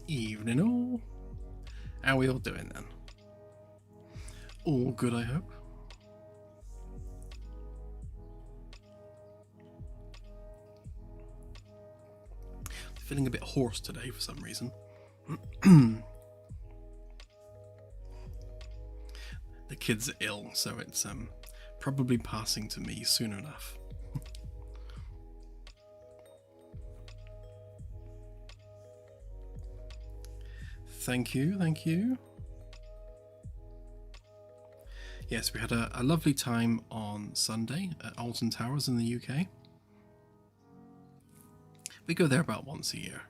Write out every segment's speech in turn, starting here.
Evening all. How are we all doing then? All good, I hope. Feeling a bit hoarse today for some reason. The kids are ill, so it's probably passing to me soon enough. Thank you. Yes, we had a lovely time on Sunday at Alton Towers in the UK. We go there about once a year.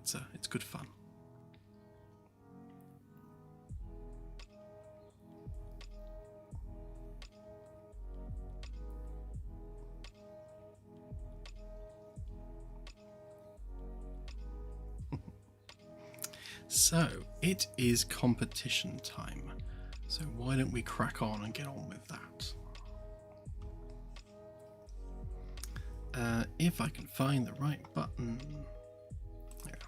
It's good fun. So, it is competition time. So why don't we crack on and get on with that? If I can find the right button. There.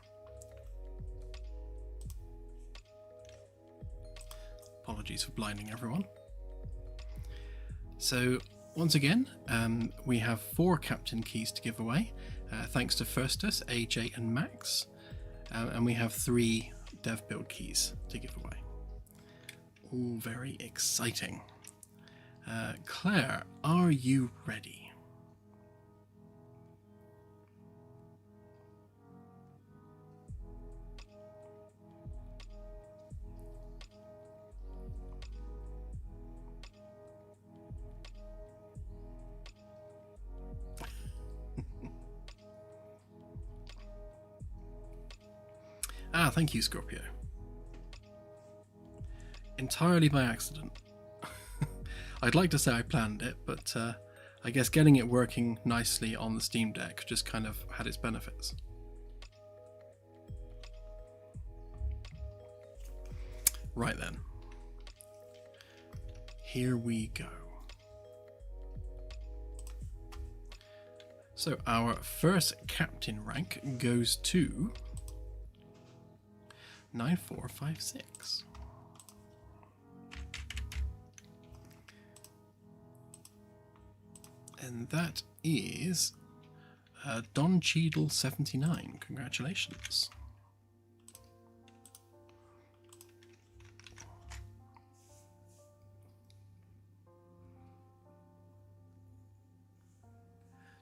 Apologies for blinding everyone. So once again, we have 4 captain keys to give away, thanks to Firstus, AJ and Max. And we have 3 dev build keys to give away. All very exciting. Claire, are you ready? Thank you, Scorpio. Entirely by accident. I'd like to say I planned it, but I guess getting it working nicely on the Steam Deck just kind of had its benefits. Right then. Here we go. So our first captain rank goes to 9456. And that is Don Cheadle 79. Congratulations.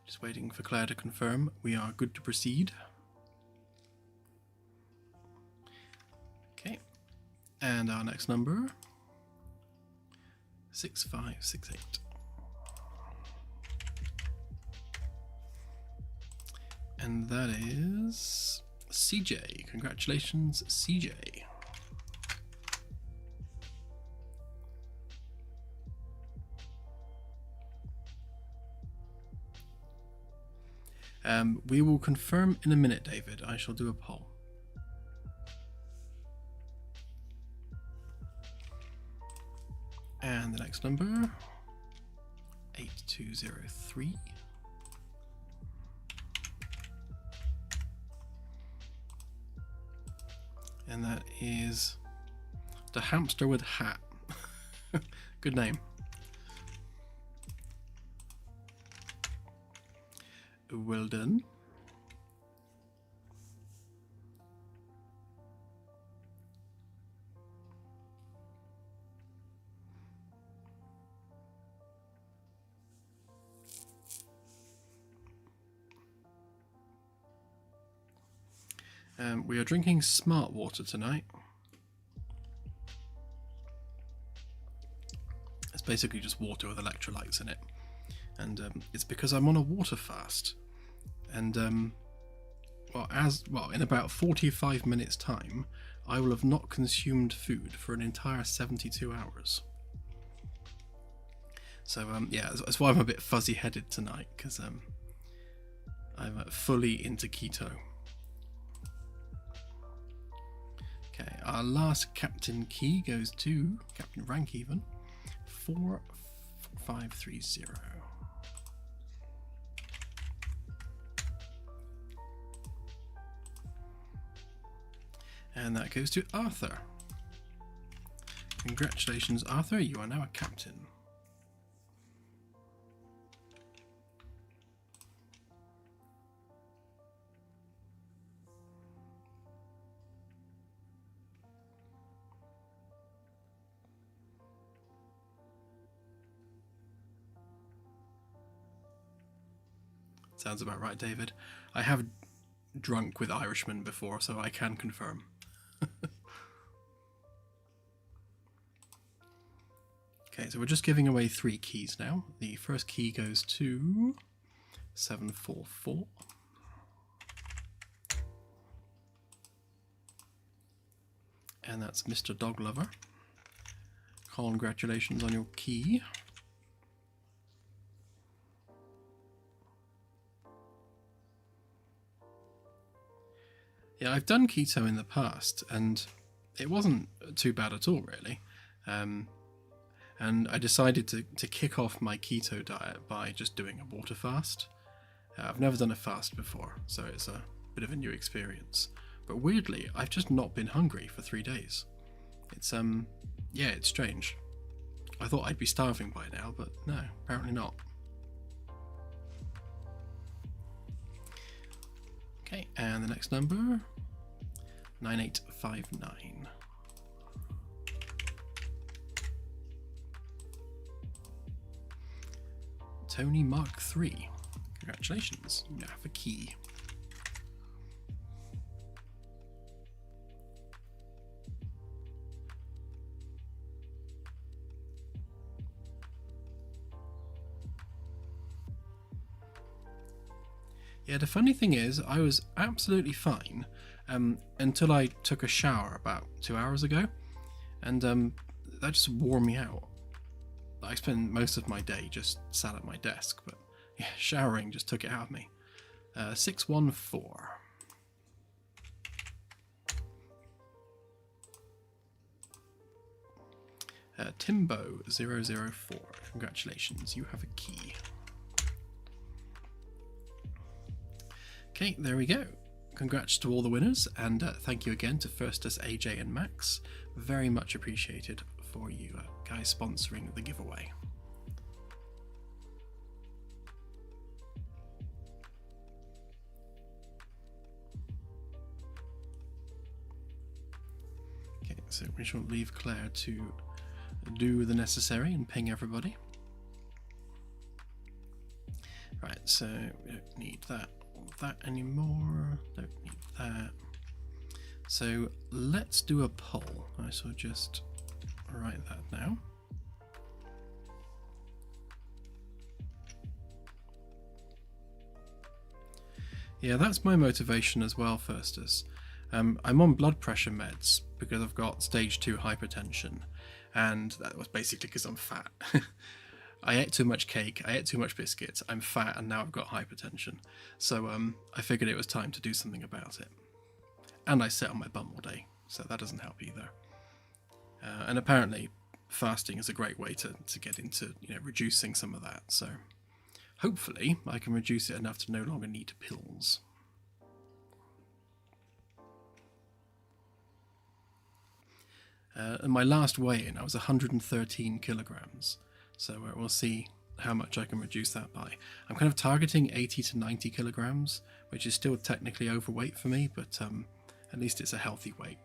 Just waiting for Claire to confirm we are good to proceed. Okay, and our next number 6568. And that is CJ. Congratulations, CJ. We will confirm in a minute, David. I shall do a poll. And the next number 8203. And that is the hamster with hat. Good name. Well done. We are drinking smart water tonight. It's basically just water with electrolytes in it. And it's because I'm on a water fast. And in about 45 minutes time, I will have not consumed food for an entire 72 hours. So yeah, that's why I'm a bit fuzzy-headed tonight, because I'm fully into keto. Okay, our last captain key goes to captain rank even 4530. And that goes to Arthur. Congratulations, Arthur, you are now a captain. Sounds about right, David. I have drunk with Irishmen before, so I can confirm. Okay, so we're just giving away 3 keys now. The first key goes to 744. And that's Mr. Dog Lover. Congratulations on your key. Yeah, I've done keto in the past, and it wasn't too bad at all, really. And I decided to kick off my keto diet by just doing a water fast. I've never done a fast before, so it's a bit of a new experience. But weirdly, I've just not been hungry for 3 days. It's yeah, it's strange. I thought I'd be starving by now, but no, apparently not. Okay, and the next number, 9859. Tony Mark III. Congratulations, you now have a key. Yeah, the funny thing is, I was absolutely fine until I took a shower about 2 hours ago, and that just wore me out. I spent most of my day just sat at my desk, but yeah, showering just took it out of me. 614. Timbo004. Congratulations, you have a key. Okay, there we go. Congrats to all the winners, and thank you again to Firstus, AJ, and Max. Very much appreciated for you guys sponsoring the giveaway. Okay, so we shall leave Claire to do the necessary and ping everybody. Right, so we don't need that anymore. Don't need that. So let's do a poll. I shall just write that now. Yeah, that's my motivation as well, Firstus. I'm on blood pressure meds because I've got stage 2 hypertension, and that was basically because I'm fat. I ate too much cake, I ate too much biscuits, I'm fat, and now I've got hypertension. So I figured it was time to do something about it. And I sit on my bum all day, so that doesn't help either. And apparently fasting is a great way to get into reducing some of that. So hopefully I can reduce it enough to no longer need pills. And my last weigh-in, I was 113 kilograms. So we'll see how much I can reduce that by. I'm kind of targeting 80 to 90 kilograms, which is still technically overweight for me, but at least it's a healthy weight.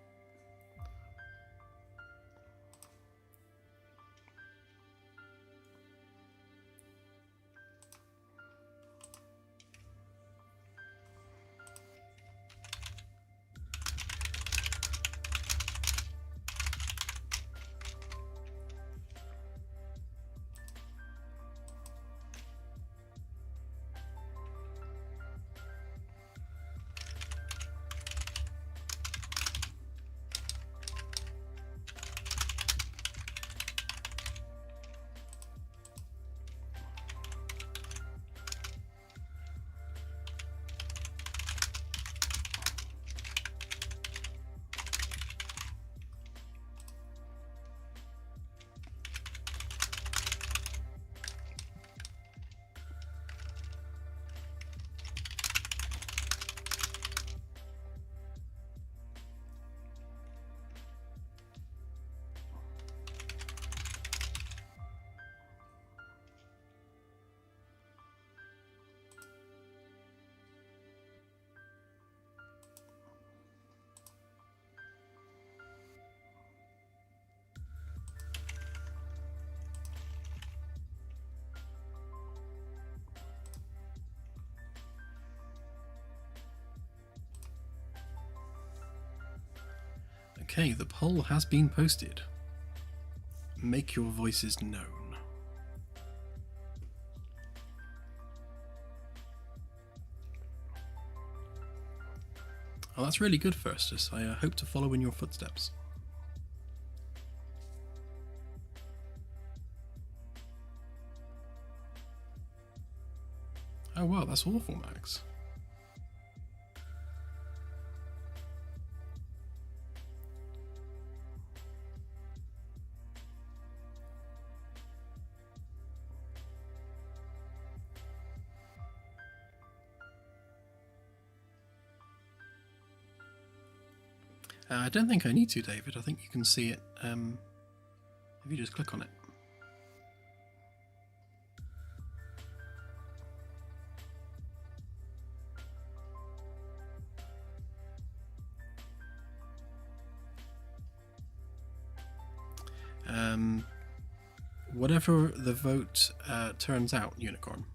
Okay, the poll has been posted. Make your voices known. Oh, that's really good, Firstus. I hope to follow in your footsteps. Oh wow, that's awful, Max. I don't think I need to, David. I think you can see it if you just click on it. Whatever the vote turns out, Unicorn.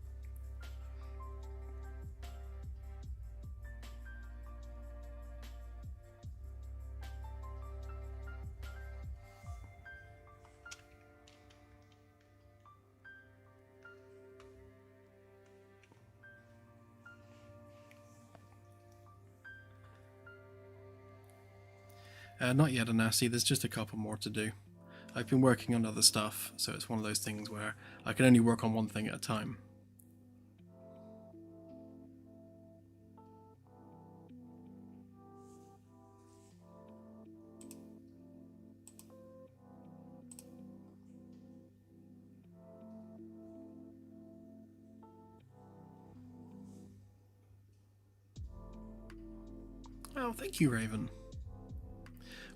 Not yet, Anasi. There's just a couple more to do. I've been working on other stuff, so it's one of those things where I can only work on one thing at a time. Oh, thank you, Raven.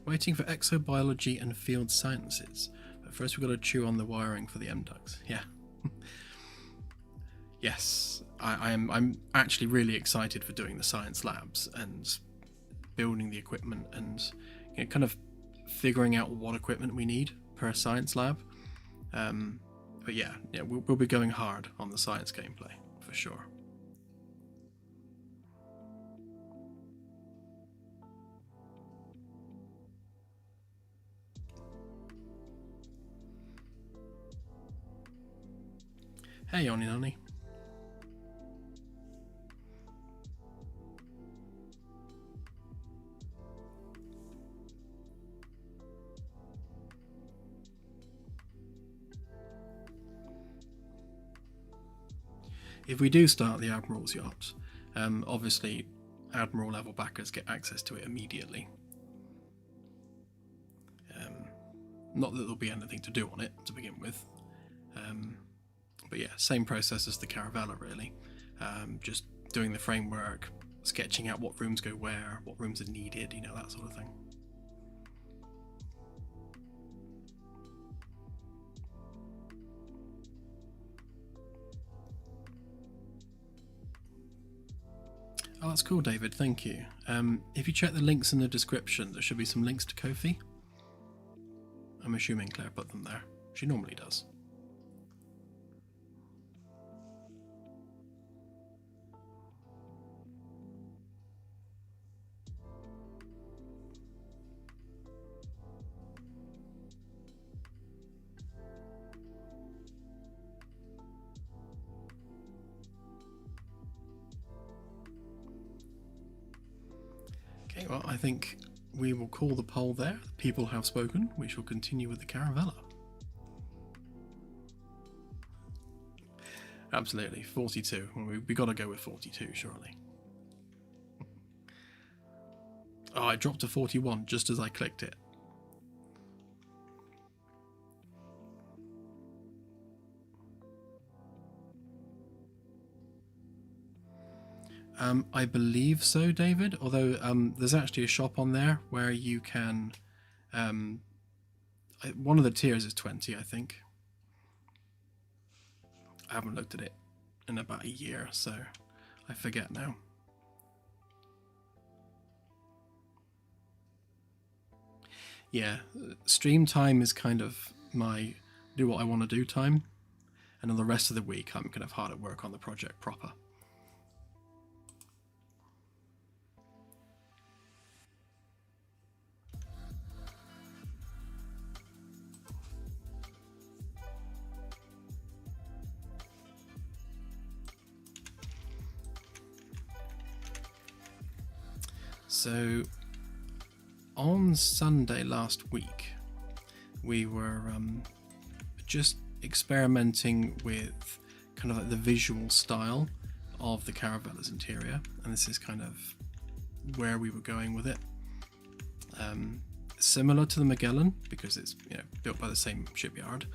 Waiting for exobiology and field sciences. But first we've got to chew on the wiring for the MDucts. Yeah. Yes, I'm actually really excited for doing the science labs and building the equipment and kind of figuring out what equipment we need per science lab. But yeah, we'll be going hard on the science gameplay for sure. Hey, Oni Noni. If we do start the Admiral's yacht, obviously Admiral level backers get access to it immediately. Not that there'll be anything to do on it to begin with. But yeah, same process as the Caravella really. Just doing the framework, sketching out what rooms go where, what rooms are needed, that sort of thing. Oh, that's cool, David, thank you. If you check the links in the description, there should be some links to Ko-fi. I'm assuming Claire put them there. She normally does. Okay, well, I think we will call the poll there. People have spoken. We shall continue with the Caravella. Absolutely, 42. We got to go with 42, surely. Oh, I dropped to 41 just as I clicked it. I believe so, David, although there's actually a shop on there where you can... one of the tiers is 20, I think. I haven't looked at it in about a year, so I forget now. Yeah, stream time is kind of my do what I want to do time, and then the rest of the week I'm kind of hard at work on the project proper. So on Sunday last week, we were just experimenting with kind of like the visual style of the Caravella's interior, and this is kind of where we were going with it. Similar to the Magellan, because it's built by the same shipyard,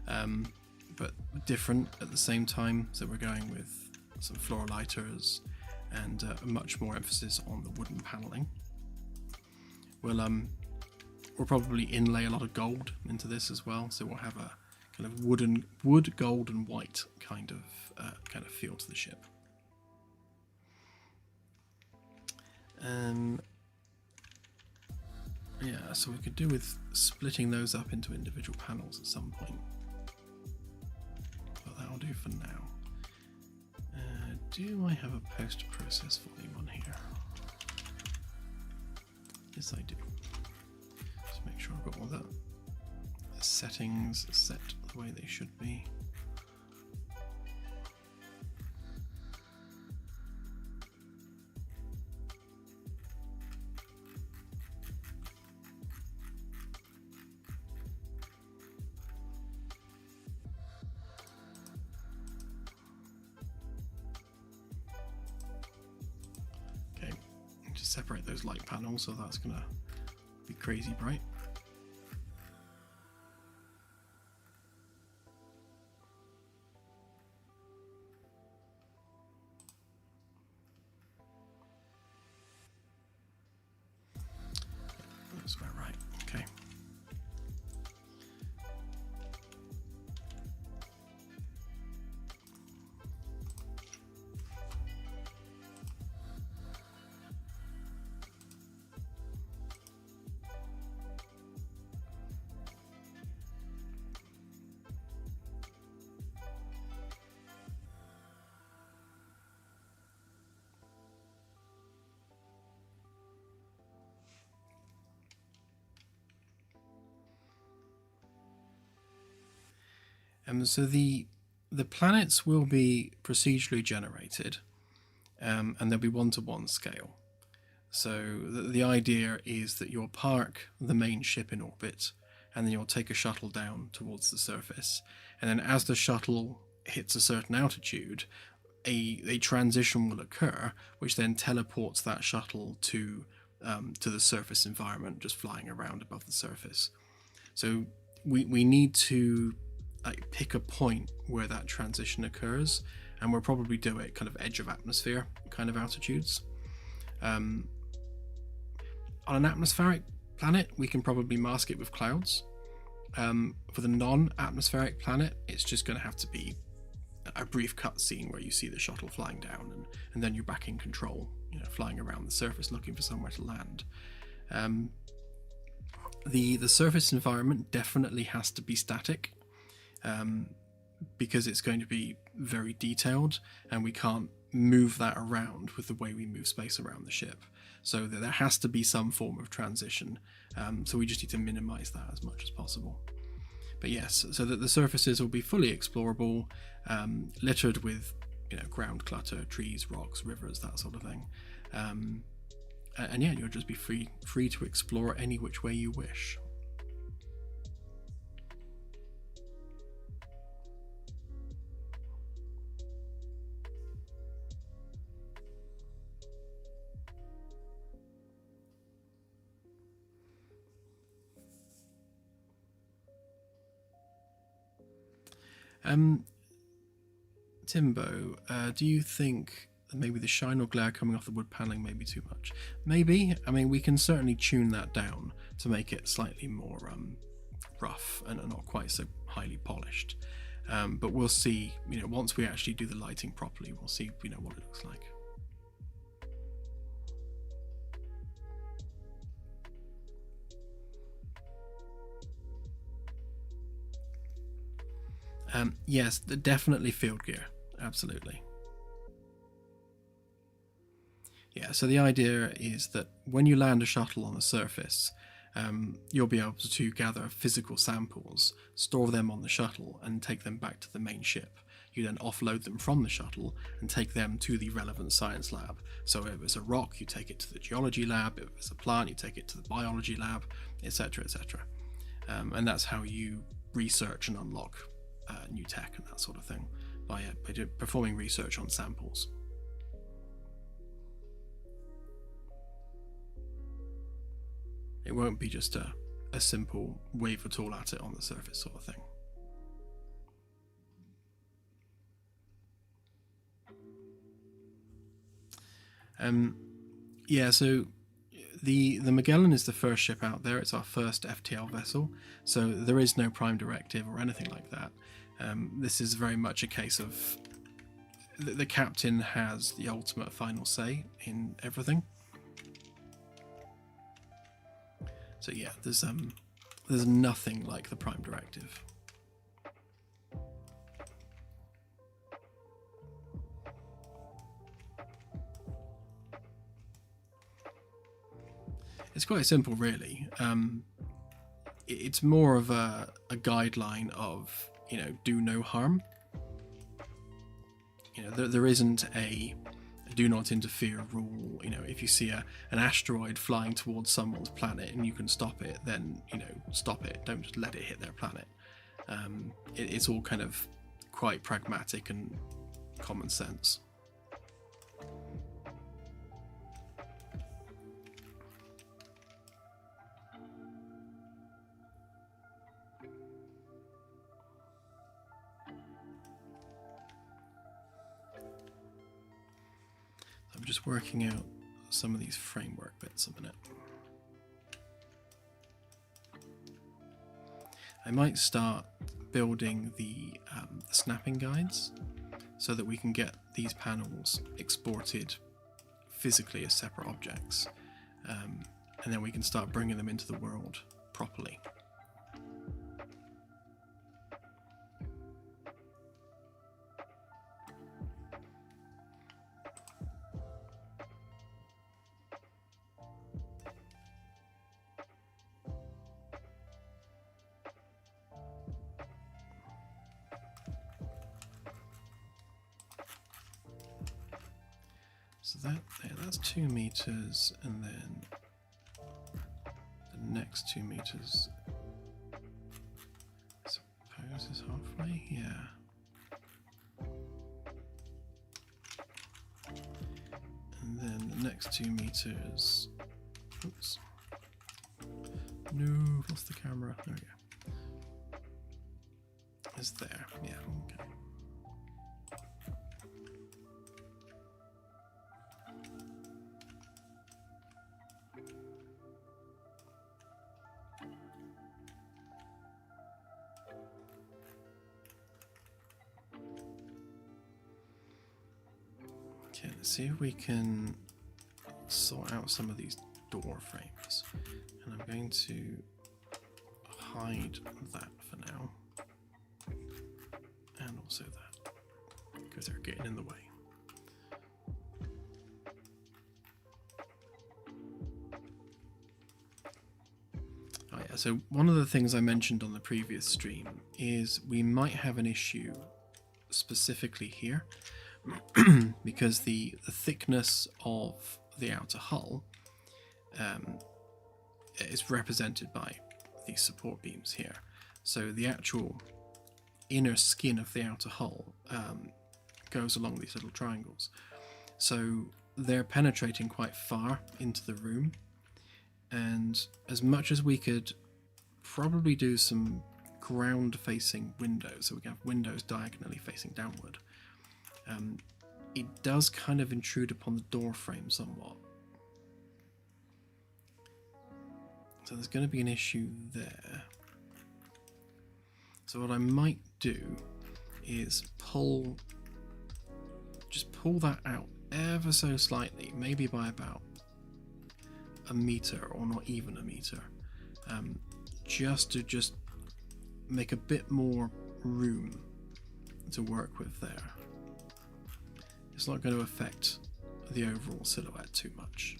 but different at the same time. So we're going with some floor lighters and much more emphasis on the wooden paneling. We'll probably inlay a lot of gold into this as well, so we'll have a kind of wood, gold, and white kind of feel to the ship. Yeah, so we could do with splitting those up into individual panels at some point, but that'll do for now. Do I have a post-process volume on here? Yes, I do. Just make sure I've got all the settings set the way they should be. Separate those light panels, so that's gonna be crazy bright. That's about right. Okay. So the planets will be procedurally generated, and they'll be 1-to-1 scale. So the idea is that you'll park the main ship in orbit, and then you'll take a shuttle down towards the surface, and then as the shuttle hits a certain altitude, a transition will occur, which then teleports that shuttle to the surface environment, just flying around above the surface. So we need to pick a point where that transition occurs, and we'll probably do it kind of edge of atmosphere kind of altitudes. On an atmospheric planet, we can probably mask it with clouds. For the non-atmospheric planet, it's just going to have to be a brief cutscene where you see the shuttle flying down, and then you're back in control, flying around the surface looking for somewhere to land. The surface environment definitely has to be static, because it's going to be very detailed, and we can't move that around with the way we move space around the ship. So there has to be some form of transition. So we just need to minimize that as much as possible. But yes, so that the surfaces will be fully explorable, littered with ground clutter, trees, rocks, rivers, that sort of thing. And yeah, you'll just be free to explore any which way you wish. Timbo, do you think that maybe the shine or glare coming off the wood paneling may be too much? Maybe. I mean, we can certainly tune that down to make it slightly more rough and not quite so highly polished. But we'll see, once we actually do the lighting properly, we'll see, what it looks like. Yes, definitely field gear. Absolutely. Yeah, so the idea is that when you land a shuttle on the surface, you'll be able to gather physical samples, store them on the shuttle, and take them back to the main ship. you then offload them from the shuttle and take them to the relevant science lab. So if it's a rock, you take it to the geology lab. If it's a plant, you take it to the biology lab, etc., etc. And that's how you research and unlock new tech and that sort of thing, by performing research on samples. It won't be just a simple wave a tool at it on the surface sort of thing. Yeah, so the Magellan is the first ship out there. It's our first FTL vessel, so there is no prime directive or anything like that. This is very much a case of the captain has the ultimate final say in everything. So yeah, there's nothing like the prime directive. It's quite simple, really. It's more of a guideline of, do no harm. There isn't a do not interfere rule. If you see an asteroid flying towards someone's planet and you can stop it, then stop it. Don't just let it hit their planet. It's all kind of quite pragmatic and common sense. I'm just working out some of these framework bits a minute. I might start building the snapping guides so that we can get these panels exported physically as separate objects, and then we can start bringing them into the world properly. So that's 2 meters, and then the next 2 meters, I suppose, is halfway. Yeah. And then the next 2 meters. Oops. No, lost the camera. There we go. Is there? Yeah. Okay. Okay, let's see if we can sort out some of these door frames. And I'm going to hide that for now. And also that, because they're getting in the way. Oh yeah, so one of the things I mentioned on the previous stream is we might have an issue specifically here because the thickness of the outer hull is represented by these support beams here. So the actual inner skin of the outer hull goes along these little triangles. So they're penetrating quite far into the room, and as much as we could probably do some ground facing windows, so we can have windows diagonally facing downward, it does kind of intrude upon the door frame somewhat. So there's going to be an issue there. So what I might do is just pull that out ever so slightly, maybe by about a meter or not even a meter, just to make a bit more room to work with there. It's not going to affect the overall silhouette too much.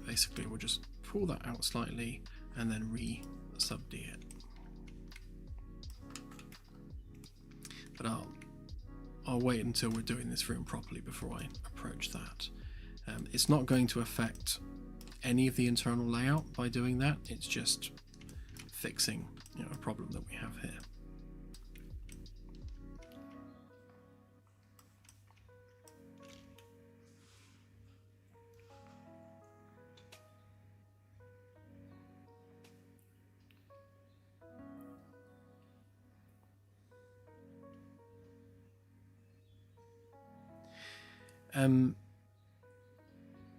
Basically, we'll just pull that out slightly and then re-sub-D it. But I'll wait until we're doing this room properly before I approach that. It's not going to affect any of the internal layout by doing that. It's just fixing, a problem that we have here.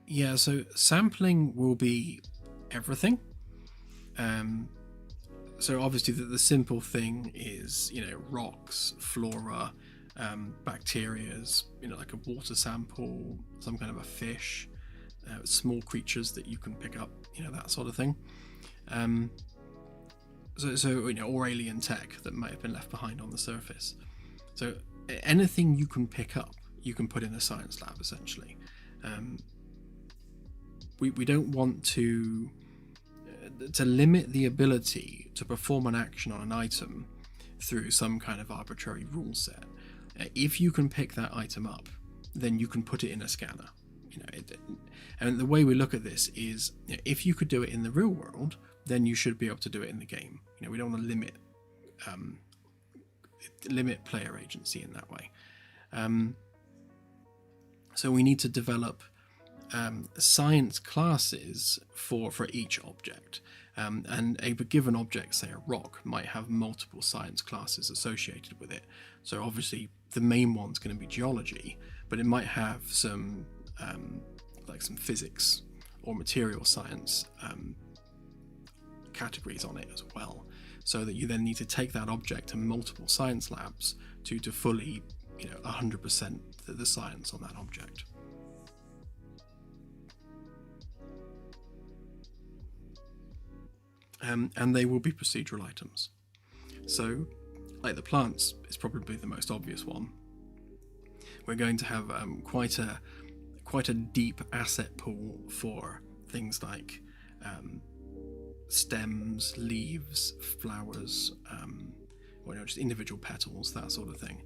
Yeah, so sampling will be everything. So obviously the simple thing is, rocks, flora, bacterias, like a water sample, some kind of a fish, small creatures that you can pick up, that sort of thing. Or alien tech that might have been left behind on the surface. So anything you can pick up, you can put in a science lab, essentially. We don't want to limit the ability to perform an action on an item through some kind of arbitrary rule set. If you can pick that item up, then you can put it in a scanner. And the way we look at this is, if you could do it in the real world, then you should be able to do it in the game. We don't want to limit player agency in that way. So we need to develop science classes for each object. And a given object, say a rock, might have multiple science classes associated with it. So obviously the main one's going to be geology, but it might have some some physics or material science categories on it as well, so that you then need to take that object to multiple science labs to fully 100% the science on that object. And they will be procedural items. So, like the plants is probably the most obvious one. We're going to have quite a deep asset pool for things like stems, leaves, flowers, just individual petals, that sort of thing.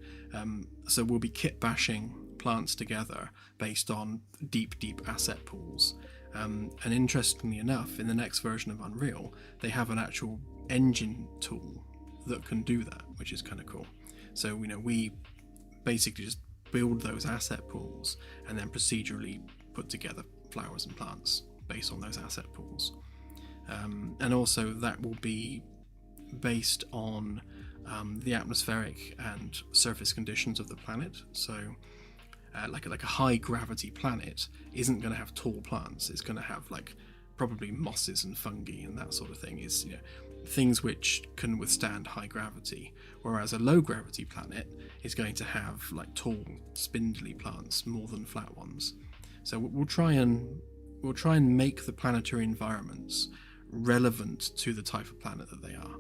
So we'll be kit bashing plants together based on deep asset pools. And interestingly enough, in the next version of Unreal, they have an actual engine tool that can do that, which is kind of cool. So we basically just build those asset pools and then procedurally put together flowers and plants based on those asset pools. And also that will be based on the atmospheric and surface conditions of the planet. So like a high gravity planet isn't going to have tall plants. It's going to have probably mosses and fungi and that sort of thing. Is things which can withstand high gravity, whereas a low gravity planet is going to have tall spindly plants more than flat ones. So we'll try and make the planetary environments relevant to the type of planet that they are.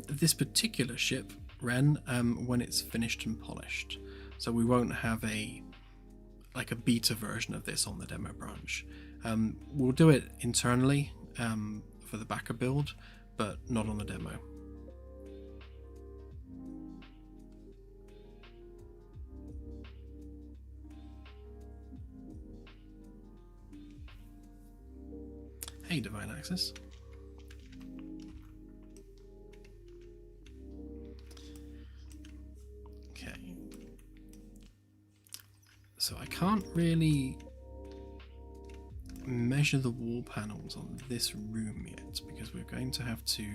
This particular ship, Ren, when it's finished and polished, so we won't have a beta version of this on the demo branch. We'll do it internally for the backer build, but not on the demo. Hey, Divine Axis. So I can't really measure the wall panels on this room yet, because we're going to have to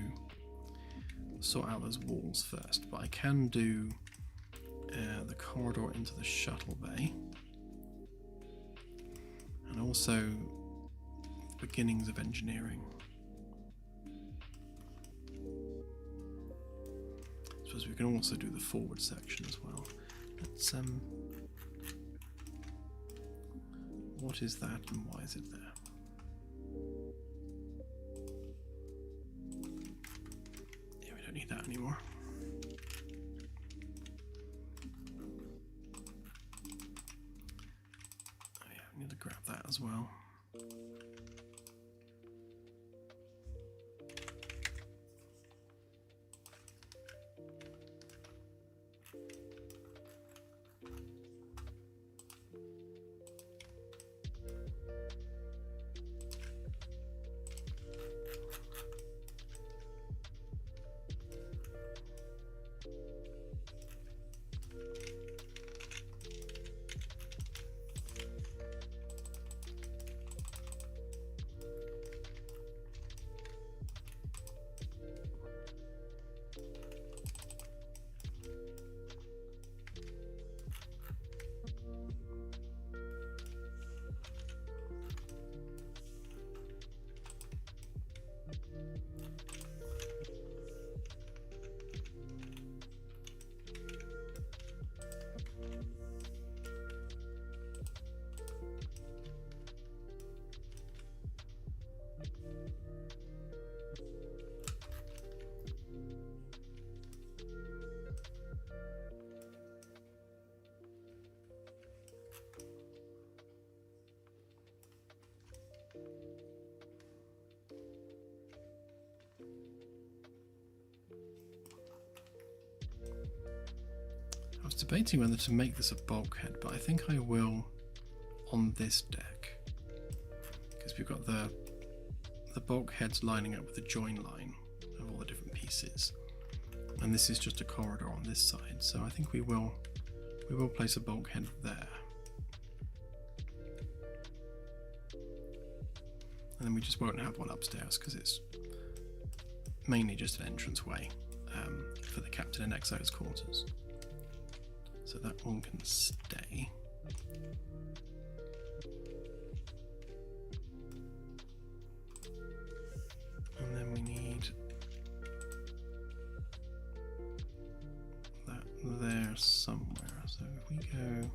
sort out those walls first, but I can do the corridor into the shuttle bay, and also the beginnings of engineering. I suppose we can also do the forward section as well. Let's what is that and why is it there? as well. I was debating whether to make this a bulkhead, but I think I will on this deck, because we've got the bulkheads lining up with the join line of all the different pieces, and this is just a corridor on this side, so I think we will place a bulkhead there, and then we just won't have one upstairs because it's mainly just an entranceway for the captain and XO's quarters. So that one can stay. And then we need that there somewhere. So if we go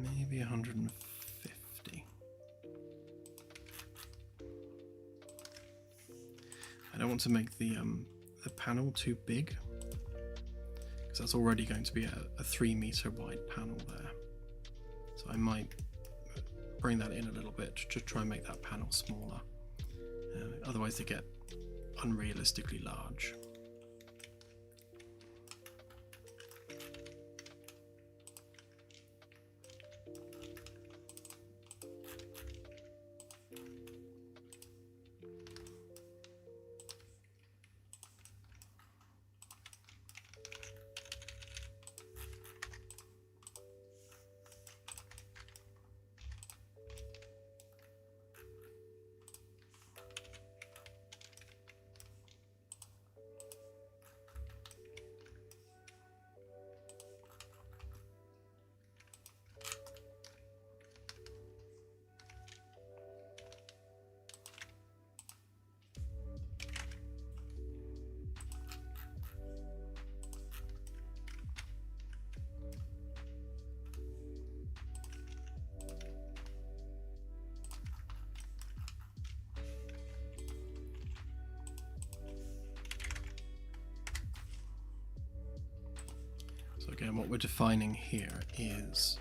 maybe 150. I don't want to make the panel too big, because that's already going to be a 3 meter wide panel there. So I might bring that in a little bit to try and make that panel smaller. Otherwise they get unrealistically large. So again, what we're defining here is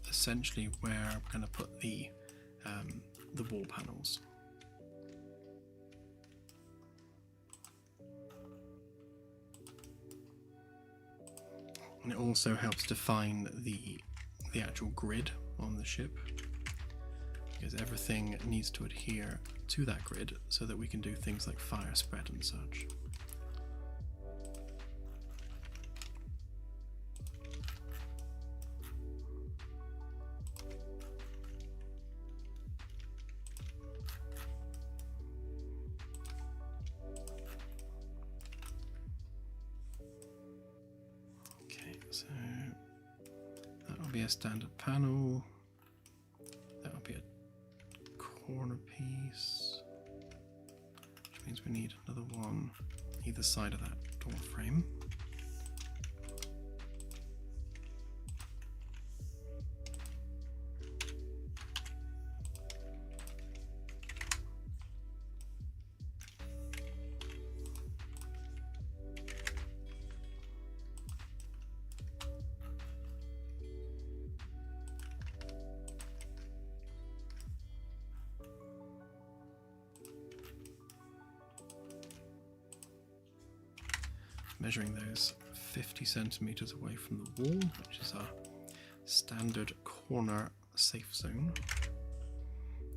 essentially where I'm going to put the wall panels. And it also helps define the actual grid on the ship, because everything needs to adhere to that grid so that we can do things like fire spread and such. So that'll be a standard panel, that'll be a corner piece, which means we need another one either side of that door frame. measuring those 50 centimeters away from the wall, which is our standard corner safe zone.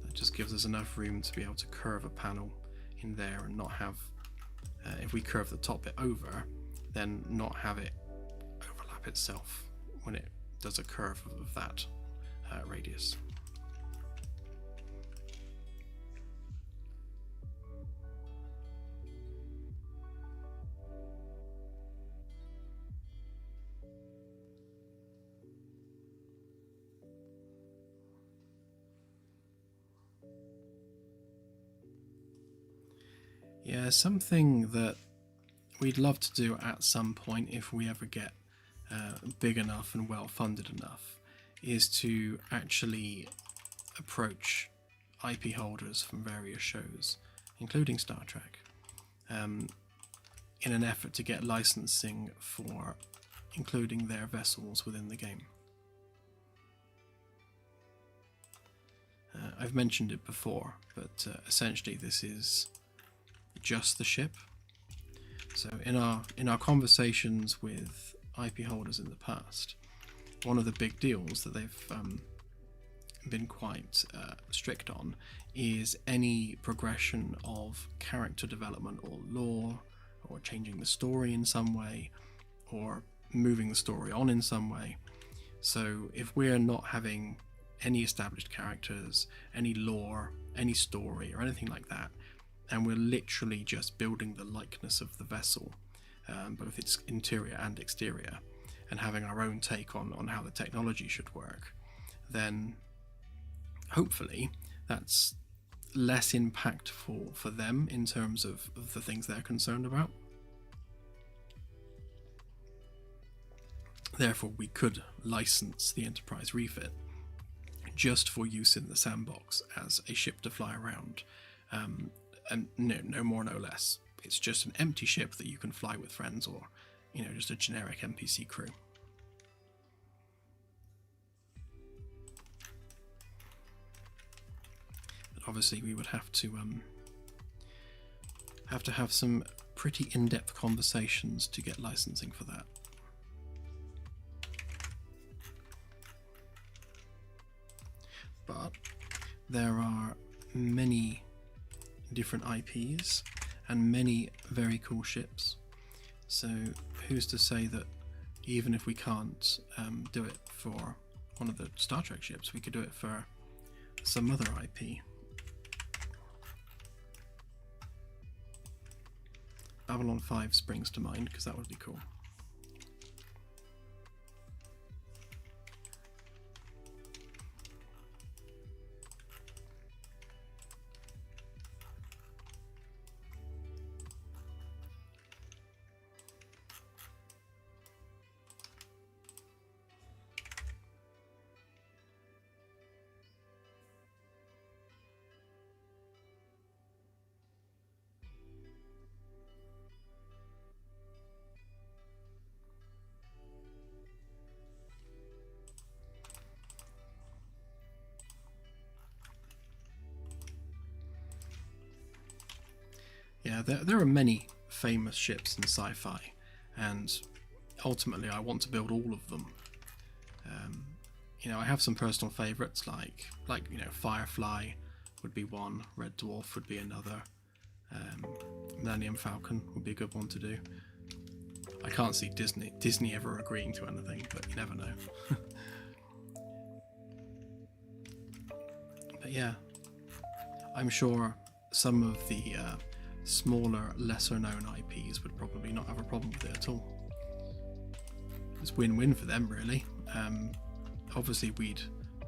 That just gives us enough room to be able to curve a panel in there and not have, if we curve the top bit over, then not have it overlap itself when it does a curve of that radius. Yeah, something that we'd love to do at some point, if we ever get big enough and well funded enough, is to actually approach IP holders from various shows, including Star Trek, in an effort to get licensing for including their vessels within the game. I've mentioned it before, but essentially this is just the ship. So in our conversations with IP holders in the past, one of the big deals that they've been quite strict on is any progression of character development or lore, or changing the story in some way, or moving the story on in some way. So if we're not having any established characters, any lore, any story, or anything like that, and we're literally just building the likeness of the vessel, both its interior and exterior, and having our own take on how the technology should work, then hopefully that's less impactful for them in terms of the things they're concerned about. Therefore, we could license the Enterprise refit just for use in the sandbox as a ship to fly around. And no more, no less. It's just an empty ship that you can fly with friends, or, you know, just a generic NPC crew. But obviously, we would have to have some pretty in-depth conversations to get licensing for that. But there are many different IPs and many very cool ships, so who's to say that even if we can't do it for one of the Star Trek ships, we could do it for some other IP. Babylon 5 springs to mind because that would be cool. Yeah, there are many famous ships in sci-fi, and ultimately I want to build all of them. You know, I have some personal favourites, like you know, Firefly would be one, Red Dwarf would be another, Millennium Falcon would be a good one to do. I can't see Disney ever agreeing to anything, but you never know. But yeah, I'm sure some of the smaller, lesser-known IPs would probably not have a problem with it at all. It's win-win for them, really. Obviously, we'd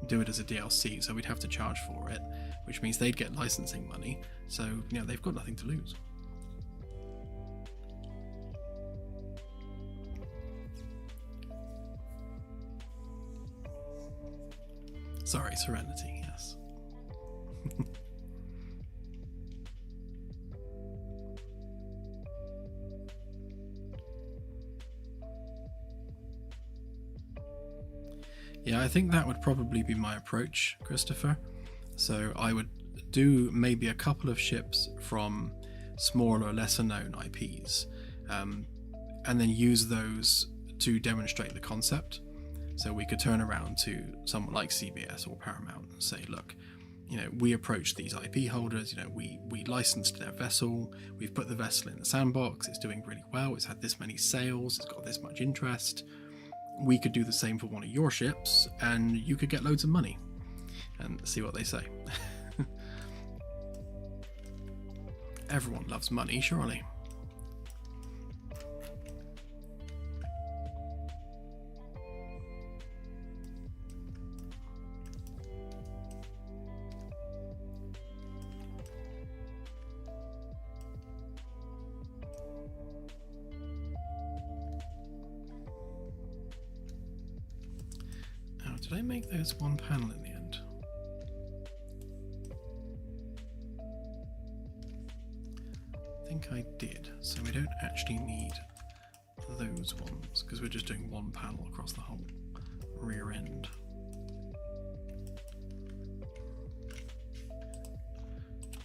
do it as a DLC, so we'd have to charge for it, which means they'd get licensing money, so you know, they've got nothing to lose. Sorry, Serenity, yes. Yeah, I think that would probably be my approach, Christopher. So I would do maybe a couple of ships from smaller, lesser known IPs, and then use those to demonstrate the concept. So we could turn around to someone like CBS or Paramount and say, look, we approached these IP holders, we licensed their vessel, we've put the vessel in the sandbox, it's doing really well, it's had this many sales, it's got this much interest. We could do the same for one of your ships and you could get loads of money, and see what they say. Everyone loves money, surely. Oh, did I make those one panel in the end? I think I did, so we don't actually need those ones because we're just doing one panel across the whole rear end.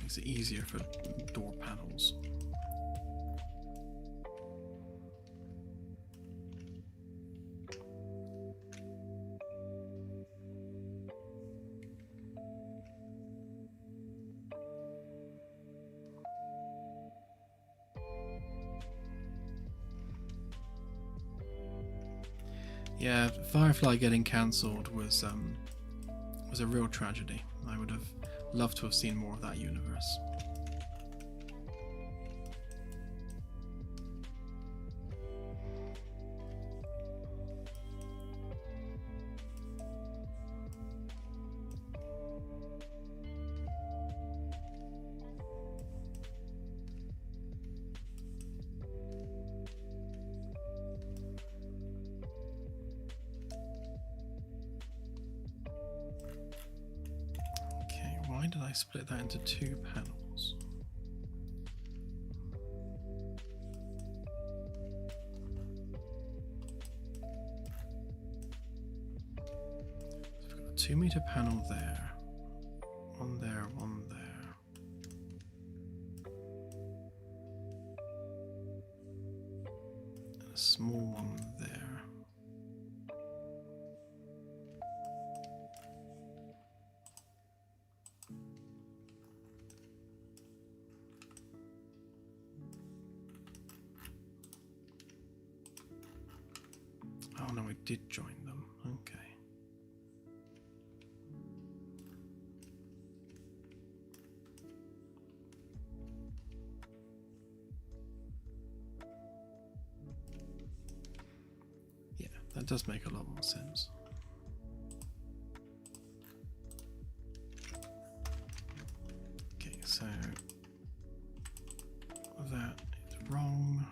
Makes it easier for door panels. Yeah, Firefly getting cancelled was a real tragedy. I would have loved to have seen more of that universe. Why did I split that into two panels? So I've got a 2 meter panel there, one there, one there. And a small one there. Oh no, I did join them. Okay. Yeah, that does make a lot more sense. Okay, so that is wrong.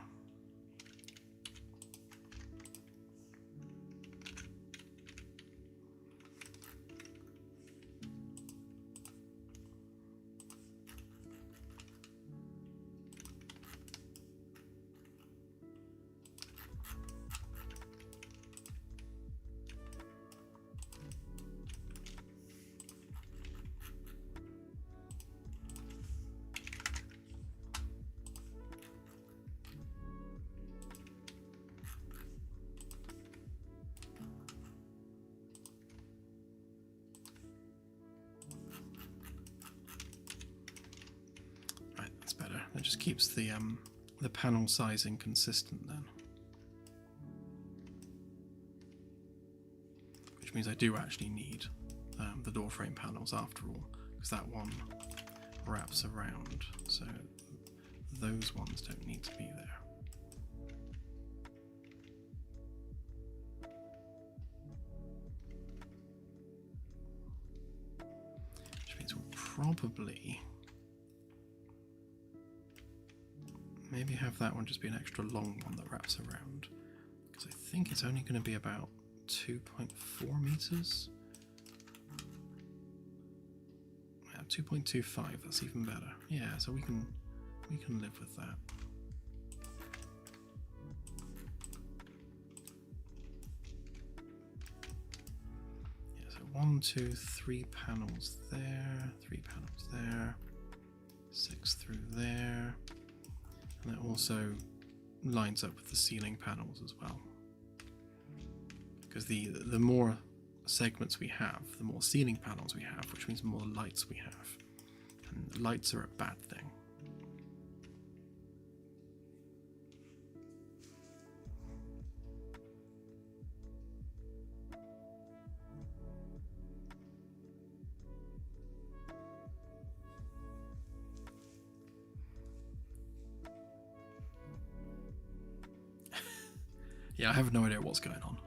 Better. That just keeps the panel sizing consistent then. Which means I do actually need the door frame panels after all, because that one wraps around, so those ones don't need to be there. Which means we'll probably maybe have that one just be an extra long one that wraps around, because I think it's only going to be about 2.4 meters. Yeah, 2.25. That's even better. Yeah, so we can live with that. Yeah, so 1, 2, 3 panels there, 3 panels there, 6 through there. And that also lines up with the ceiling panels as well. Because the more segments we have, the more ceiling panels we have, which means more lights we have. And lights are a bad thing. Yeah, I have no idea what's going on.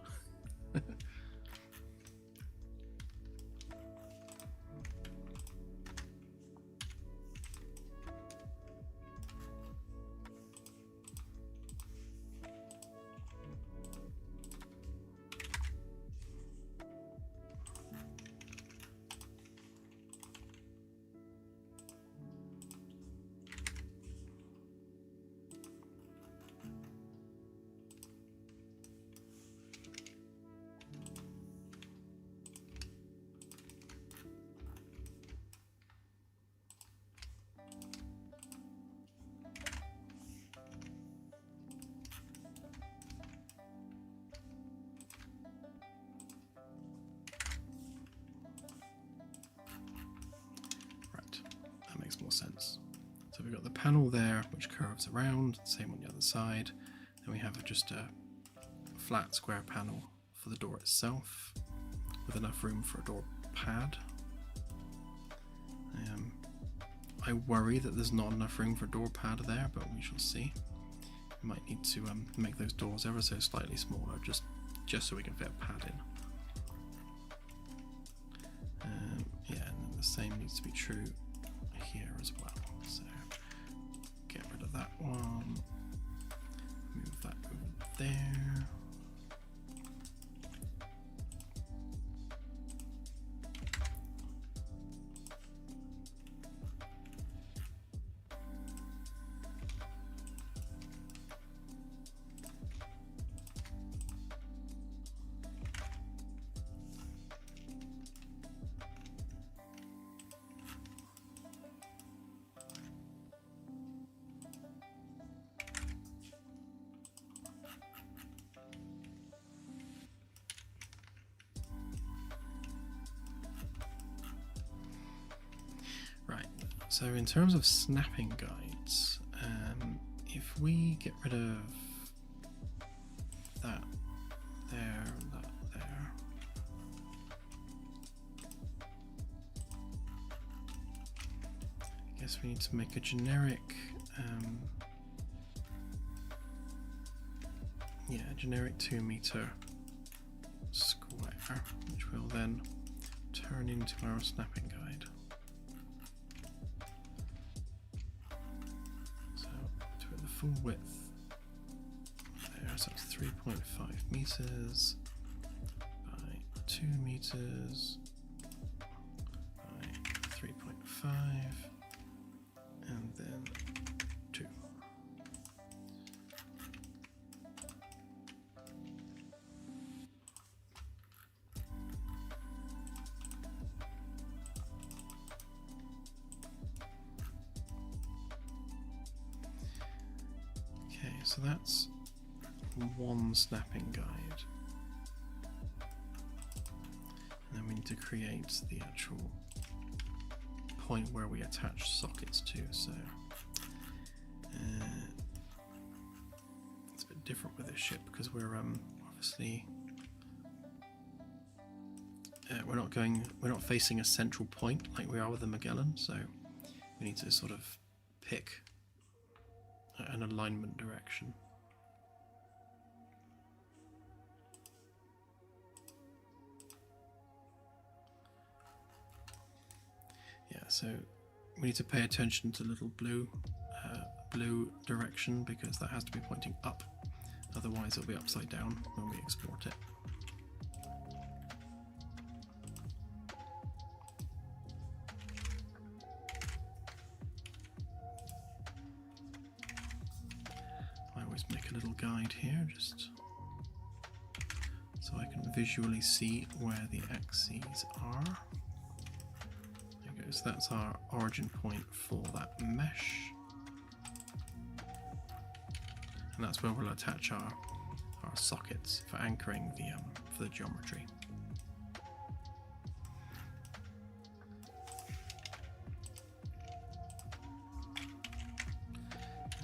More sense. So we've got the panel there which curves around, same on the other side. Then we have just a flat square panel for the door itself with enough room for a door pad. I worry that there's not enough room for a door pad there, but we shall see. We might need to make those doors ever so slightly smaller just so we can fit a pad in. Yeah, and then the same needs to be true here as well. So get rid of that one, move that over there. So in terms of snapping guides, if we get rid of that there, that there, I guess we need to make a generic, generic 2 meter square, which will then turn into our snapping guide. Full width there, so it's 3.5 meters by 2 meters by 3.5 and then 2. So that's one snapping guide. And then we need to create the actual point where we attach sockets to. So it's a bit different with this ship because we're obviously we're not facing a central point like we are with the Magellan, so we need to sort of pick an alignment direction. Yeah, so we need to pay attention to little blue direction because that has to be pointing up, otherwise it'll be upside down when we export it. Make a little guide here just so I can visually see where the axes are. There we go, so that's our origin point for that mesh. and that's where we'll attach our sockets for anchoring for the geometry.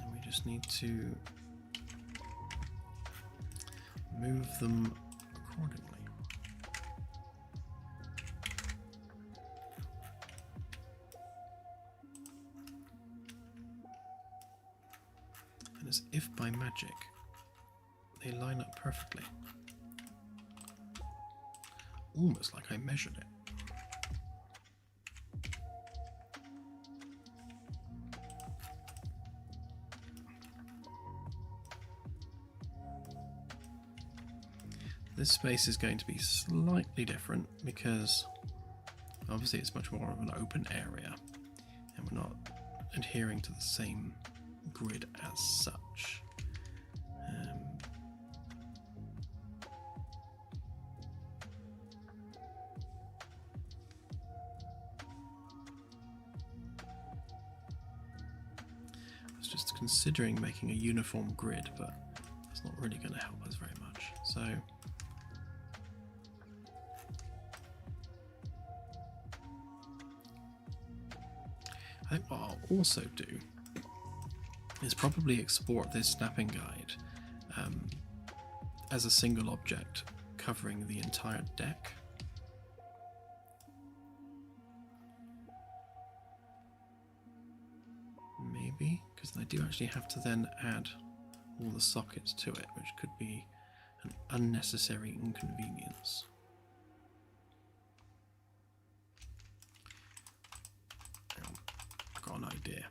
And we just need to move them accordingly. And as if by magic, they line up perfectly. Almost like I measured it. This space is going to be slightly different because obviously it's much more of an open area and we're not adhering to the same grid as such. I was just considering making a uniform grid, but that's not really going to help us very much. So I think what I'll also do is probably export this snapping guide as a single object covering the entire deck. Maybe, because I do actually have to then add all the sockets to it, which could be an unnecessary inconvenience. I've got an idea.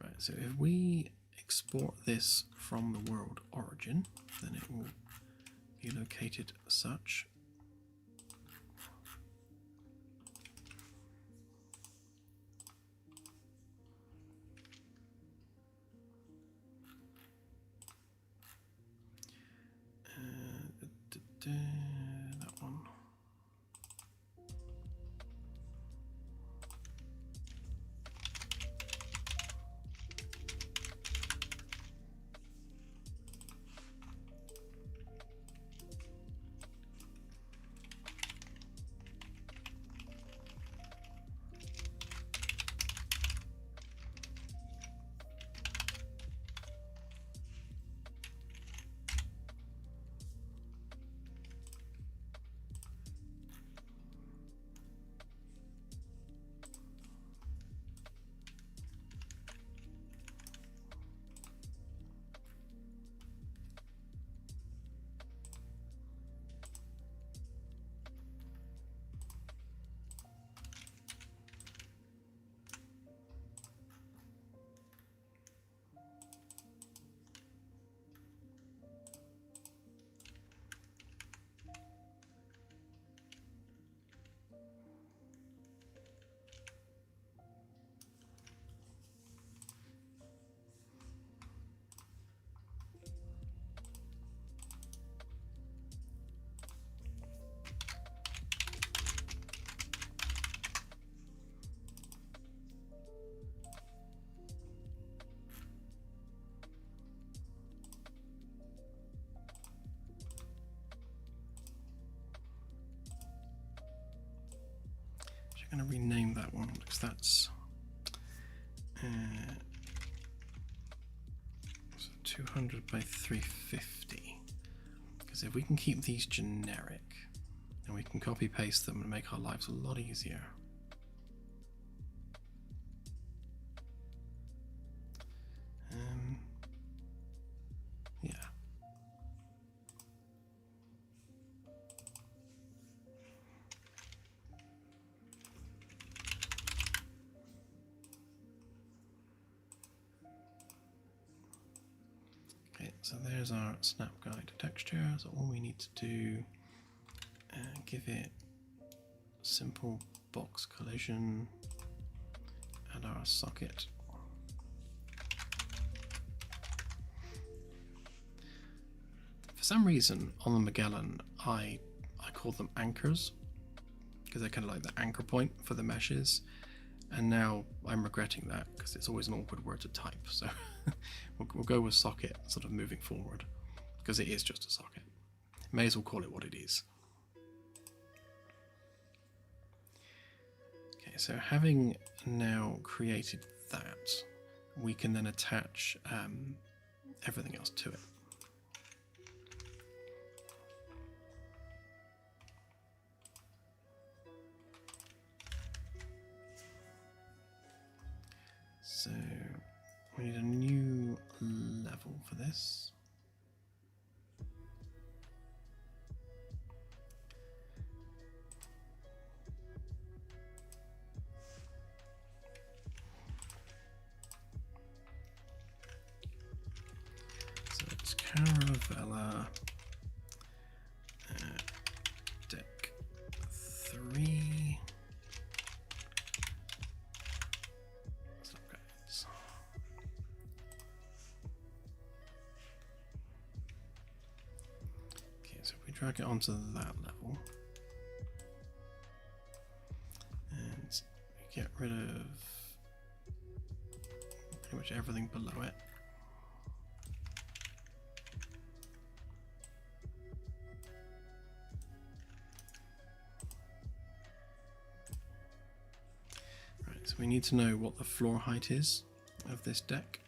Right, so if we export this from the world origin, then it will be located as such. That one. I'm going to rename that one because that's 200 by 350. Because if we can keep these generic, then we can copy paste them and make our lives a lot easier. Yeah. So there's our snap guide texture. So all we need to do, give it simple box collision, add our socket. For some reason on the Magellan, I call them anchors because they're kind of like the anchor point for the meshes. And now I'm regretting that because it's always an awkward word to type. So we'll go with socket sort of moving forward because it is just a socket. May as well call it what it is. Okay, so having now created that, we can then attach everything else to it. So we need a new level for this. So it's Caravella deck 3. Drag it onto that level and get rid of pretty much everything below it. Right, so we need to know what the floor height is of this deck,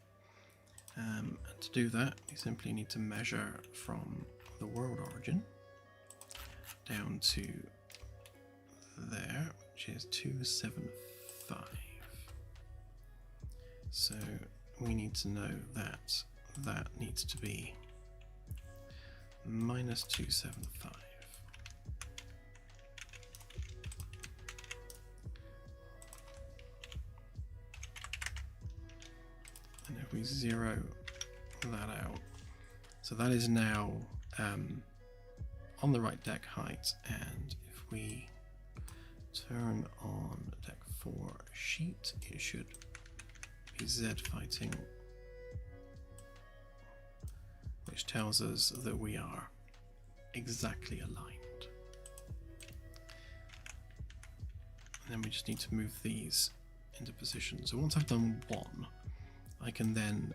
and to do that we simply need to measure from the world origin down to there, which is 275. So we need to know that that needs to be minus 275. And if we zero that out, so that is now on the right deck height, and if we turn on deck 4 sheet, it should be Z fighting, which tells us that we are exactly aligned. And then we just need to move these into position. So once I've done one, I can then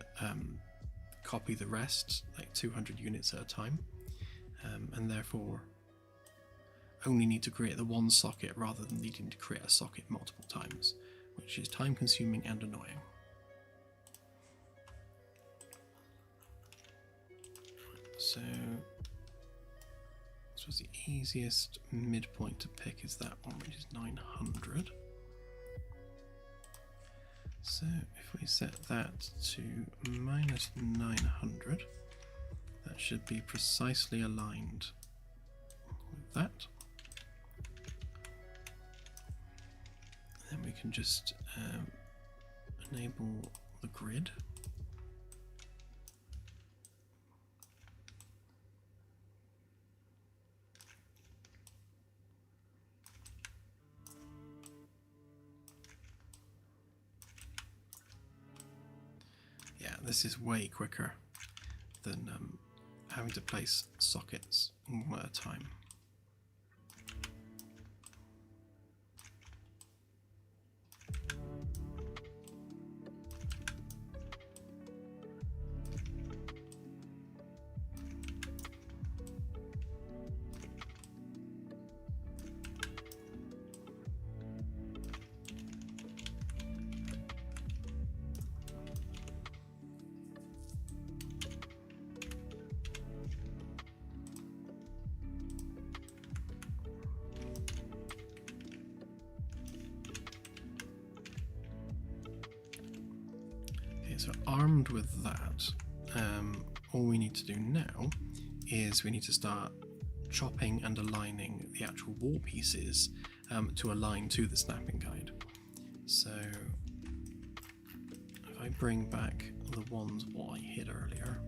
copy the rest, like 200 units at a time. And therefore only need to create the one socket rather than needing to create a socket multiple times, which is time consuming and annoying. So this was the easiest midpoint to pick, is that one, which is 900. So if we set that to minus 900, that should be precisely aligned with that. Then we can just enable the grid. Yeah, this is way quicker than having to place sockets one at a time. So armed with that, all we need to do now is we need to start chopping and aligning the actual wall pieces to align to the snapping guide. So if I bring back the ones what I hid earlier,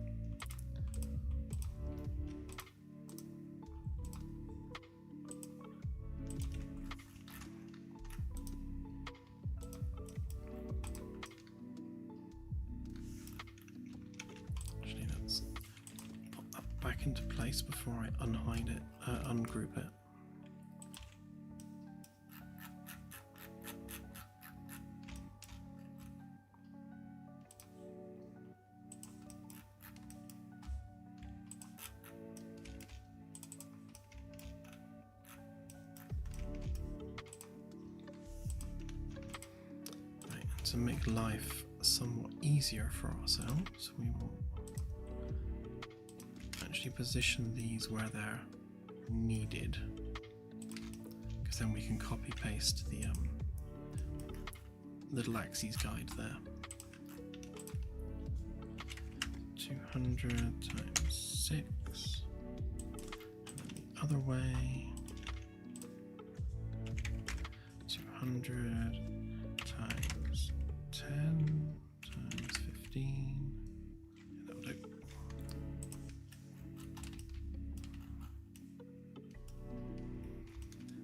into place before I unhide it, ungroup it. to make life somewhat easier for ourselves, we will actually position these where they're needed, because then we can copy paste the little axes guide there. 200 times 6, and then the other way 200 times 10 times 15. Yeah, that'll do.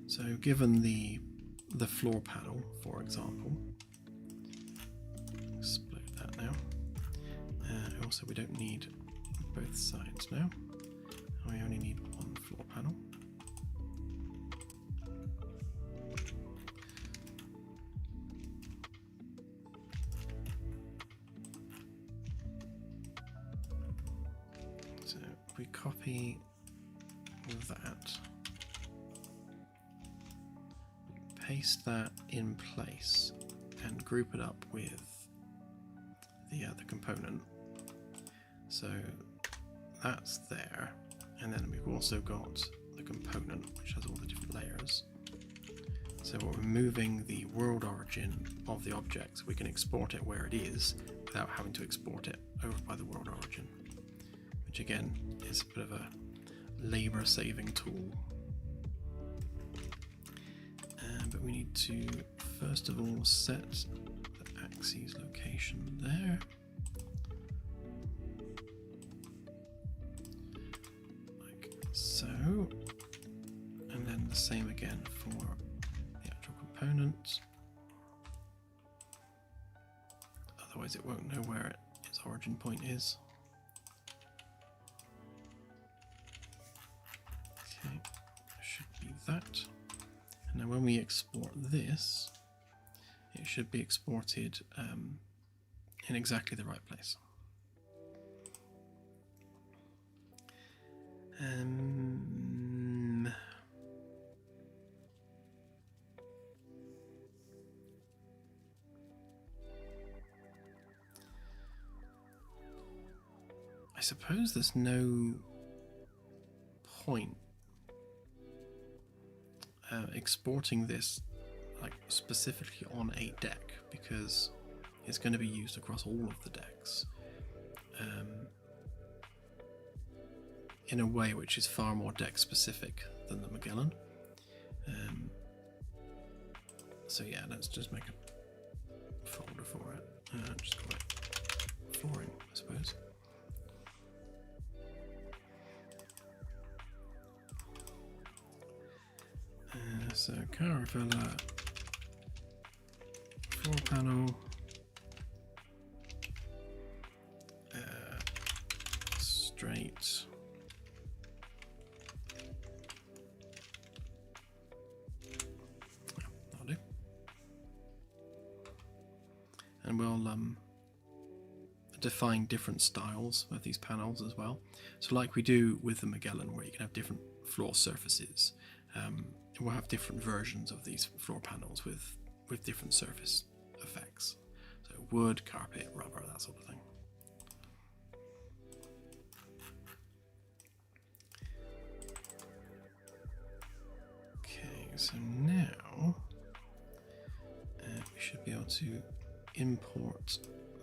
So given the floor panel, for example, split that now. Also, we don't need both sides now. We only need one floor panel. So we copy that, paste that in place, and group it up with the other component. So that's there, and then we've also got the component which has all the different layers. So we're removing the world origin of the object, so we can export it where it is without having to export it over by the world origin, which again is a bit of a labor saving tool. But we need to first of all set the axis location there. So, and then the same again for the actual component. Otherwise it won't know where its origin point is. Okay, should be that. And now when we export this, it should be exported in exactly the right place. I suppose there's no point exporting this like specifically on a deck, because it's going to be used across all of the decks. In a way which is far more deck specific than the Magellan. So yeah, let's just make a folder for it. Just call it flooring, I suppose. So Caravella floor panel, straight. And we'll define different styles of these panels as well. So like we do with the Magellan, where you can have different floor surfaces, we'll have different versions of these floor panels with different surface effects. So wood, carpet, rubber, that sort of thing. Okay, so now we should be able to import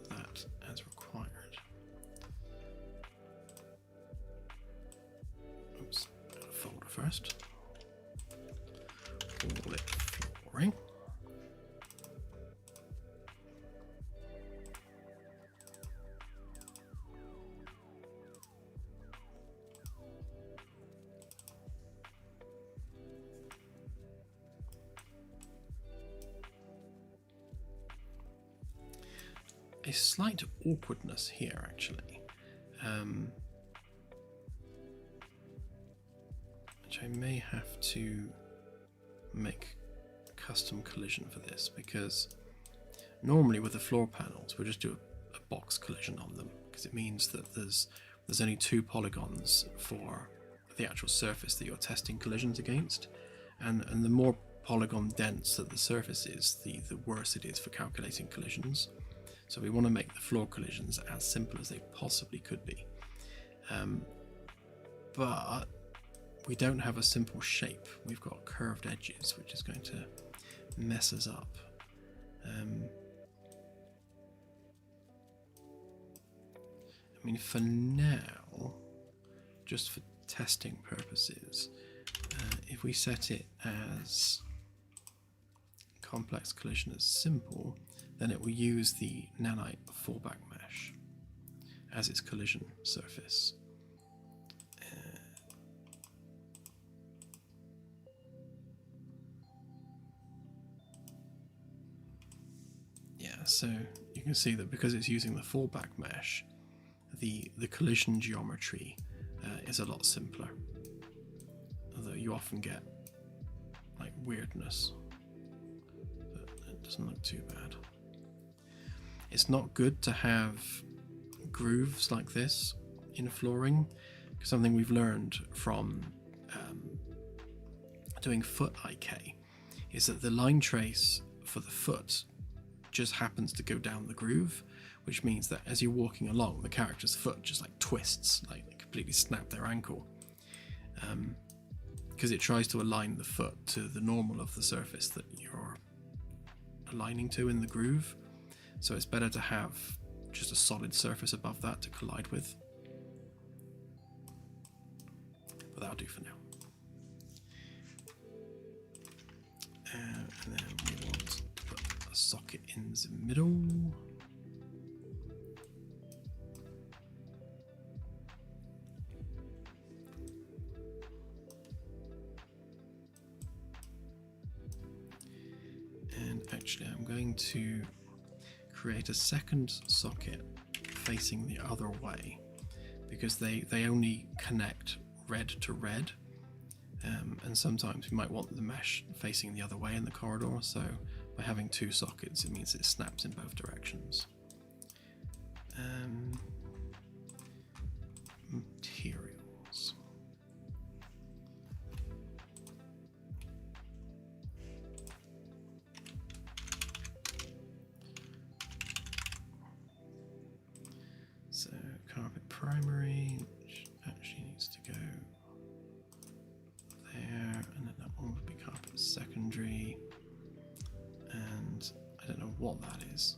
that as required. Oops, got a folder first. Call it flooring. A slight awkwardness here, actually, which I may have to make a custom collision for this, because normally with the floor panels we'll just do a box collision on them, because it means that there's only 2 polygons for the actual surface that you're testing collisions against, and the more polygon dense that the surface is, the worse it is for calculating collisions. So we want to make the floor collisions as simple as they possibly could be. But we don't have a simple shape. We've got curved edges, which is going to mess us up. I mean, for now, just for testing purposes, if we set it as complex collision as simple, then it will use the nanite fallback mesh as its collision surface. So you can see that because it's using the fallback mesh, the collision geometry is a lot simpler, although you often get like weirdness, but it doesn't look too bad. It's not good to have grooves like this in flooring, because something we've learned from doing foot IK is that the line trace for the foot just happens to go down the groove, which means that as you're walking along, the character's foot just like twists, like they completely snap their ankle, because it tries to align the foot to the normal of the surface that you're aligning to in the groove. So it's better to have just a solid surface above that to collide with. But that'll do for now. And then we want to put a socket in the middle. And actually I'm going to create a second socket facing the other way, because they only connect red to red, and sometimes we might want the mesh facing the other way in the corridor, so by having two sockets it means it snaps in both directions. Materials. So carpet primary, which actually needs to go there, and then that one would be carpet secondary, and I don't know what that is.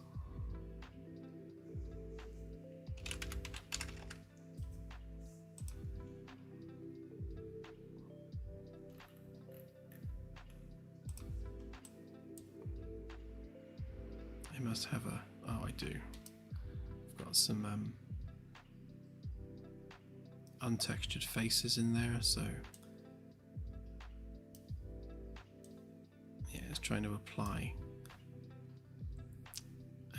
I must have a, oh I do. I've got some untextured faces in there, so yeah, it's trying to apply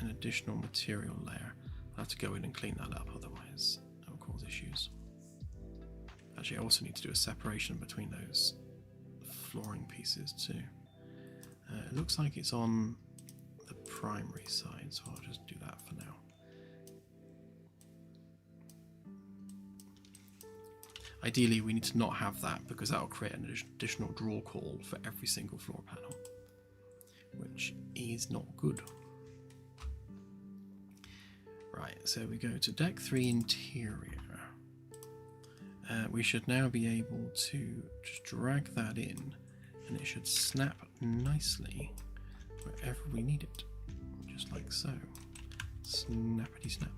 an additional material layer. I'll have to go in and clean that up, otherwise that will cause issues. Actually, I also need to do a separation between those flooring pieces too. It looks like it's on the primary side, so I'll just do that for now. Ideally, we need to not have that, because that will create an additional draw call for every single floor panel, which is not good. Right, so we go to deck 3 interior. We should now be able to just drag that in, and it should snap nicely wherever we need it, just like so. Snappity snap.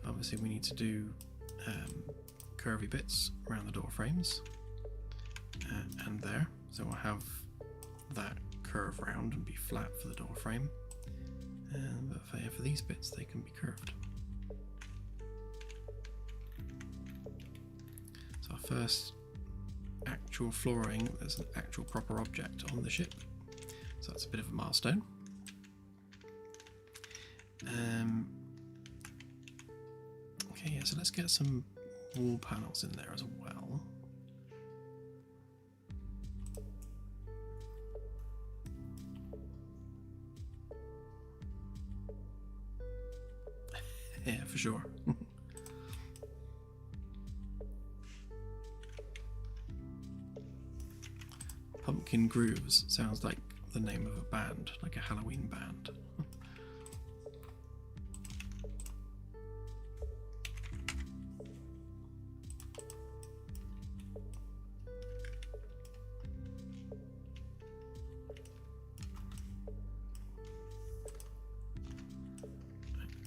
Obviously we need to do curvy bits around the door frames and there, so we'll have that curve round and be flat for the door frame, but for these bits they can be curved. So our first actual flooring, there's an actual proper object on the ship, so that's a bit of a milestone. Okay, yeah, so let's get some wall panels in there as well. Yeah, for sure. Pumpkin Grooves sounds like the name of a band, like a Halloween band.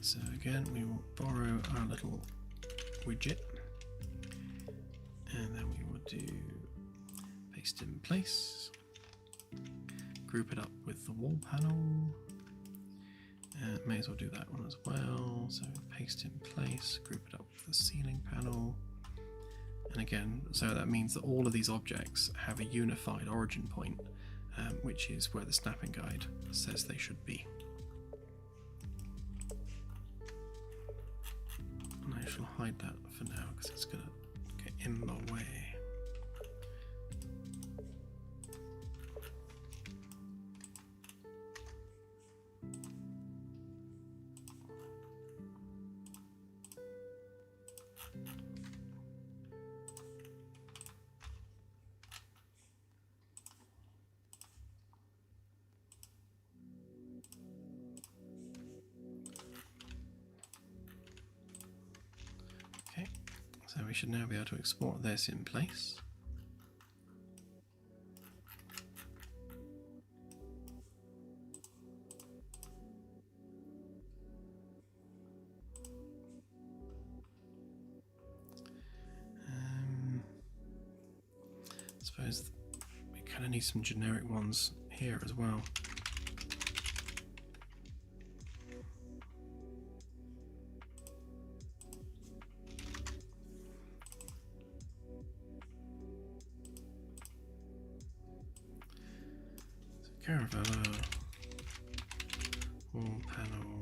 So again, we will borrow our little widget, and then we will do paste in place, group it up with the wall panel, may as well do that one as well. So paste in place, group it up with the ceiling panel, and again, so that means that all of these objects have a unified origin point, which is where the snapping guide says they should be. And I shall hide that for now because it's going to get in the way. So we should now be able to export this in place. I suppose we kind of need some generic ones here as well. Caravella, wall panel,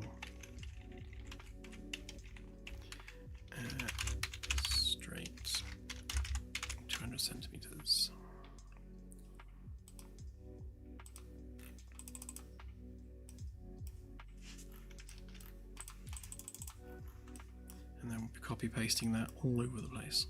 straight 200 centimeters. And then we'll be copy pasting that all over the place.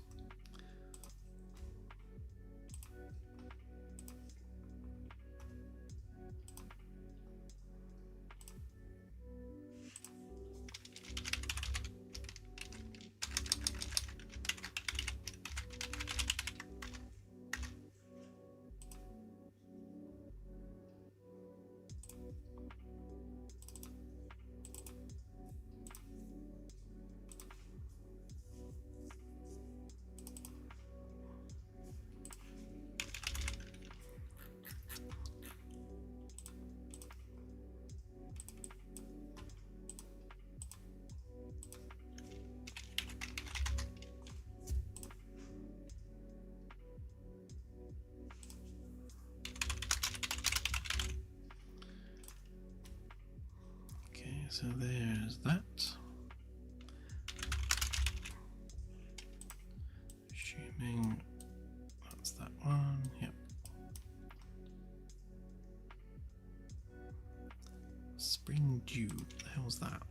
So there's that. Assuming that's that one, yep. Spring Dew, what the hell's that?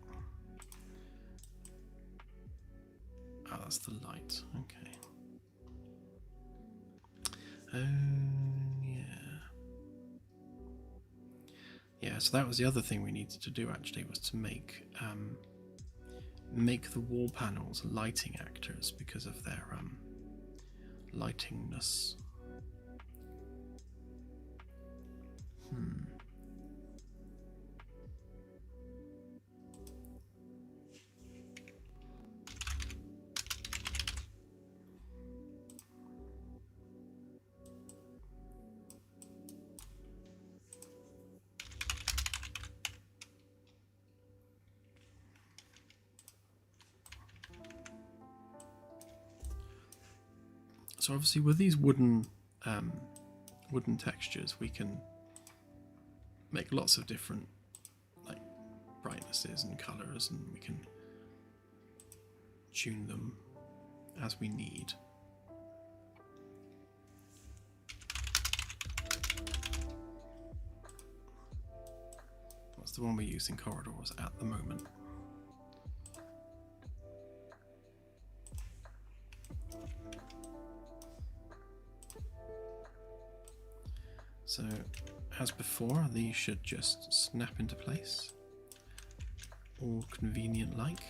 Oh, that's the light, okay. Yeah. Yeah, so that was the other thing we needed to do actually, was to make the wall panels lighting actors because of their lightingness. So obviously with these wooden textures, we can make lots of different like brightnesses and colors, and we can tune them as we need. That's the one we use in corridors at the moment. So, as before, these should just snap into place, all convenient like.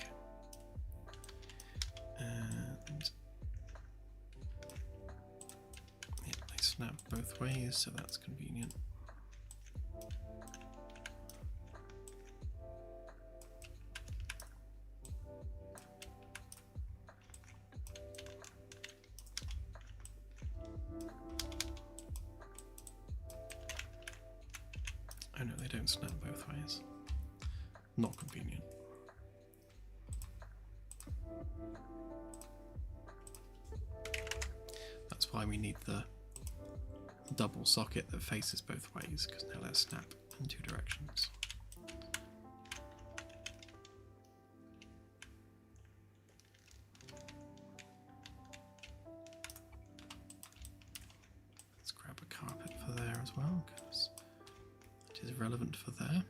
And yeah, they snap both ways, so that's convenient. Oh no, they don't snap both ways. Not convenient. That's why we need the double socket that faces both ways, because now they'll snap in two directions. Let's grab a carpet for there as well, because it is relevant for there.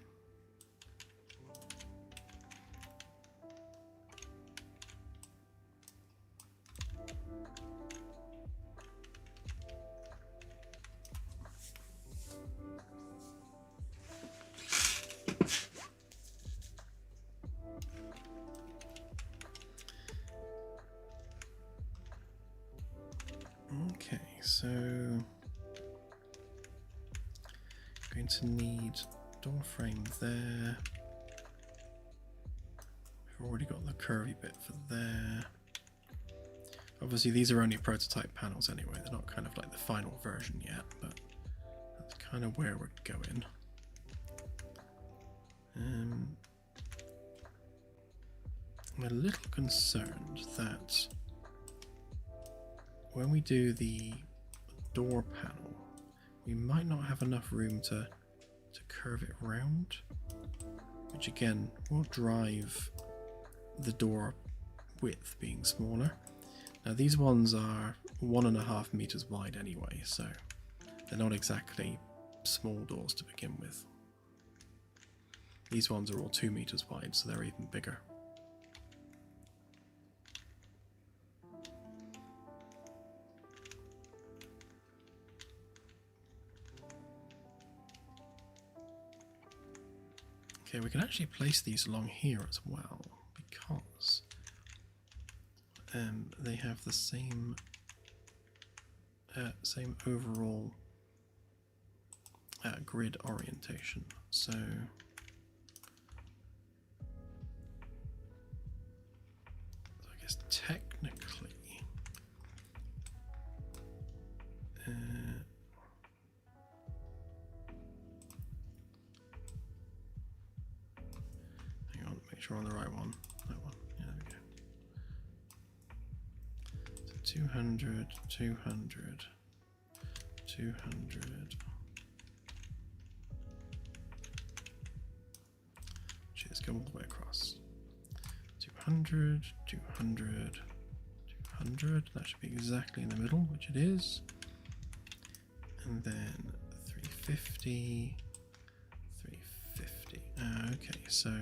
Okay, so going to need door frame there. We've already got the curvy bit for there. Obviously these are only prototype panels anyway, they're not kind of like the final version yet, but that's kind of where we're going. I'm a little concerned that when we do the door panel, we might not have enough room to curve it round, which again will drive the door width being smaller. Now these ones are 1.5 meters wide anyway, so they're not exactly small doors to begin with. These ones are all 2 meters wide, so they're even bigger. Okay, we can actually place these along here as well, because they have the same overall grid orientation. So I guess technically hang on, make sure we're on the right one. That one. Yeah, there we go. 200, 200, 200. Cheers, go all the way across. 200, 200, 200. That should be exactly in the middle, which it is. And then 350, 350. Okay, so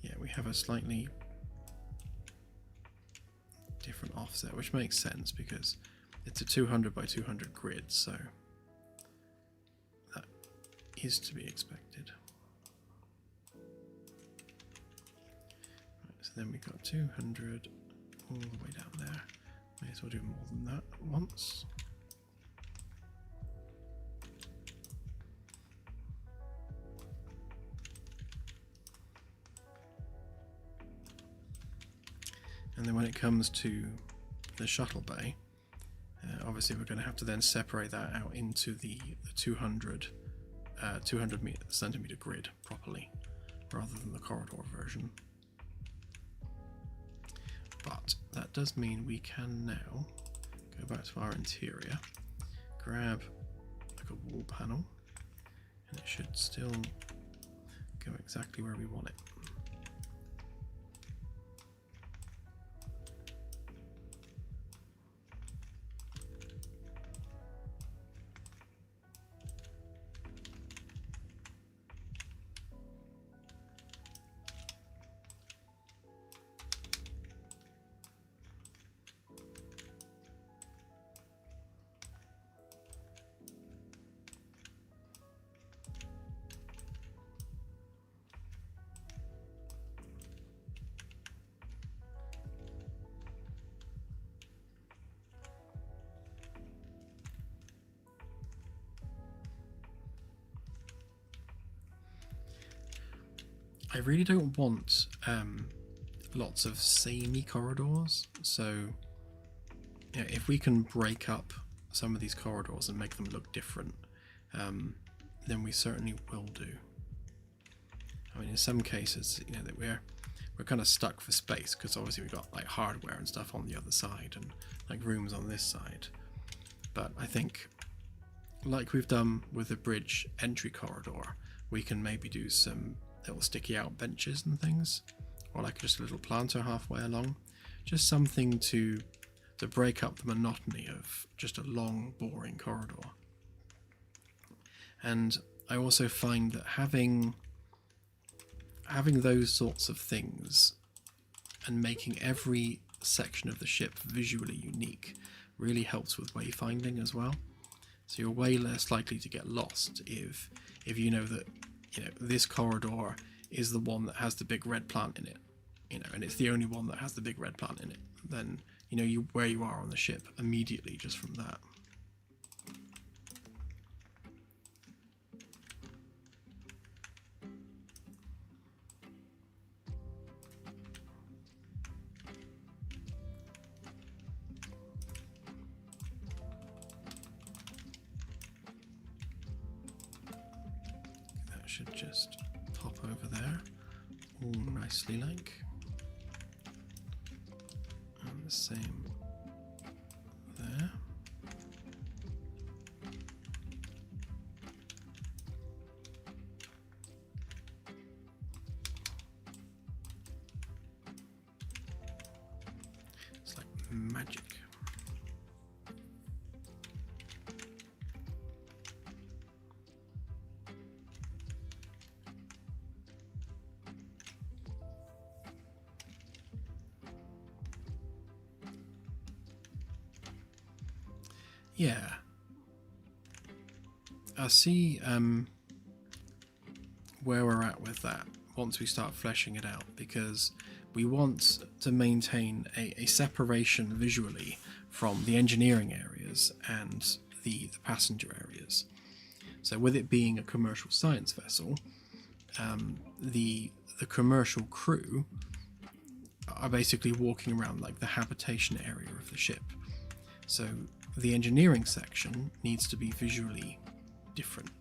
yeah, we have a slightly different offset, which makes sense because it's a 200 by 200 grid, so that is to be expected. Right, so then we got 200 all the way down there. May as well do more than that at once. And then when it comes to the shuttle bay, obviously we're going to have to then separate that out into the 200 centimeter grid properly, rather than the corridor version. But that does mean we can now go back to our interior, grab like a wall panel, and it should still go exactly where we want it. I really don't want lots of samey corridors, so if we can break up some of these corridors and make them look different, then we certainly will do. I mean, in some cases, that we're kind of stuck for space, because obviously we've got like hardware and stuff on the other side and like rooms on this side. But I think, like we've done with the bridge entry corridor, we can maybe do some little sticky out benches and things, or like just a little planter halfway along, just something to break up the monotony of just a long, boring corridor. And I also find that having those sorts of things and making every section of the ship visually unique really helps with wayfinding as well. So you're way less likely to get lost if you know that this corridor is the one that has the big red plant in it, and it's the only one that has the big red plant in it. Then where you are on the ship immediately just from that. That should just pop over there, all nicely like. And the same there. It's like magic. Yeah, I see where we're at with that once we start fleshing it out, because we want to maintain a separation visually from the engineering areas and the passenger areas. So with it being a commercial science vessel, the commercial crew are basically walking around like the habitation area of the ship. So the engineering section needs to be visually different.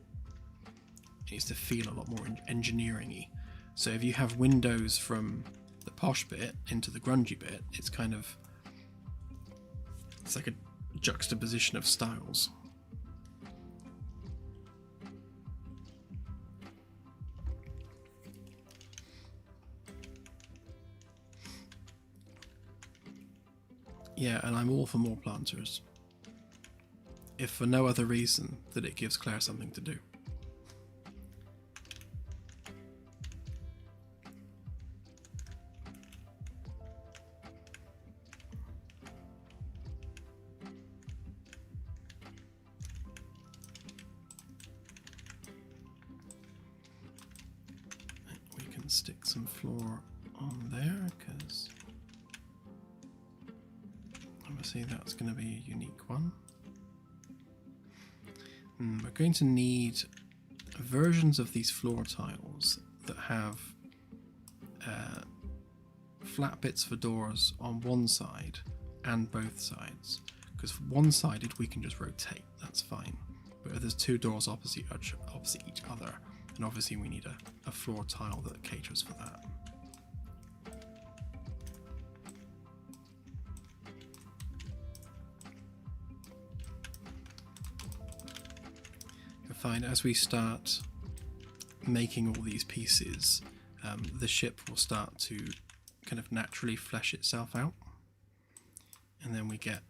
It needs to feel a lot more engineering-y. So if you have windows from the posh bit into the grungy bit, it's like a juxtaposition of styles. Yeah, and I'm all for more planters, if for no other reason that it gives Claire something to do. We can stick some floor on there, because obviously that's going to be a unique one. We're going to need versions of these floor tiles that have flat bits for doors on one side and both sides, because one-sided we can just rotate, that's fine, but if there's two doors opposite each other, then obviously we need a floor tile that caters for that. Fine, as we start making all these pieces, the ship will start to kind of naturally flesh itself out, and then we get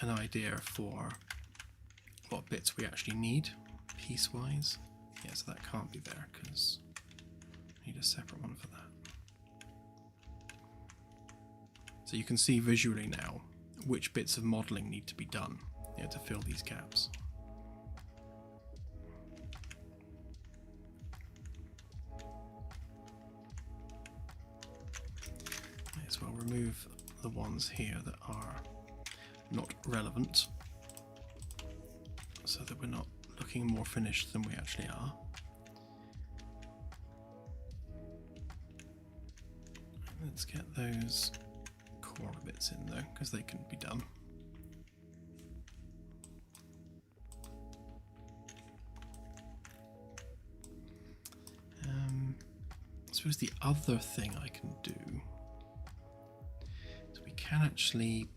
an idea for what bits we actually need piece-wise. Yeah, so that can't be there because we need a separate one for that. So you can see visually now which bits of modelling need to be done to fill these gaps. We'll remove the ones here that are not relevant, so that we're not looking more finished than we actually are. Let's get those core bits in though, because they can be done. I suppose the other thing I can do is we can actually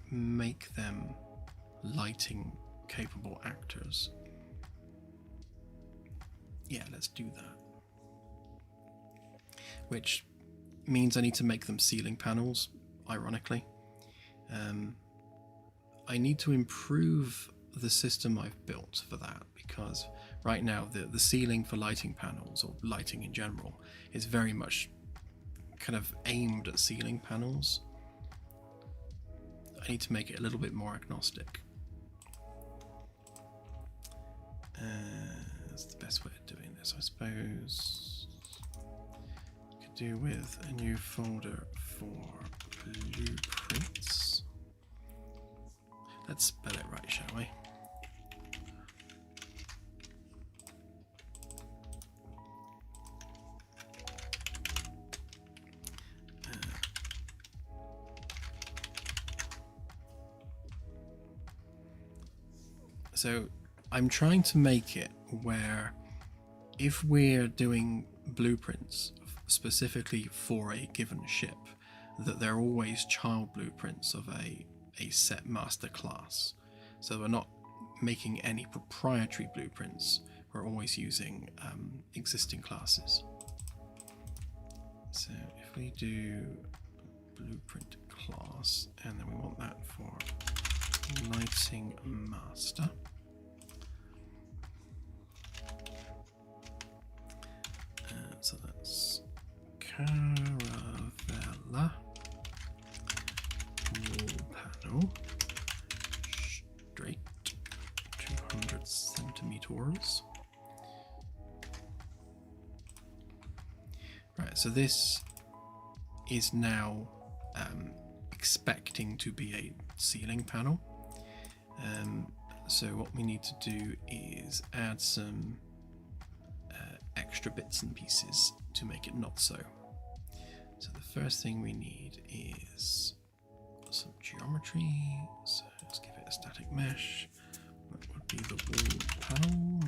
make them lighting capable actors. Yeah, let's do that. Which means I need to make them ceiling panels, ironically. I need to improve the system I've built for that, because right now the ceiling for lighting panels, or lighting in general, is very much kind of aimed at ceiling panels. I need to make it a little bit more agnostic. That's the best way of doing this, I suppose. Could do with a new folder for blueprints. Let's spell it right, shall we? So I'm trying to make it where if we're doing blueprints specifically for a given ship, that they're always child blueprints of a set master class. So we're not making any proprietary blueprints, we're always using existing classes. So if we do blueprint class, and then we want that for lighting master. So that's Caravella wall panel, straight 200 centimeters. Right, so this is now expecting to be a ceiling panel. So what we need to do is add some extra bits and pieces to make it not so. So the first thing we need is some geometry. So let's give it a static mesh. That would be the wall panel.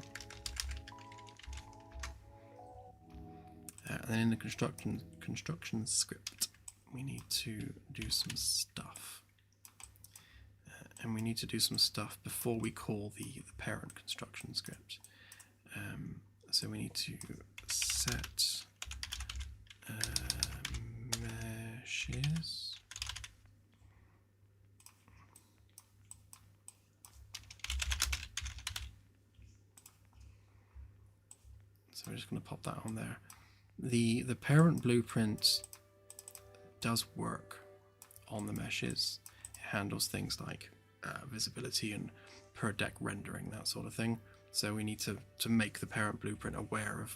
And then in the construction script, we need to do some stuff. And we need to do some stuff before we call the parent construction script. So we need to set meshes. So we're just going to pop that on there. The parent blueprint does work on the meshes. It handles things like visibility and per deck rendering, that sort of thing. So we need to make the parent blueprint aware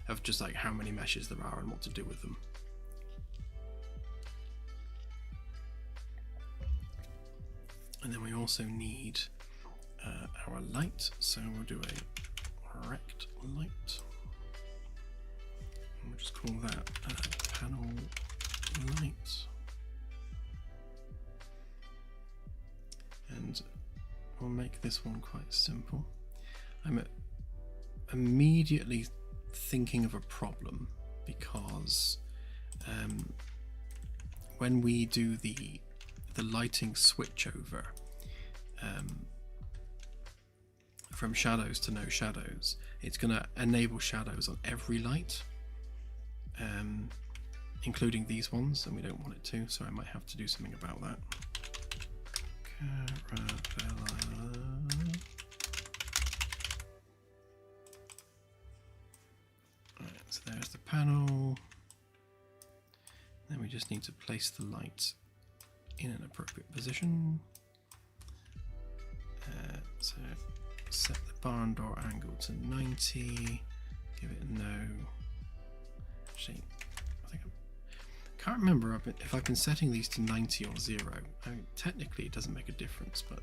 of just like how many meshes there are and what to do with them. And then we also need our light, so we'll do a rect light. And we'll just call that panel light. And we'll make this one quite simple. I'm immediately thinking of a problem, because when we do the lighting switchover from shadows to no shadows, it's going to enable shadows on every light, including these ones, and we don't want it to, so I might have to do something about that. Caravella. Right, so there's the panel. Then we just need to place the light in an appropriate position. So set the barn door angle to 90. Give it a no. Actually, I can't remember if I've been setting these to 90 or 0. I mean, technically it doesn't make a difference, but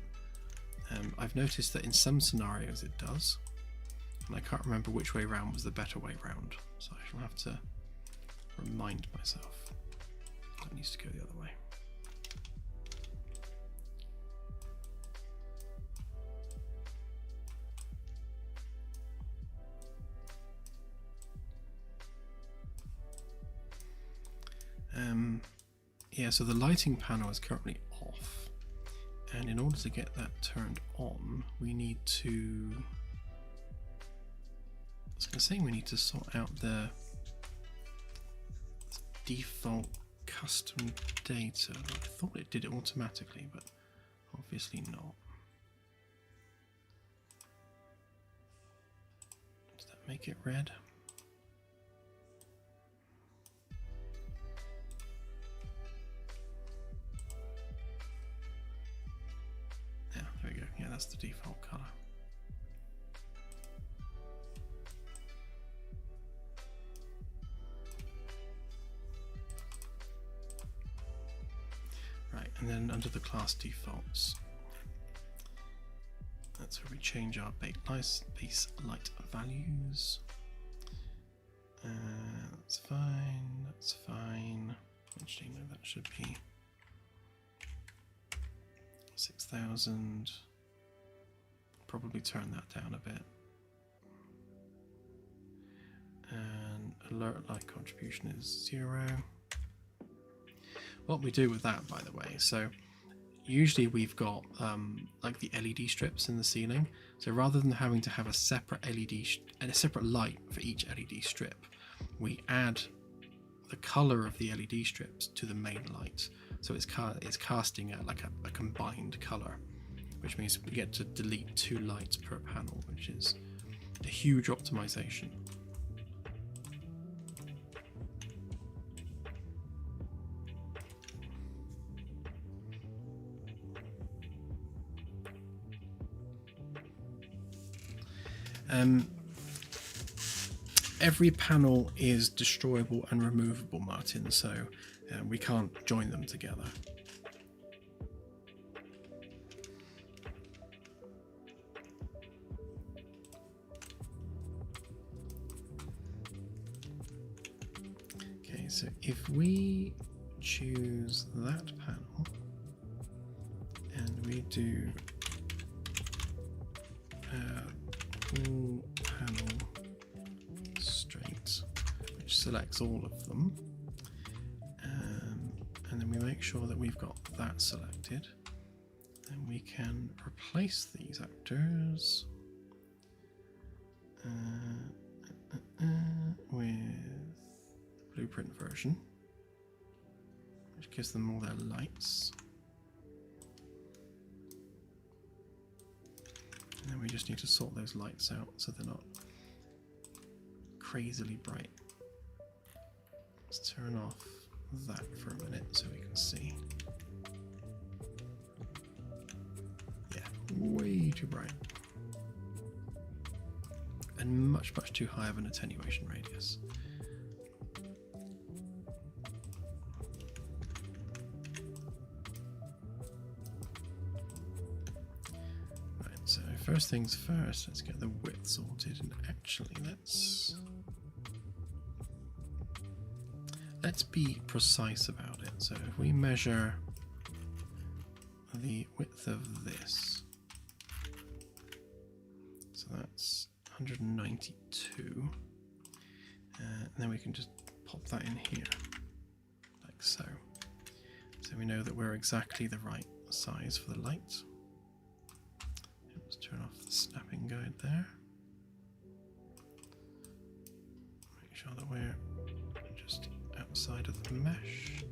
I've noticed that in some scenarios it does, and I can't remember which way round was the better way round, so I shall have to remind myself that needs to go the other way. Yeah, so the lighting panel is currently off, and in order to get that turned on, we need to, I was going to say we need to sort out the default custom data. I thought it did it automatically, but obviously not. Does that make it red? Yeah, there we go. Yeah, that's the default color. Right, and then under the class defaults, that's where we change our base light values. That's fine, that's fine. Actually, no, that should be 6,000. Probably turn that down a bit. And alert light contribution is 0. What we do with that, by the way, so usually we've got like the LED strips in the ceiling. So rather than having to have a separate LED and a separate light for each LED strip, we add the color of the LED strips to the main light. So it's casting like a combined color, which means we get to delete 2 lights per panel, which is a huge optimization. Every panel is destroyable and removable, Martin, so we can't join them together. Okay, so if we choose that panel and we do all panel straight, which selects all of them, and then we make sure that we've got that selected, then we can replace these actors with blueprint version, which gives them all their lights. And then we just need to sort those lights out so they're not crazily bright. Let's turn off that for a minute so we can see. Yeah, way too bright. And much, much too high of an attenuation radius. So first things first, let's get the width sorted, and actually let's be precise about it. So if we measure the width of this, so that's 192, and then we can just pop that in here, like so. So we know that we're exactly the right size for the light. Let's turn off the snapping guide there. Make sure that we're just outside of the mesh.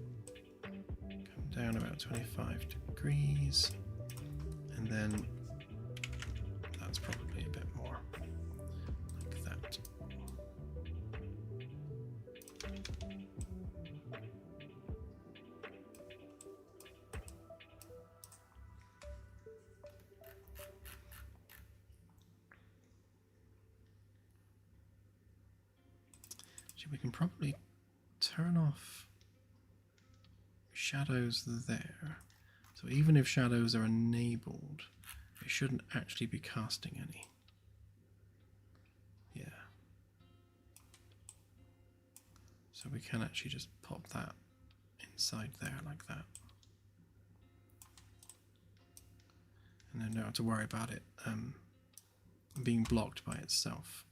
Come down about 25 degrees, and then that's probably a bit more, like that. We can probably turn off shadows there. So even if shadows are enabled, it shouldn't actually be casting any. Yeah. So we can actually just pop that inside there like that. And then don't have to worry about it being blocked by itself.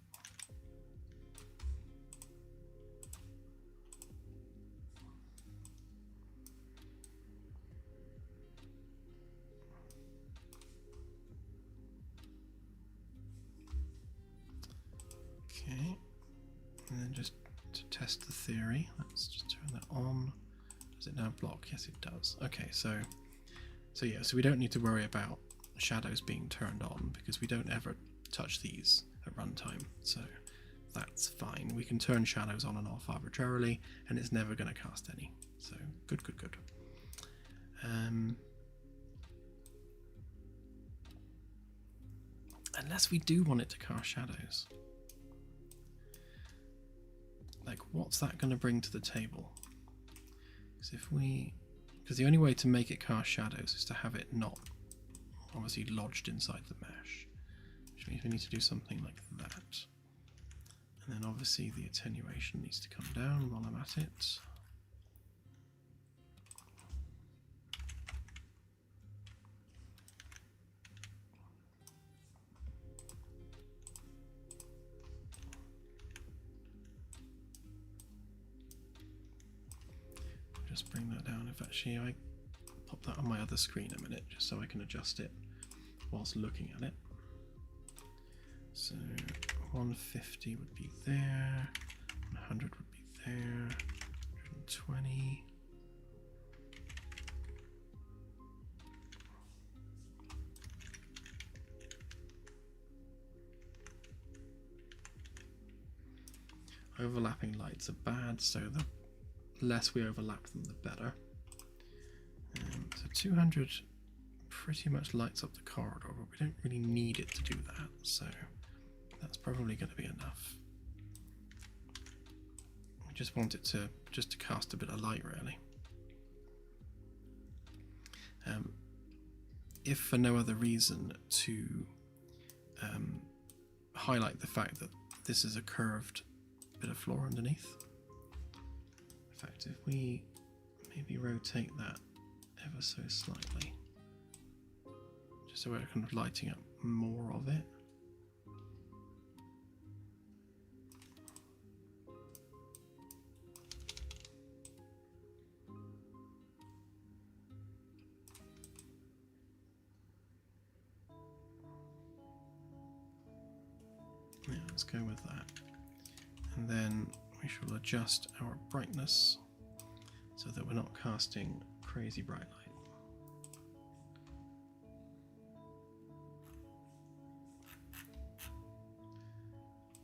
Okay, and then just to test the theory, let's just turn that on. Does it now block? Yes, it does. Okay, so yeah, so we don't need to worry about shadows being turned on because we don't ever touch these at runtime, so that's fine. We can turn shadows on and off arbitrarily, and it's never going to cast any. So good. Unless we do want it to cast shadows. Like, what's that going to bring to the table? Because the only way to make it cast shadows is to have it not obviously lodged inside the mesh, which means we need to do something like that. And then obviously the attenuation needs to come down while I'm at it. Just bring that down. If actually I pop that on my other screen a minute, just so I can adjust it whilst looking at it. So 150 would be there, 100 would be there, 120. Overlapping lights are bad, so the less we overlap them, the better. So 200 pretty much lights up the corridor, but we don't really need it to do that, so that's probably going to be enough. We just want it to cast a bit of light, really. If for no other reason, to highlight the fact that this is a curved bit of floor underneath. In fact, if we maybe rotate that ever so slightly, just so we're kind of lighting up more of it. Yeah, let's go with that. And then we shall adjust our brightness so that we're not casting crazy bright light.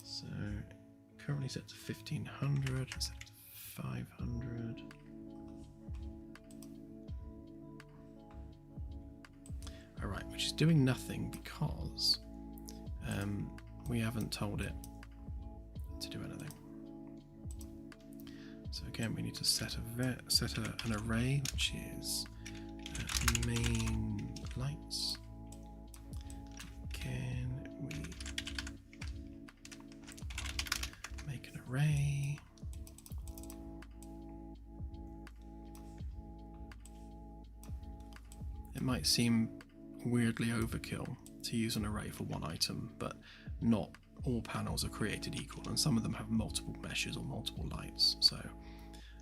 So currently set to 1500, set to 500. Alright, which is doing nothing because we haven't told it to do anything. So again, we need to set an array, which is main lights. Can we make an array? It might seem weirdly overkill to use an array for one item, but not all panels are created equal, and some of them have multiple meshes or multiple lights. So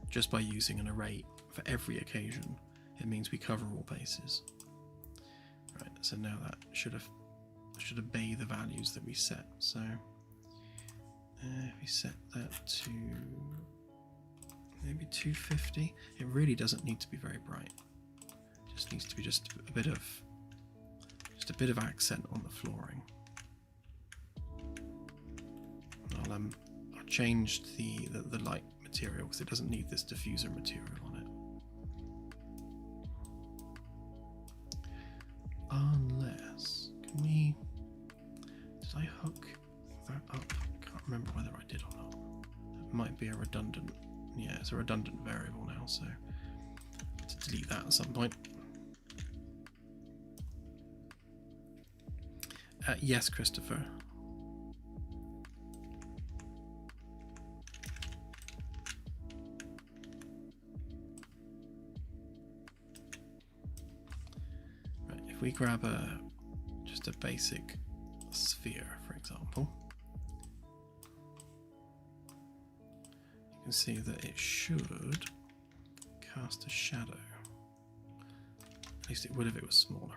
just by using an array for every occasion, it means we cover all bases. Right, so now that should obey the values that we set. So if we set that to maybe 250, it really doesn't need to be very bright. It just needs to be just a bit of accent on the flooring. I'll change the light material because it doesn't need this diffuser material on it. Unless, did I hook that up? I can't remember whether I did or not. It might be a redundant, yeah, it's a redundant variable now, so I have to delete that at some point. Yes, Christopher. if we grab just a basic sphere, for example, you can see that it should cast a shadow. At least it would if it was smaller.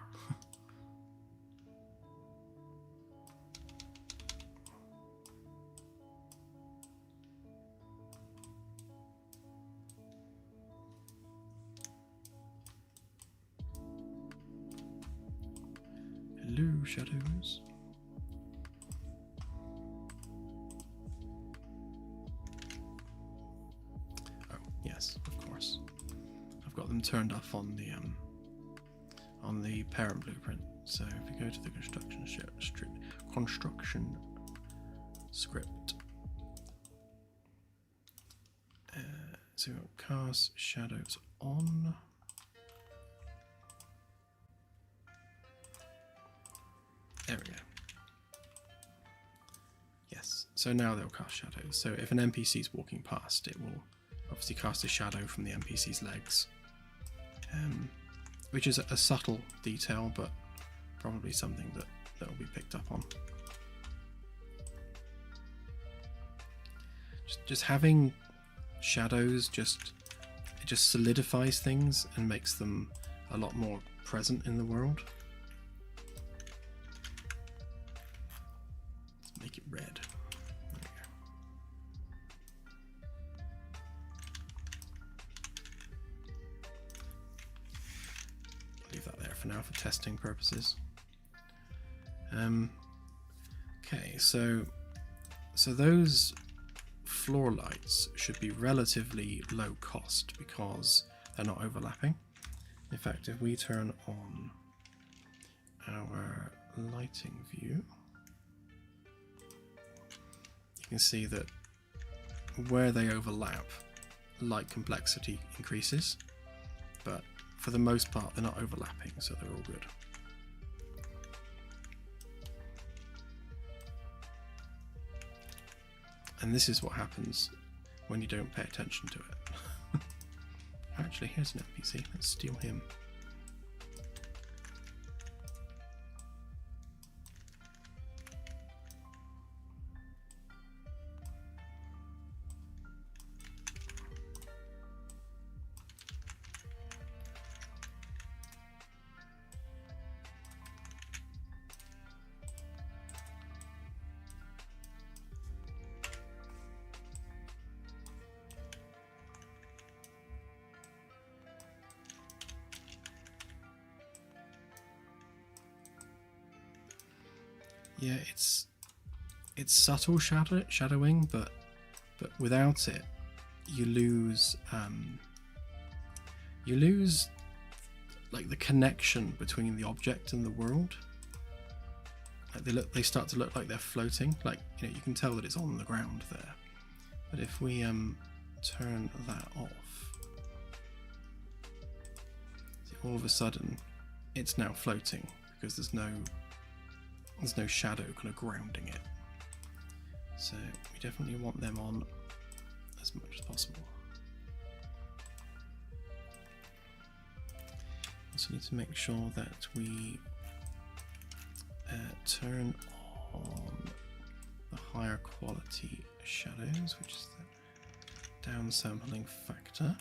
Hello, shadows. Oh, yes, of course. I've got them turned off on the parent blueprint. So if we go to the construction script, so we've got cast shadows on. There we go. Yes, so now they'll cast shadows. So if an NPC is walking past, it will obviously cast a shadow from the NPC's legs, which is a subtle detail, but probably something that will be picked up on. Just having shadows it just solidifies things and makes them a lot more present in the world. Make it red. There we go. Leave that there for now for testing purposes. Okay, so those floor lights should be relatively low cost because they're not overlapping. In fact, if we turn on our lighting view, you can see that where they overlap, light complexity increases, but for the most part they're not overlapping, so they're all good. And this is what happens when you don't pay attention to it. Actually, here's an NPC, let's steal him. Yeah, it's subtle shadowing, but without it, you lose like the connection between the object and the world. Like they start to look like they're floating. Like, you know, you can tell that it's on the ground there. But if we turn that off, see, all of a sudden it's now floating because there's no shadow kind of grounding it. So we definitely want them on as much as possible. Also need to make sure that we turn on the higher quality shadows, which is the downsampling factor.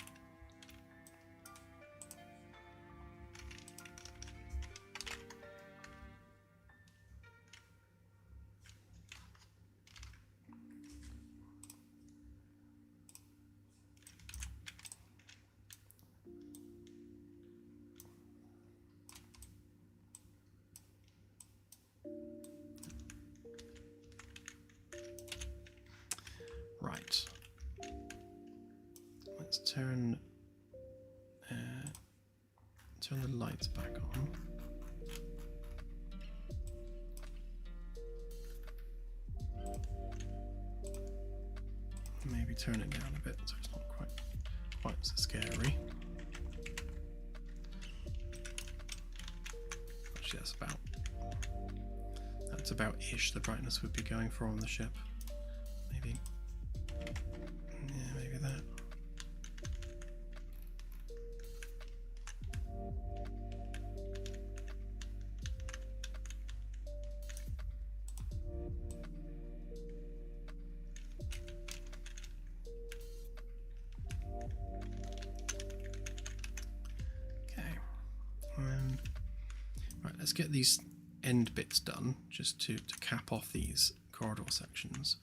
Right. Let's turn the lights back on. Maybe turn it down a bit so it's not quite so scary. Actually, that's about ish the brightness would be going for on the ship. Maybe. Yeah, maybe that. let's get these end bits done, just to cap off these corridor sections,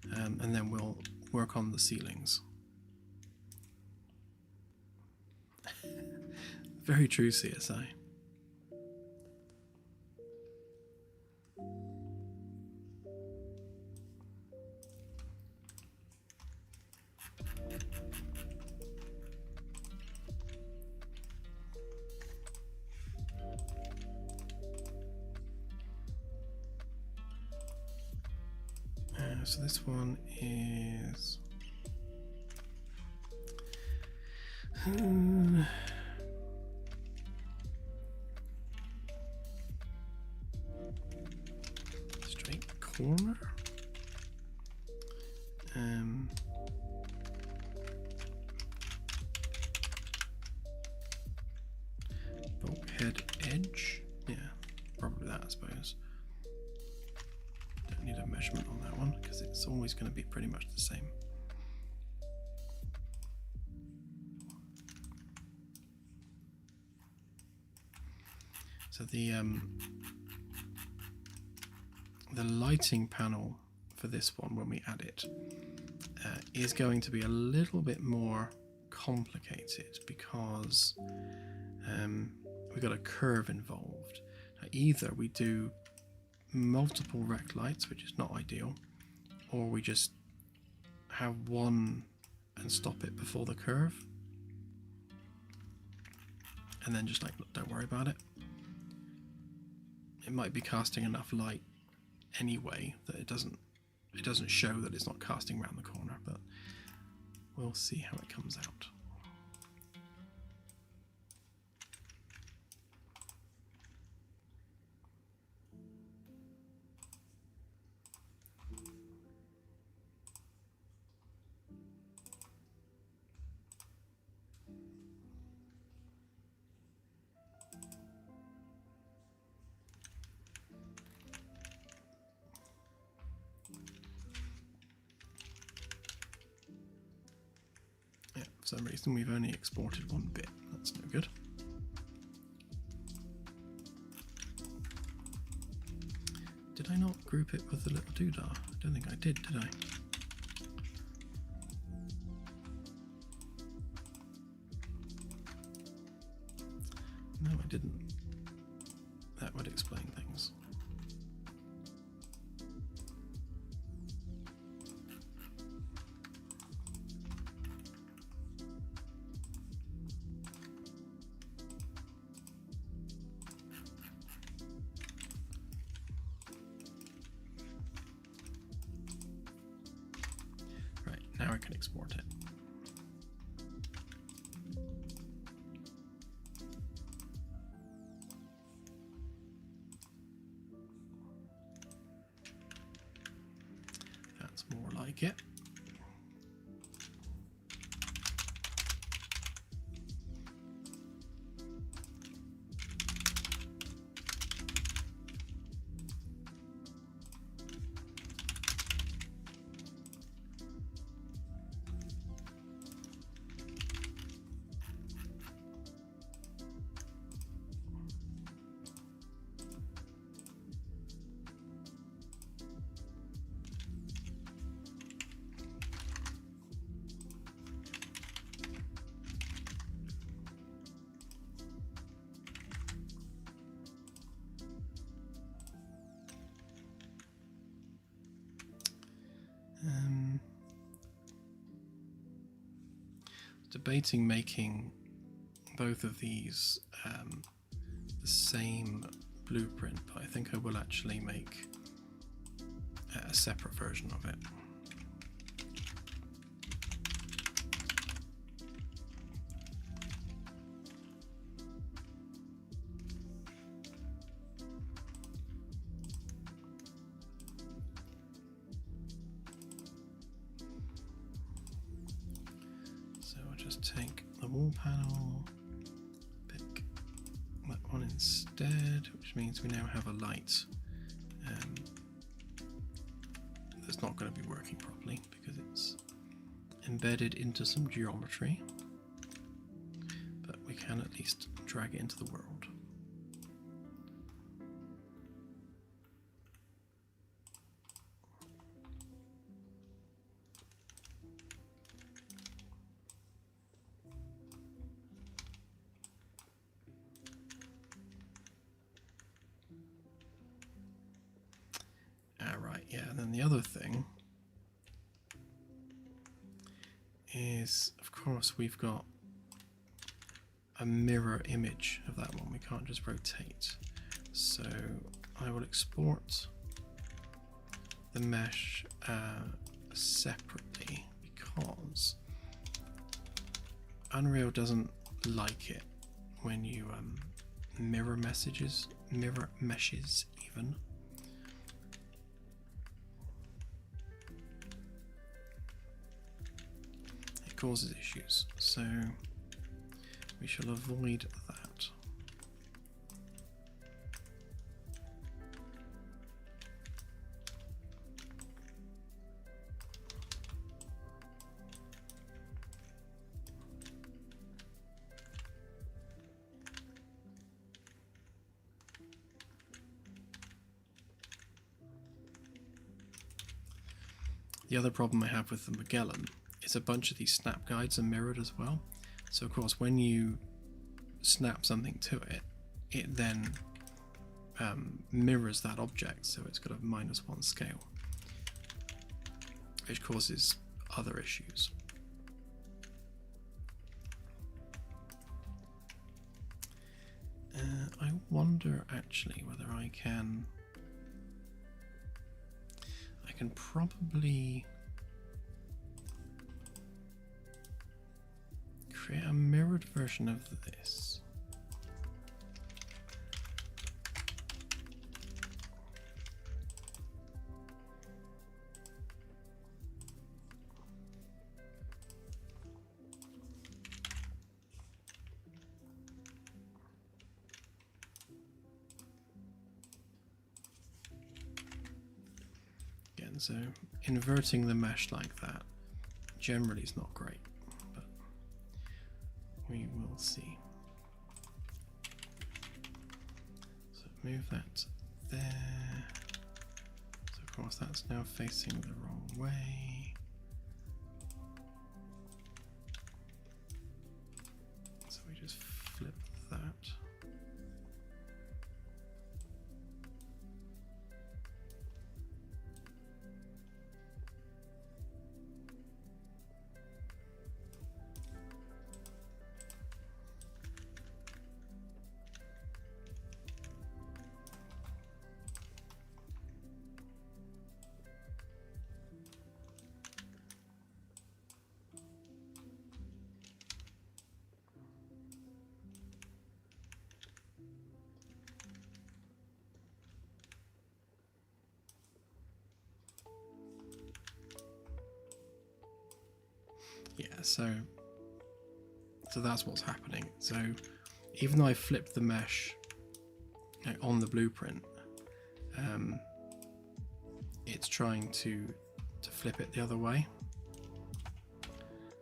and then we'll work on the ceilings. Very true, CSI. So this one is straight corner. Bulkhead edge. Yeah, probably that, I suppose. Don't need a measurement on that one because it's always going to be pretty much the same. So the lighting panel for this one, when we add it, is going to be a little bit more complicated because we've got a curve involved. Now, either we do multiple rect lights, which is not ideal, or we just have one and stop it before the curve, and then just like, don't worry about it. It might be casting enough light anyway that it doesn't show that it's not casting around the corner, but we'll see how it comes out. For some reason we've only exported one bit. That's no good. Did I not group it with the little doodah? I don't think I did I? No, I didn't. That would explain things. Now I can export it. That's more like it. Debating making both of these the same blueprint, but I think I will actually make a separate version of it. Take the wall panel, pick that one instead, which means we now have a light that's not going to be working properly because it's embedded into some geometry, but we can at least drag it into the world. And then the other thing is, of course, we've got a mirror image of that one. We can't just rotate. So I will export the mesh separately because Unreal doesn't like it when you mirror meshes even. It causes issues, so we shall avoid that. The other problem I have with the Magellan is a bunch of these snap guides are mirrored as well. So of course when you snap something to it, it then mirrors that object, so it's got a -1 scale, which causes other issues. I wonder actually whether I can probably create a mirrored version of this. So inverting the mesh like that generally is not great, but we will see. So move that there. So of course that's now facing the wrong way. So we just flip that. Yeah, so that's what's happening. So even though I flipped the mesh on the blueprint, it's trying to flip it the other way.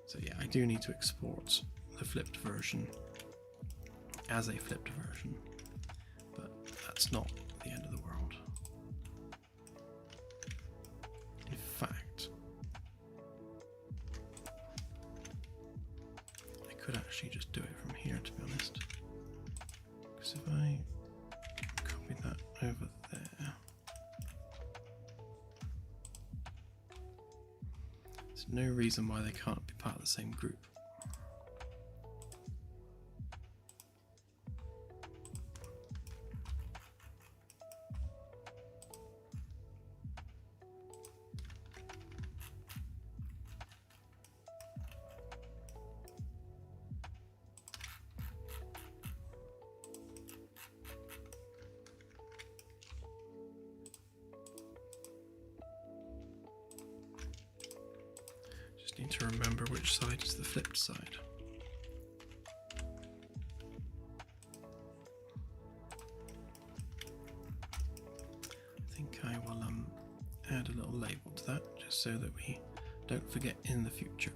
So yeah, I do need to export the flipped version as a flipped version, but that's not the end of the world. In fact, I could actually just do it from here, to be honest, because if I copy that over there, there's no reason why they can't be part of the same group. Need to remember which side is the flipped side. I think I will add a little label to that just so that we don't forget in the future.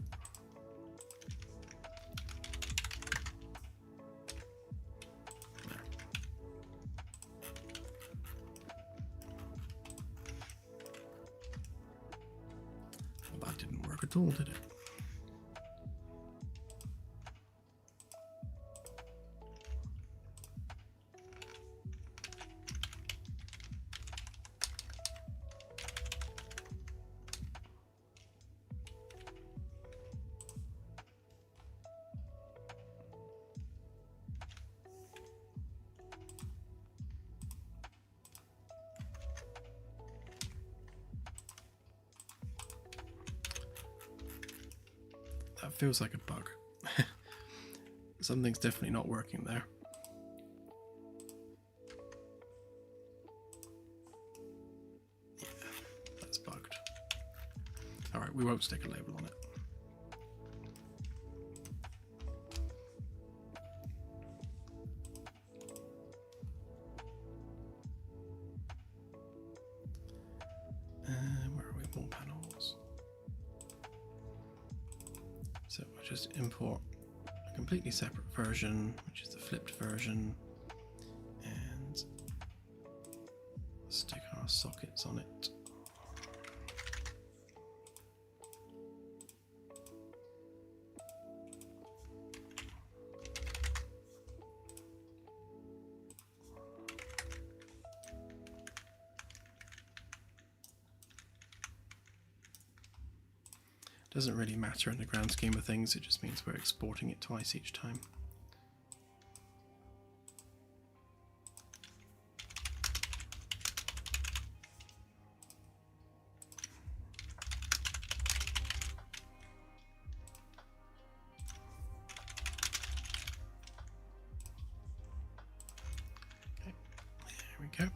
Well, that didn't work at all, did it? That feels like a bug. Something's definitely not working there. Yeah, that's bugged. Alright, we won't stick a label on it. Where are we? More panels. So we'll just import a completely separate version, which is the flipped version, and stick our sockets on it. Doesn't really matter in the grand scheme of things, it just means we're exporting it twice each time. Okay, there we go.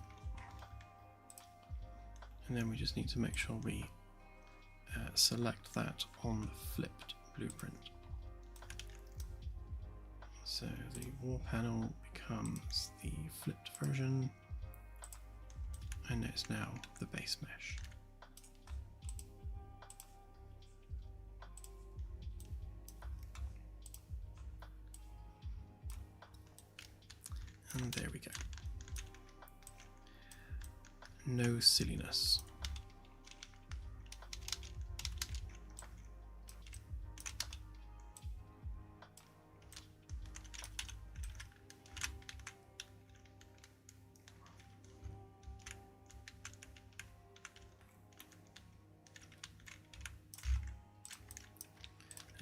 And then we just need to make sure we select that on the flipped blueprint. So the wall panel becomes the flipped version, and it's now the base mesh. And there we go. No silliness.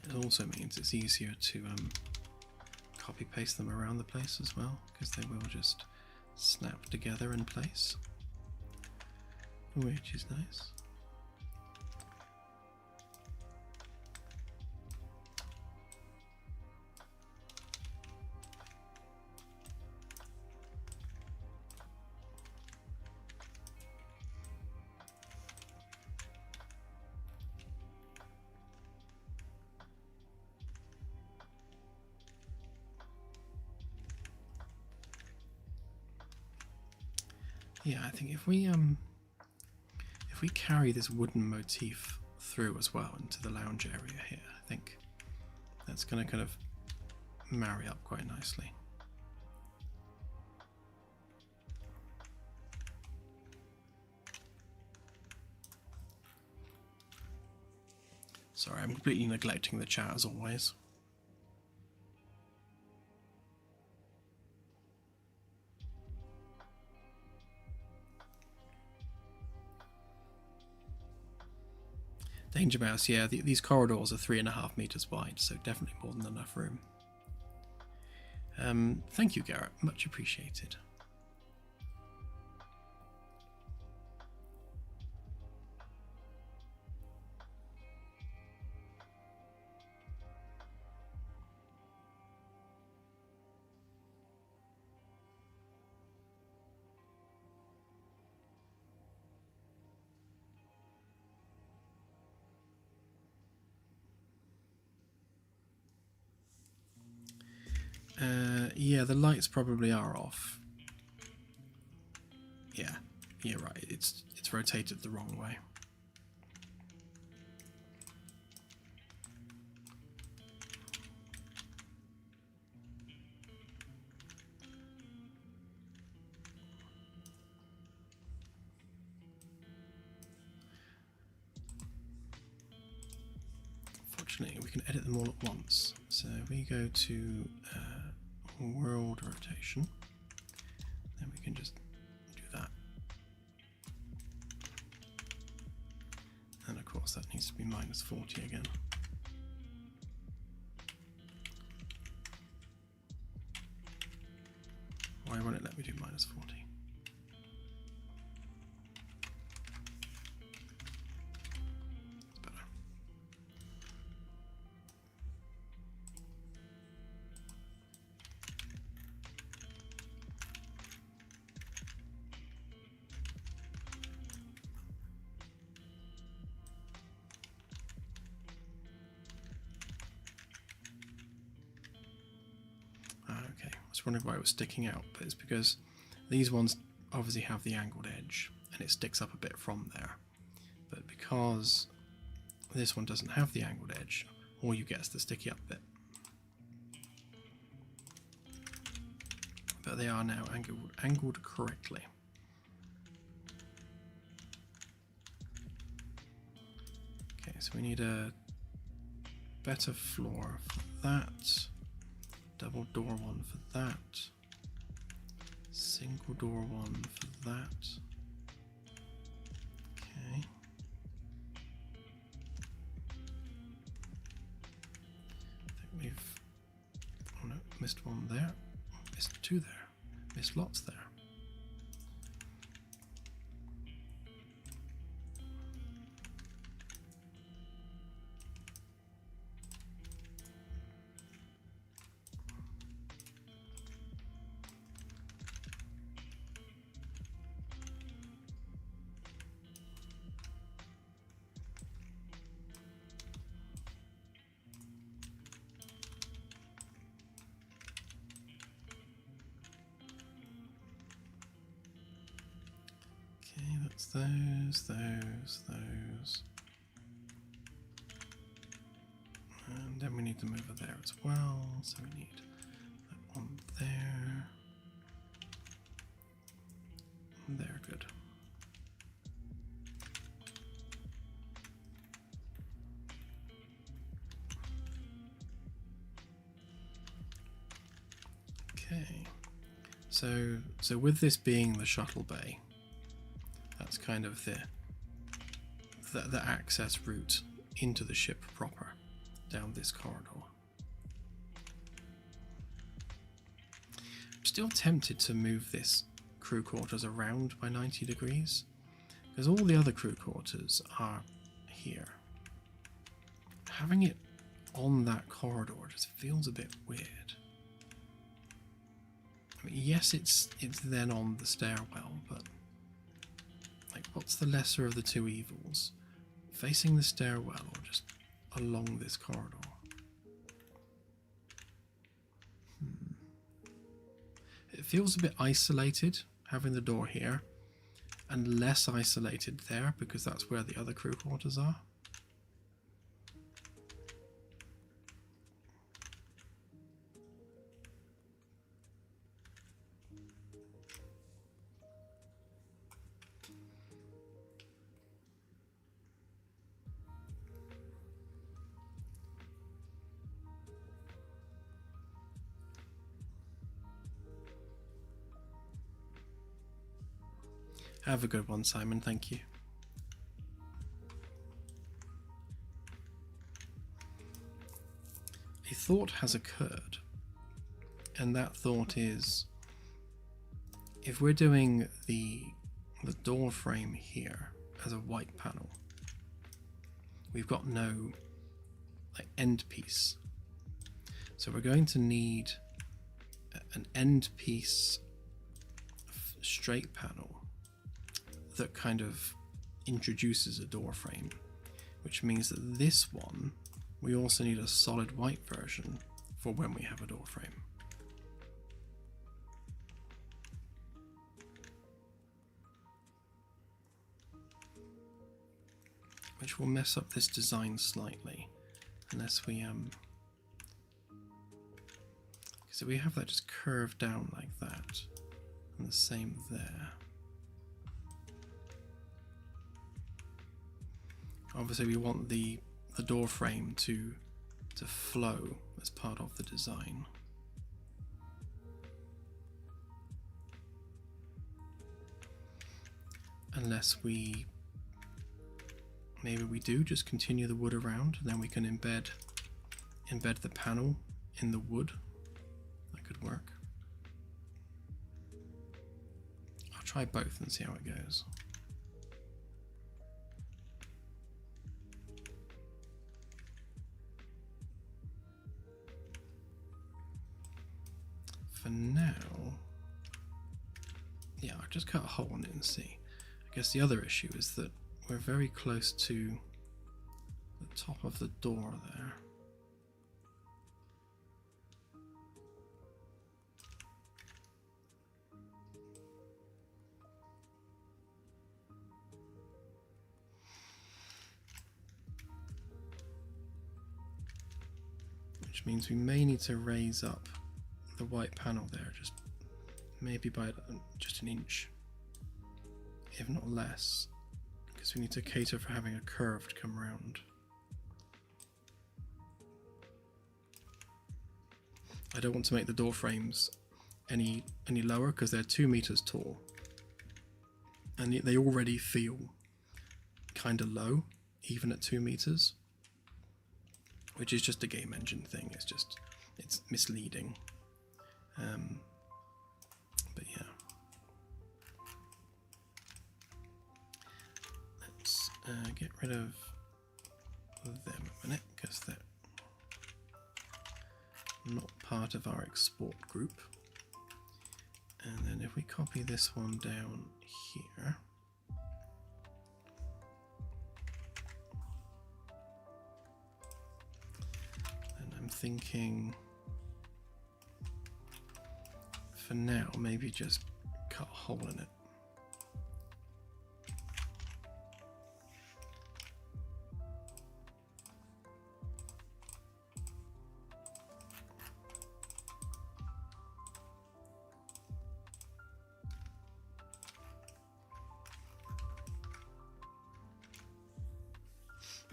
It also means it's easier to copy paste them around the place as well, because they will just snap together in place, which is nice. Yeah, I think if we carry this wooden motif through as well into the lounge area here, I think that's going to kind of marry up quite nicely. Sorry, I'm completely neglecting the chat as always. Danger Mouse, yeah, these corridors are 3.5 meters wide, so definitely more than enough room. Thank you, Garrett, much appreciated. Yeah, the lights probably are off. Yeah, you're right. It's rotated the wrong way. Fortunately, we can edit them all at once. So we go to world rotation, then we can just do that. And of course that needs to be -40 again. Why won't it let me do -40? It's better. was wondering why it was sticking out, but it's because these ones obviously have the angled edge and it sticks up a bit from there. But because this one doesn't have the angled edge, all you get is the sticky up bit. But they are now angled correctly. Okay, so we need a better floor for that, double door one for that, single door one for that. Okay. I think we've, oh no, missed one there, missed two there, missed lots there. Those. And then we need them over there as well, so we need that one there. There, good. Okay, so with this being the shuttle bay, that's kind of the access route into the ship proper, down this corridor. I'm still tempted to move this crew quarters around by 90 degrees, because all the other crew quarters are here. Having it on that corridor just feels a bit weird. I mean, yes, it's then on the stairwell, but like, what's the lesser of the two evils? Facing the stairwell or just along this corridor? It feels a bit isolated having the door here, and less isolated there because that's where the other crew quarters are. Have a good one, Simon. Thank you. A thought has occurred, and that thought is, if we're doing the door frame here as a white panel, we've got no like end piece, so we're going to need an end piece straight panel that kind of introduces a door frame, which means that this one, we also need a solid white version for when we have a door frame. Which will mess up this design slightly, unless we because if we have that just curved down like that, and the same there. Obviously we want the door frame to flow as part of the design. Unless maybe we do just continue the wood around, and then we can embed the panel in the wood. That could work. I'll try both and see how it goes. For now, yeah, I'll just cut a hole in it and see. I guess the other issue is that we're very close to the top of the door there. which means we may need to raise up the white panel there, just maybe by just an inch, if not less, because we need to cater for having a curve to come around. I don't want to make the door frames any lower because they're 2 meters tall, and they already feel kind of low even at 2 meters, which is just a game engine thing. It's misleading. But yeah, let's get rid of them a minute because they're not part of our export group. And then if we copy this one down here, then I'm thinking for now maybe just cut a hole in it.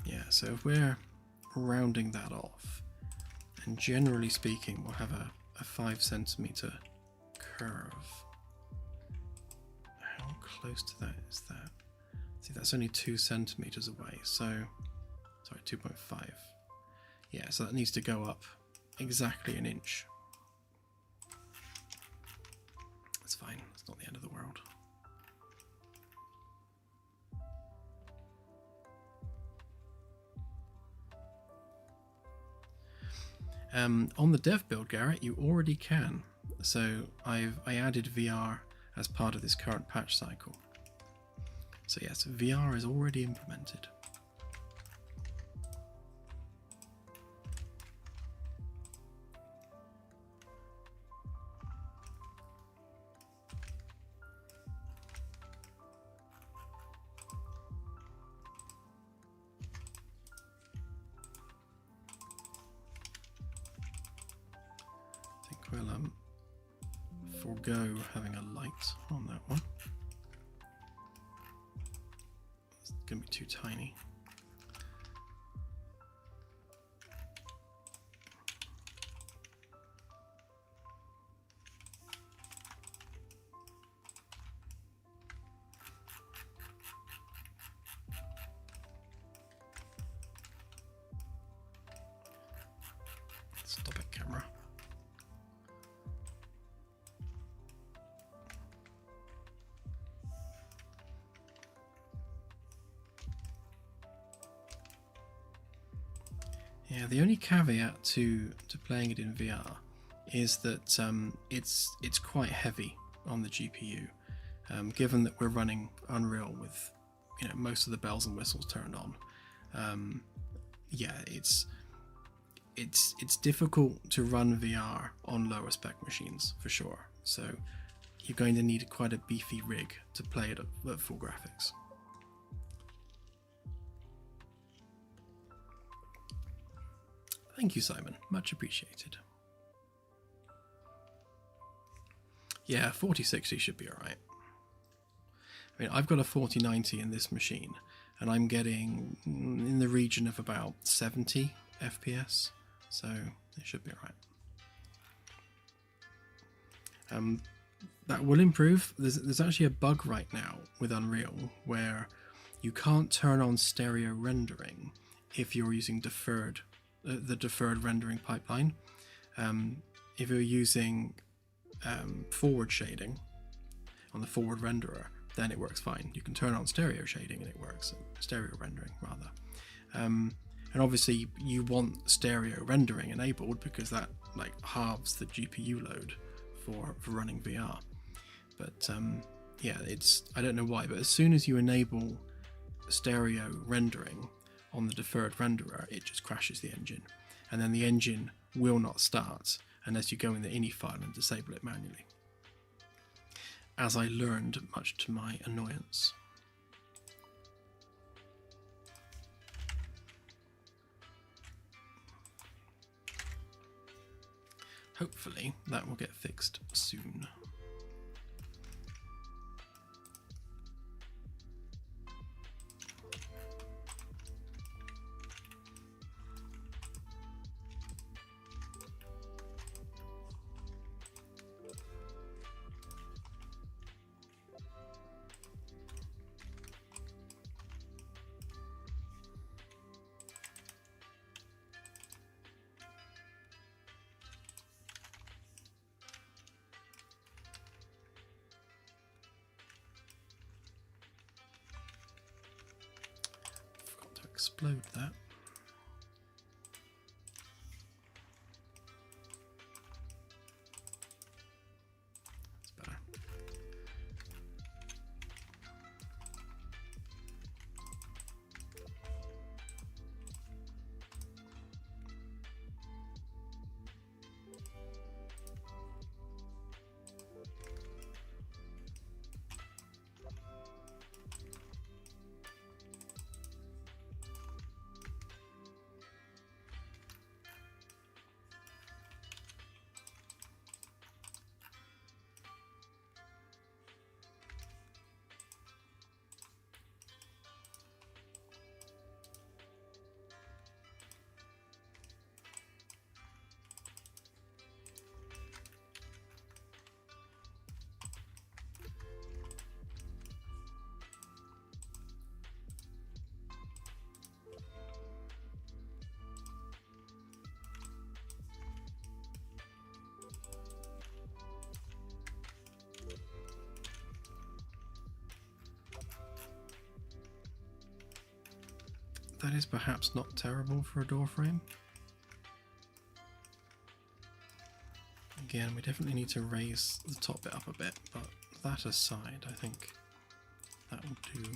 Yeah, so if we're rounding that off, and generally speaking we'll have a 5 centimeter curve. How close to that is that? See, that's only 2 centimeters away, so sorry, 2.5. Yeah, so that needs to go up exactly an inch. That's fine, it's not the end of the world. On the dev build, Garrett, you already can. So I added VR as part of this current patch cycle. So yes, VR is already implemented. We'll forego having a light on that one. It's going to be too tiny. Stop it, camera. Yeah, the only caveat to playing it in VR is that it's quite heavy on the GPU, given that we're running Unreal with most of the bells and whistles turned on. Yeah, it's difficult to run VR on lower spec machines for sure. So you're going to need quite a beefy rig to play it at full graphics. Thank you, Simon. Much appreciated. Yeah, 4060 should be alright. I mean, I've got a 4090 in this machine, and I'm getting in the region of about 70 FPS, so it should be alright. That will improve. There's actually a bug right now with Unreal where you can't turn on stereo rendering if you're using the deferred rendering pipeline. If you're using forward shading on the forward renderer, then it works fine. You can turn on stereo shading and it works, stereo rendering rather. And obviously you want stereo rendering enabled because that halves the GPU load for running VR. But yeah, I don't know why, but as soon as you enable stereo rendering on the deferred renderer, it just crashes the engine, and then the engine will not start unless you go in the ini file and disable it manually, as I learned much to my annoyance. hopefully that will get fixed soon. Explode that. That's better. That is perhaps not terrible for a door frame. Again, we definitely need to raise the top bit up a bit, but that aside, I think that will do.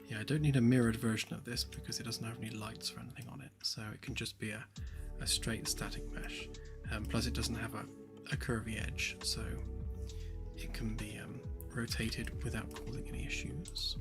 Yeah, I don't need a mirrored version of this because it doesn't have any lights or anything on it, so it can just be a straight static mesh. Plus it doesn't have a curvy edge, so it can be rotated without causing any issues.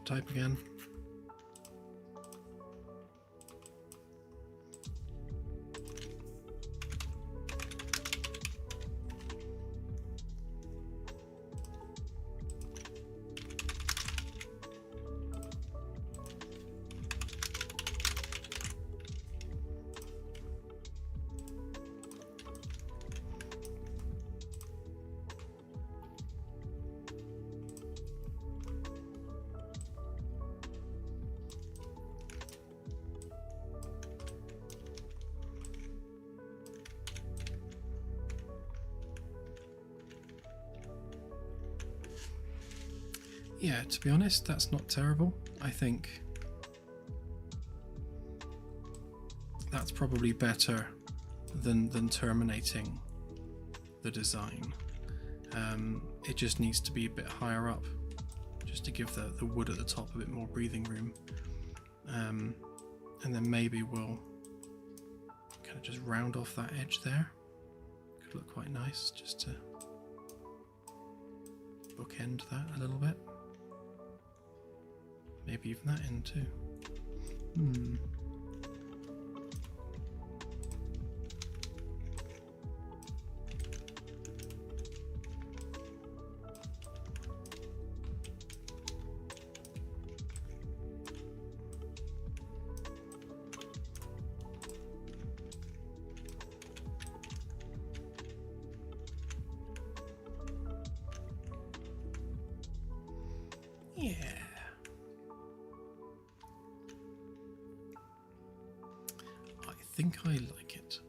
Type again. Yeah, to be honest, that's not terrible. I think that's probably better than terminating the design. It just needs to be a bit higher up, just to give the wood at the top a bit more breathing room. And then maybe we'll kind of just round off that edge there. Could look quite nice just to bookend that a little bit. Maybe even that end too. Yeah. I think I like it.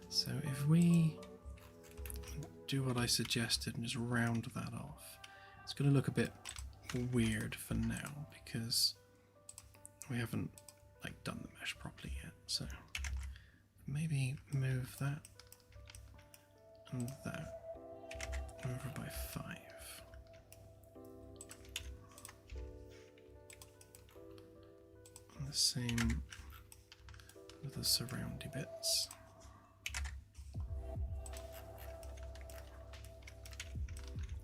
So if we do what I suggested and just round that off, it's going to look a bit weird for now because we haven't like done the mesh properly yet. So maybe move that and that over by 5. And the same with the surrounding bits.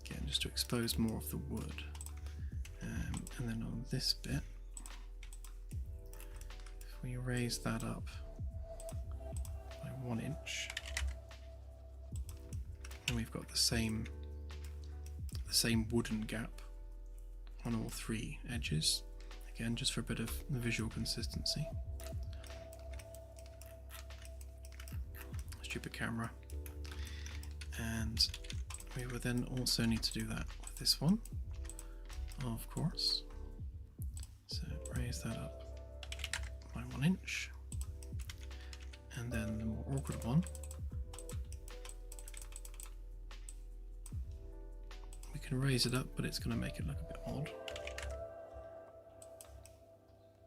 Again, just to expose more of the wood. And then on this bit, if we raise that up by 1 inch, and we've got the same wooden gap on all 3 edges. Again, just for a bit of visual consistency. Stupid camera. And we will then also need to do that with this one, of course. So raise that up by 1 inch. And then the more awkward one, we can raise it up, but it's going to make it look a bit odd.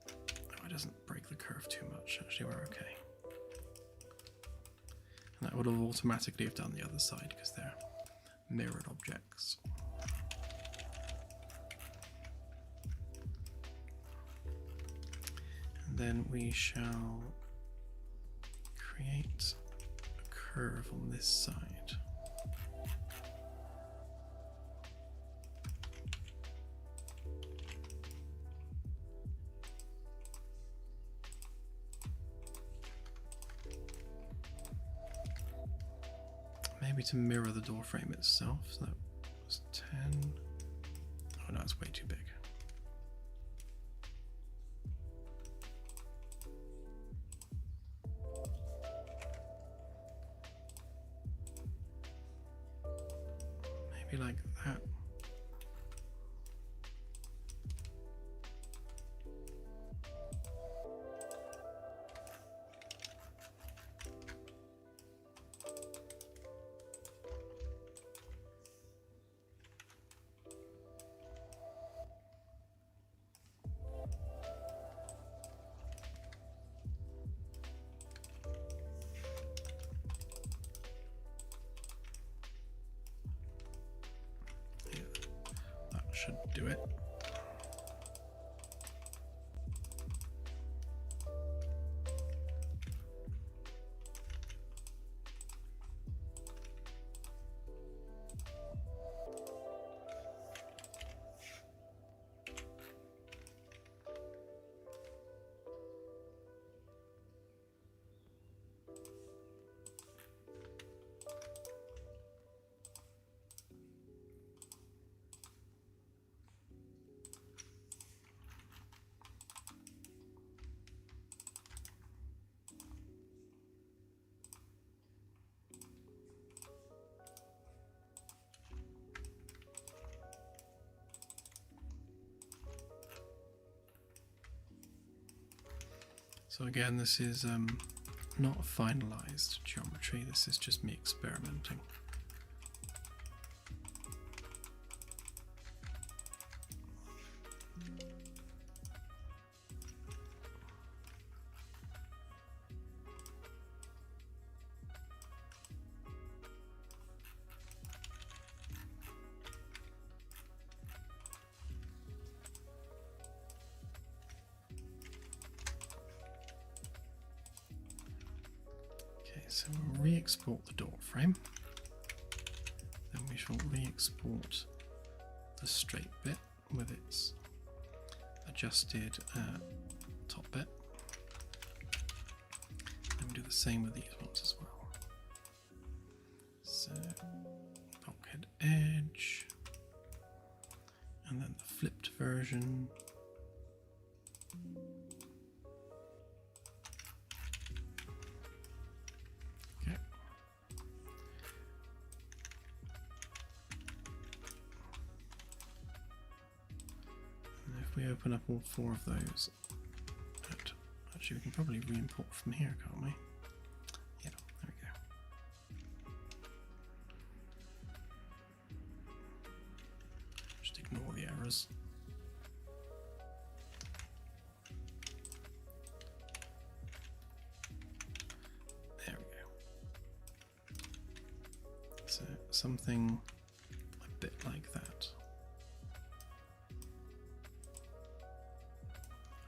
Oh, it doesn't break the curve too much. Actually, we're okay. And that would have automatically have done the other side because they're mirrored objects. And then we shall create a curve on this side. Maybe to mirror the door frame itself. So that was 10. Oh no, it's way too big. Maybe like that. Should do it. So again, this is not finalized geometry, this is just me experimenting. So we'll re-export the door frame. Then we shall re-export the straight bit with its adjusted top bit. And we do the same with these ones as well. So bulkhead edge, and then the flipped version. Okay. And if we open up all 4 of those, actually we can probably re-import from here, can't we? Yeah, there we go. Just ignore the errors. There we go. So something a bit like that.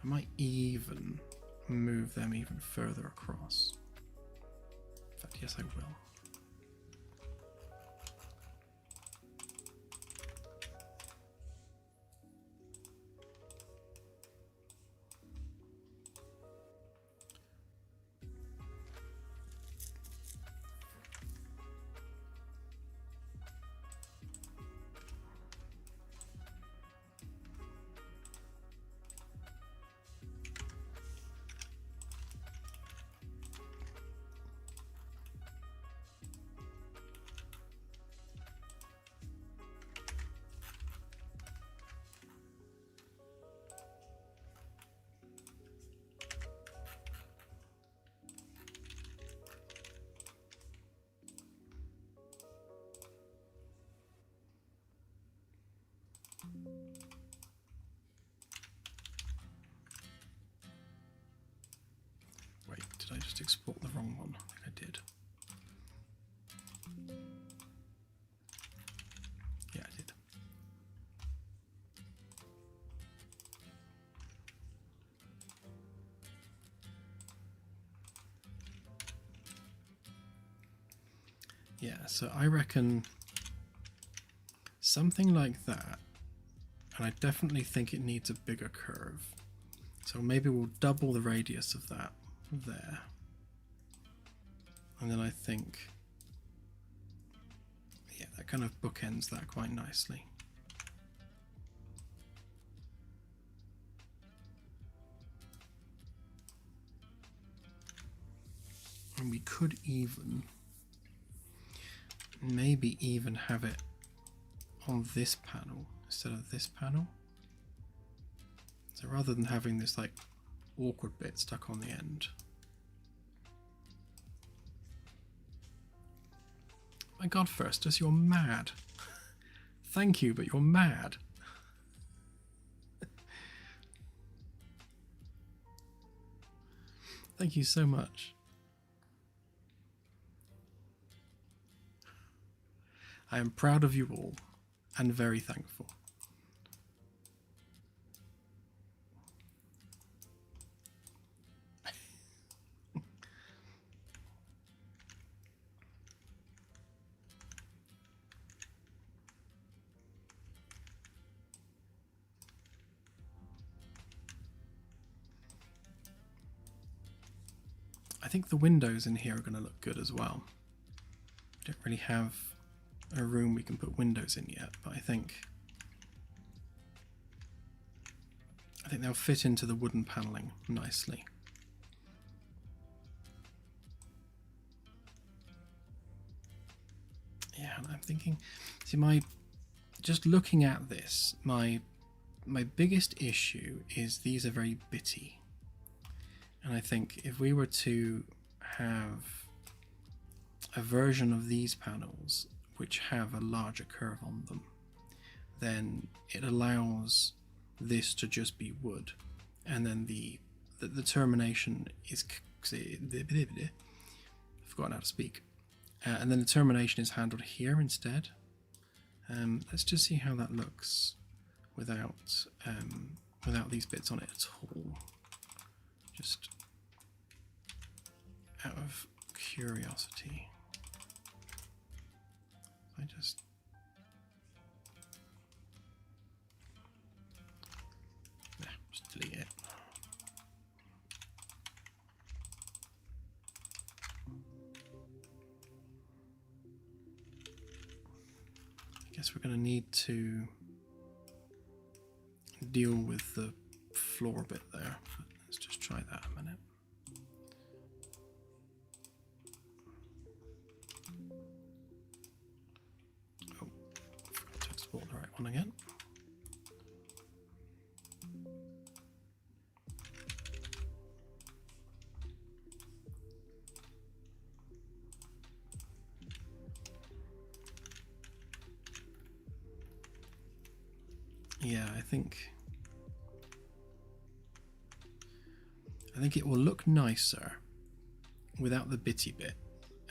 I might even move them even further across. In fact, yes, I will. Wait, did I just export the wrong one? I think I did. Yeah, I did. Yeah, so I reckon something like that, and I definitely think it needs a bigger curve. So maybe we'll double the radius of that there. And then I think, yeah, that kind of bookends that quite nicely. And we could even, maybe even have it on this panel instead of this panel. So rather than having this like awkward bit stuck on the end. My God, Firstus, you're mad. Thank you, but you're mad. Thank you so much. I am proud of you all and very thankful. I think the windows in here are going to look good as well. We don't really have a room we can put windows in yet, but I think they'll fit into the wooden paneling nicely. Yeah, and I'm thinking, see, just looking at this, my biggest issue is these are very bitty. And I think if we were to have a version of these panels which have a larger curve on them, then it allows this to just be wood, and then the termination is I've forgotten how to speak, and then the termination is handled here instead. Let's just see how that looks without these bits on it at all. Just out of curiosity. I just... Nah, just delete it. I guess we're going to need to deal with the floor bit there. But let's just try that a minute. Oh, forgot to export the right one again. Yeah, I think it will look nicer without the bitty bit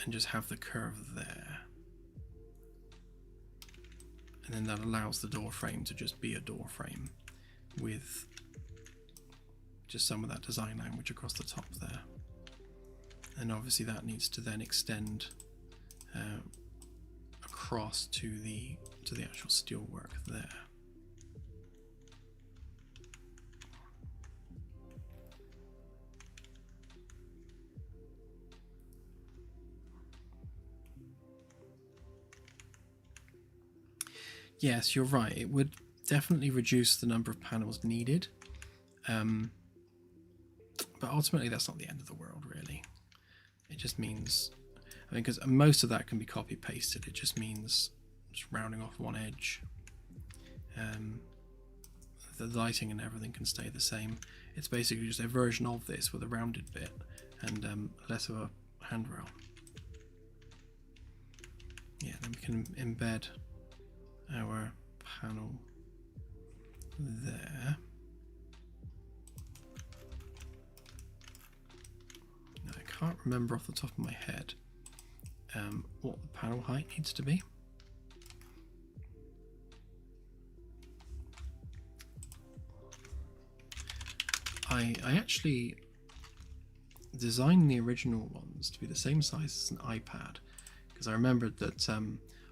and just have the curve there. And then that allows the door frame to just be a door frame with just some of that design language across the top there. And obviously that needs to then extend across to the actual steelwork there. Yes, you're right. It would definitely reduce the number of panels needed. But ultimately, that's not the end of the world, really. It just means... I mean, because most of that can be copy-pasted. It just means just rounding off one edge. The lighting and everything can stay the same. It's basically just a version of this with a rounded bit and less of a handrail. Yeah, then we can embed our panel there. Now, I can't remember off the top of my head what the panel height needs to be. I actually designed the original ones to be the same size as an iPad, because I remembered that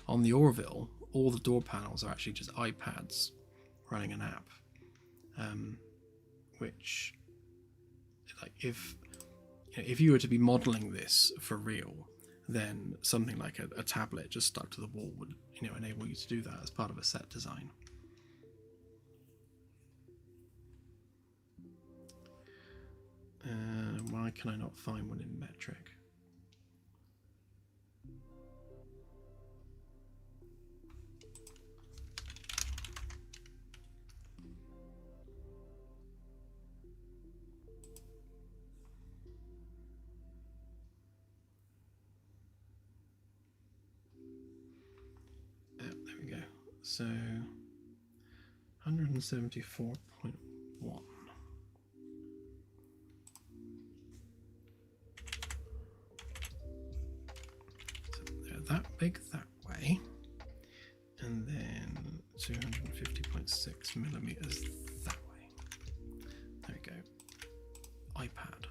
on the Orville, all the door panels are actually just iPads running an app, which, like, if you were to be modeling this for real, then something like a tablet just stuck to the wall would, enable you to do that as part of a set design. Why can I not find one in metric? There we go. So 174.1. That big that way, and then 250.6 millimeters that way. There we go. iPad.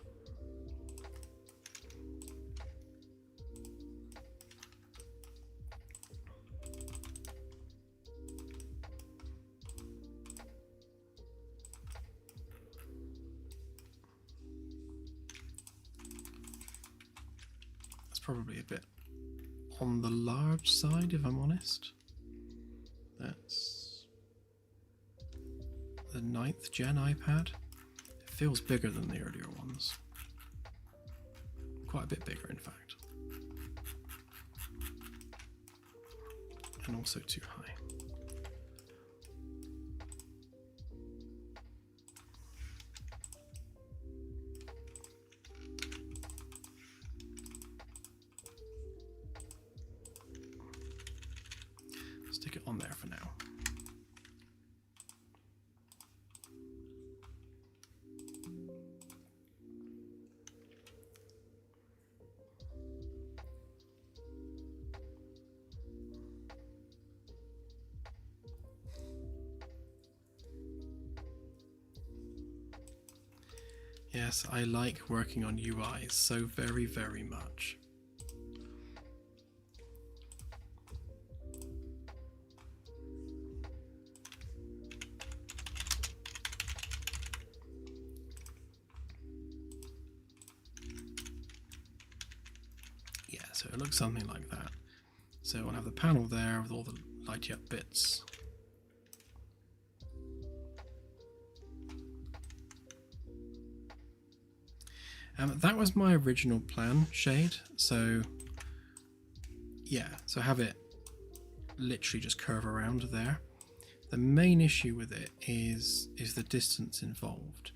That's probably a bit on the large side, if I'm honest. That's the 9th gen iPad. It feels bigger than the earlier ones. Quite a bit bigger, in fact. And also too high. Stick it on there for now. Yes, I like working on UIs so very, very much. So it looks something like that. So we'll have the panel there with all the lighty up bits. That was my original plan, Shade. So yeah, so have it literally just curve around there. The main issue with it is the distance involved.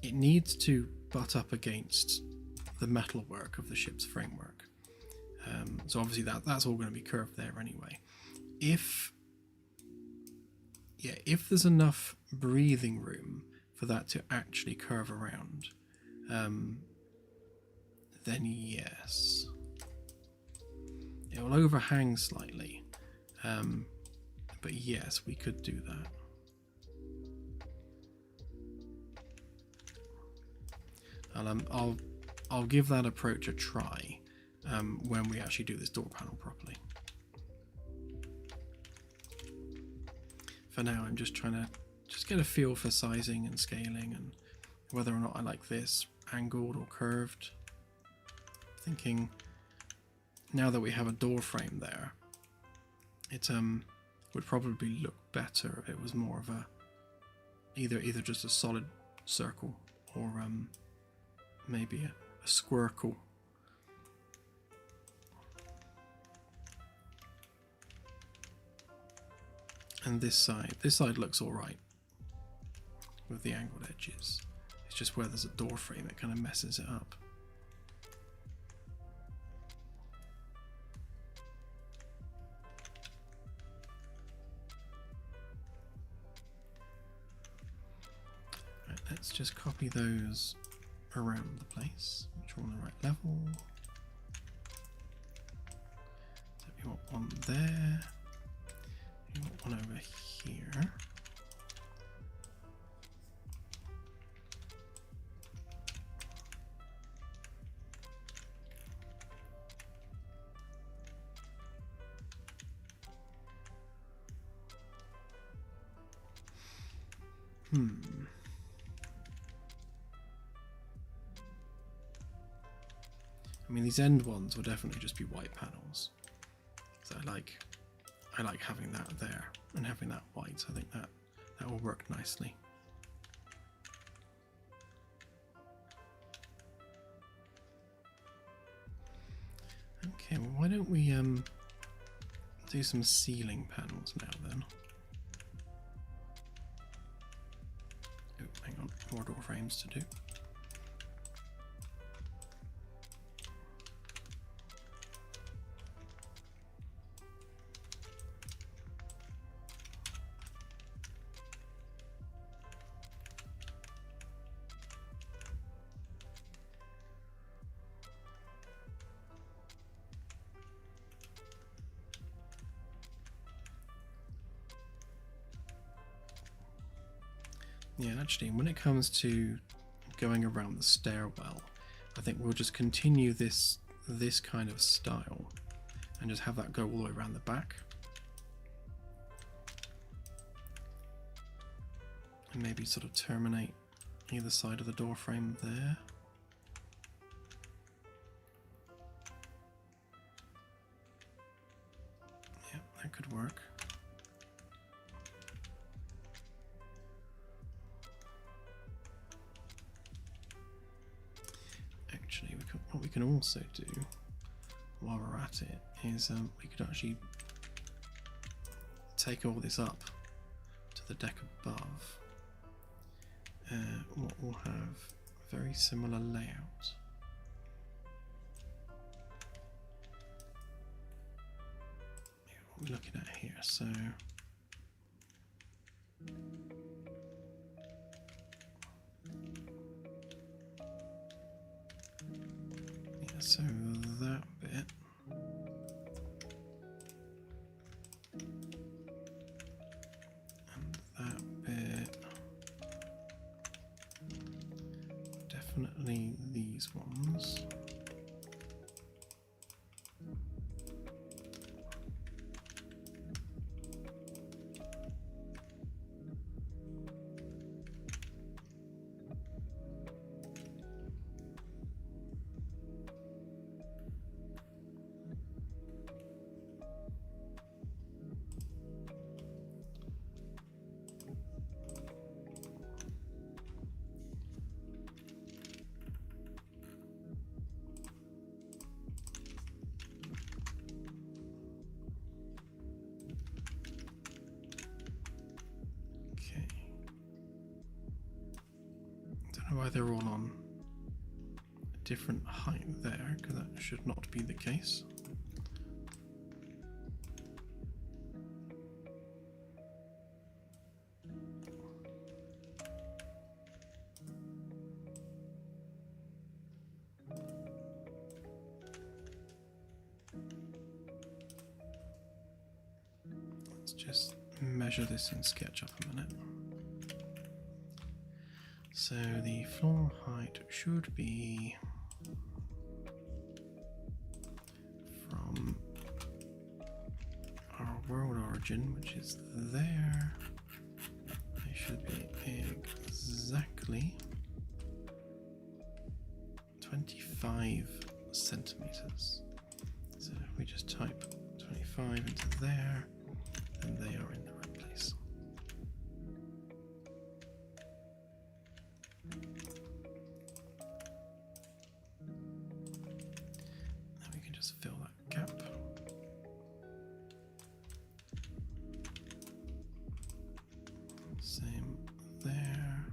It needs to butt up against the metalwork of the ship's framework. So obviously that's all going to be curved there anyway. If there's enough breathing room for that to actually curve around, then yes. It will overhang slightly, but yes, we could do that. I'll give that approach a try when we actually do this door panel properly. For now, I'm just trying to get a feel for sizing and scaling and whether or not I like this angled or curved. Thinking now that we have a door frame there, it would probably look better if it was more of a either just a solid circle or maybe a squircle. And this side looks all right with the angled edges. It's just where there's a door frame it kind of messes it up. Right, let's just copy those around the place, which are on the right level. So we want one there. We want one over here. I mean, these end ones will definitely just be white panels. So I like having that there and having that white. So I think that will work nicely. Okay, well, why don't we do some ceiling panels now then? Oh, hang on, more door frames to do. Yeah, actually, when it comes to going around the stairwell, I think we'll just continue this kind of style and just have that go all the way around the back. And maybe sort of terminate either side of the door frame there. Yep, that could work. Actually, what we can also do while we're at it is we could actually take all this up to the deck above. What will have a very similar layout. What are we looking at here? So so that bit, and that bit, definitely these ones. don't know why they're all on a different height there, because that should not be the case. Let's just measure this in SketchUp a minute. So the floor height should be from our world origin, which is there. It should be exactly 25 centimeters. So if we just type 25 into there, then they are in the right place. Then we can just fill that gap. Same there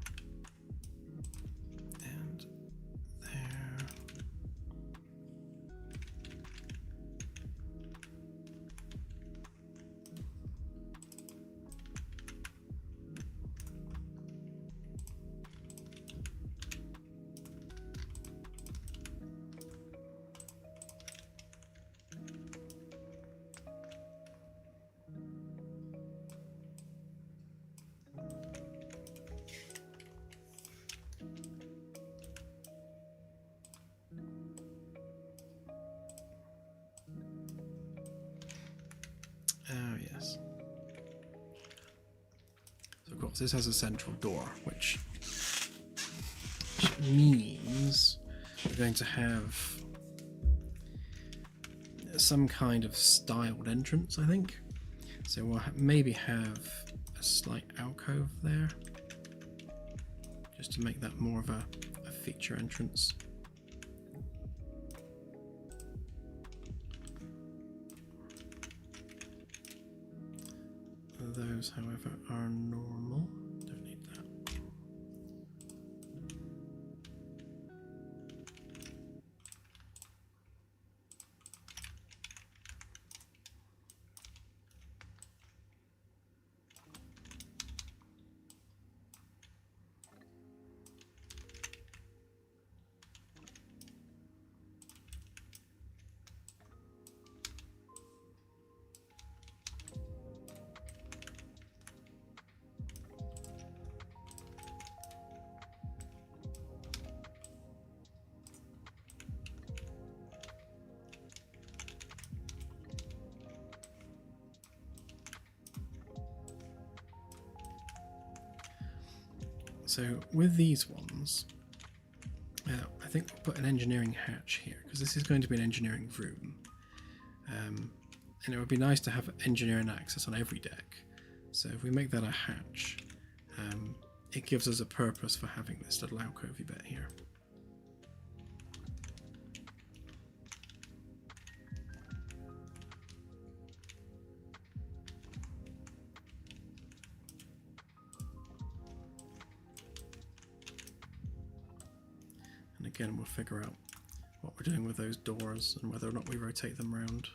and there. Oh yes. So of course this has a central door, which means we're going to have some kind of styled entrance, I think. So we'll maybe have a slight alcove there, just to make that more of a feature entrance. Those, however, are normal. Don't need that. So with these ones, I think we'll put an engineering hatch here, because this is going to be an engineering room. And it would be nice to have engineering access on every deck. So if we make that a hatch, it gives us a purpose for having this little alcovey bit here. And again, we'll figure out what we're doing with those doors and whether or not we rotate them around.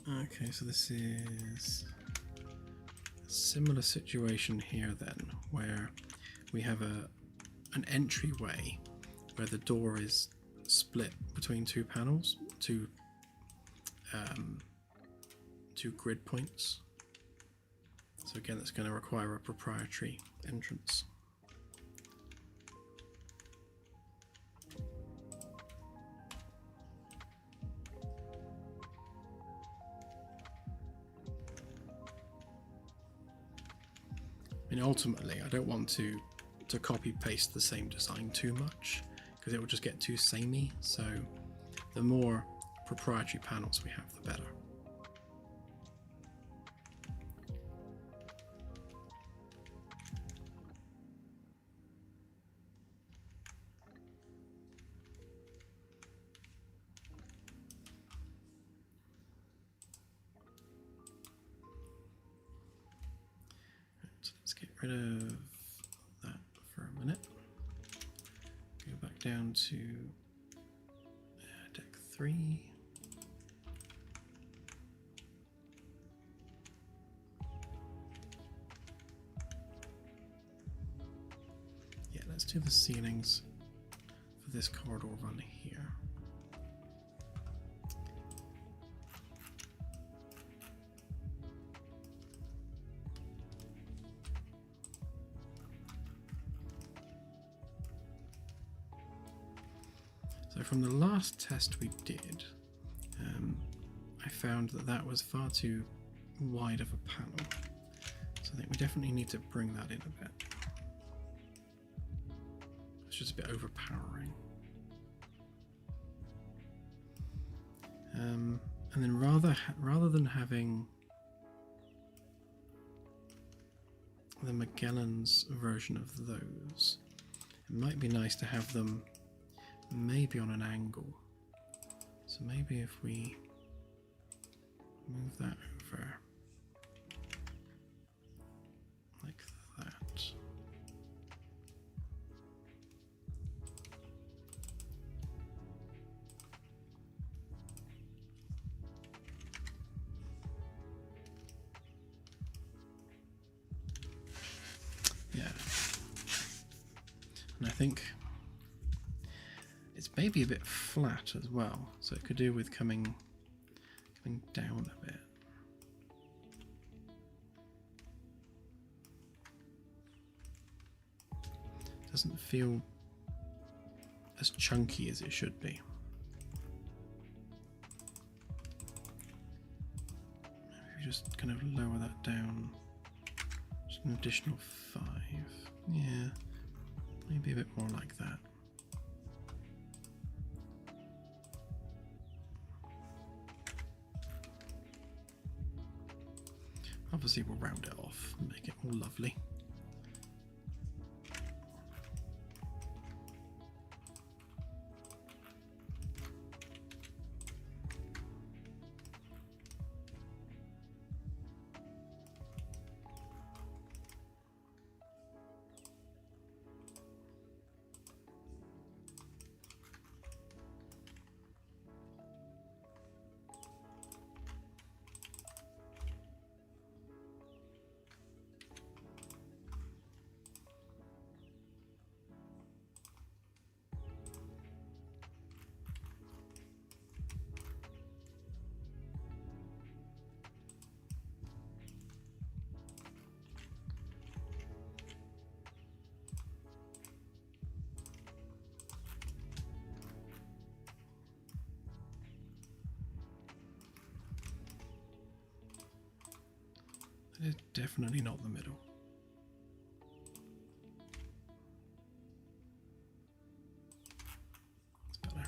Okay, so this is a similar situation here then, where we have an entryway where the door is split between two panels, two grid points. So again, that's going to require a proprietary entrance. And ultimately, I don't want to copy paste the same design too much, because it will just get too samey. So the more proprietary panels we have, the better. So let's get rid of that for a minute. Go back down to deck 3. Yeah, let's do the ceilings for this corridor run here. So from the last test we did, I found that was far too wide of a panel. So I think we definitely need to bring that in a bit. It's just a bit overpowering. And then rather than having the Magellan's version of those, it might be nice to have them maybe on an angle. So maybe if we move that over like that. Yeah. And I think it's maybe a bit flat as well, so it could do with coming down a bit. Doesn't feel as chunky as it should be. Maybe just kind of lower that down, just an additional 5. Yeah, maybe a bit more like that. Obviously we'll round it off and make it all lovely. It's definitely not the middle. It's better.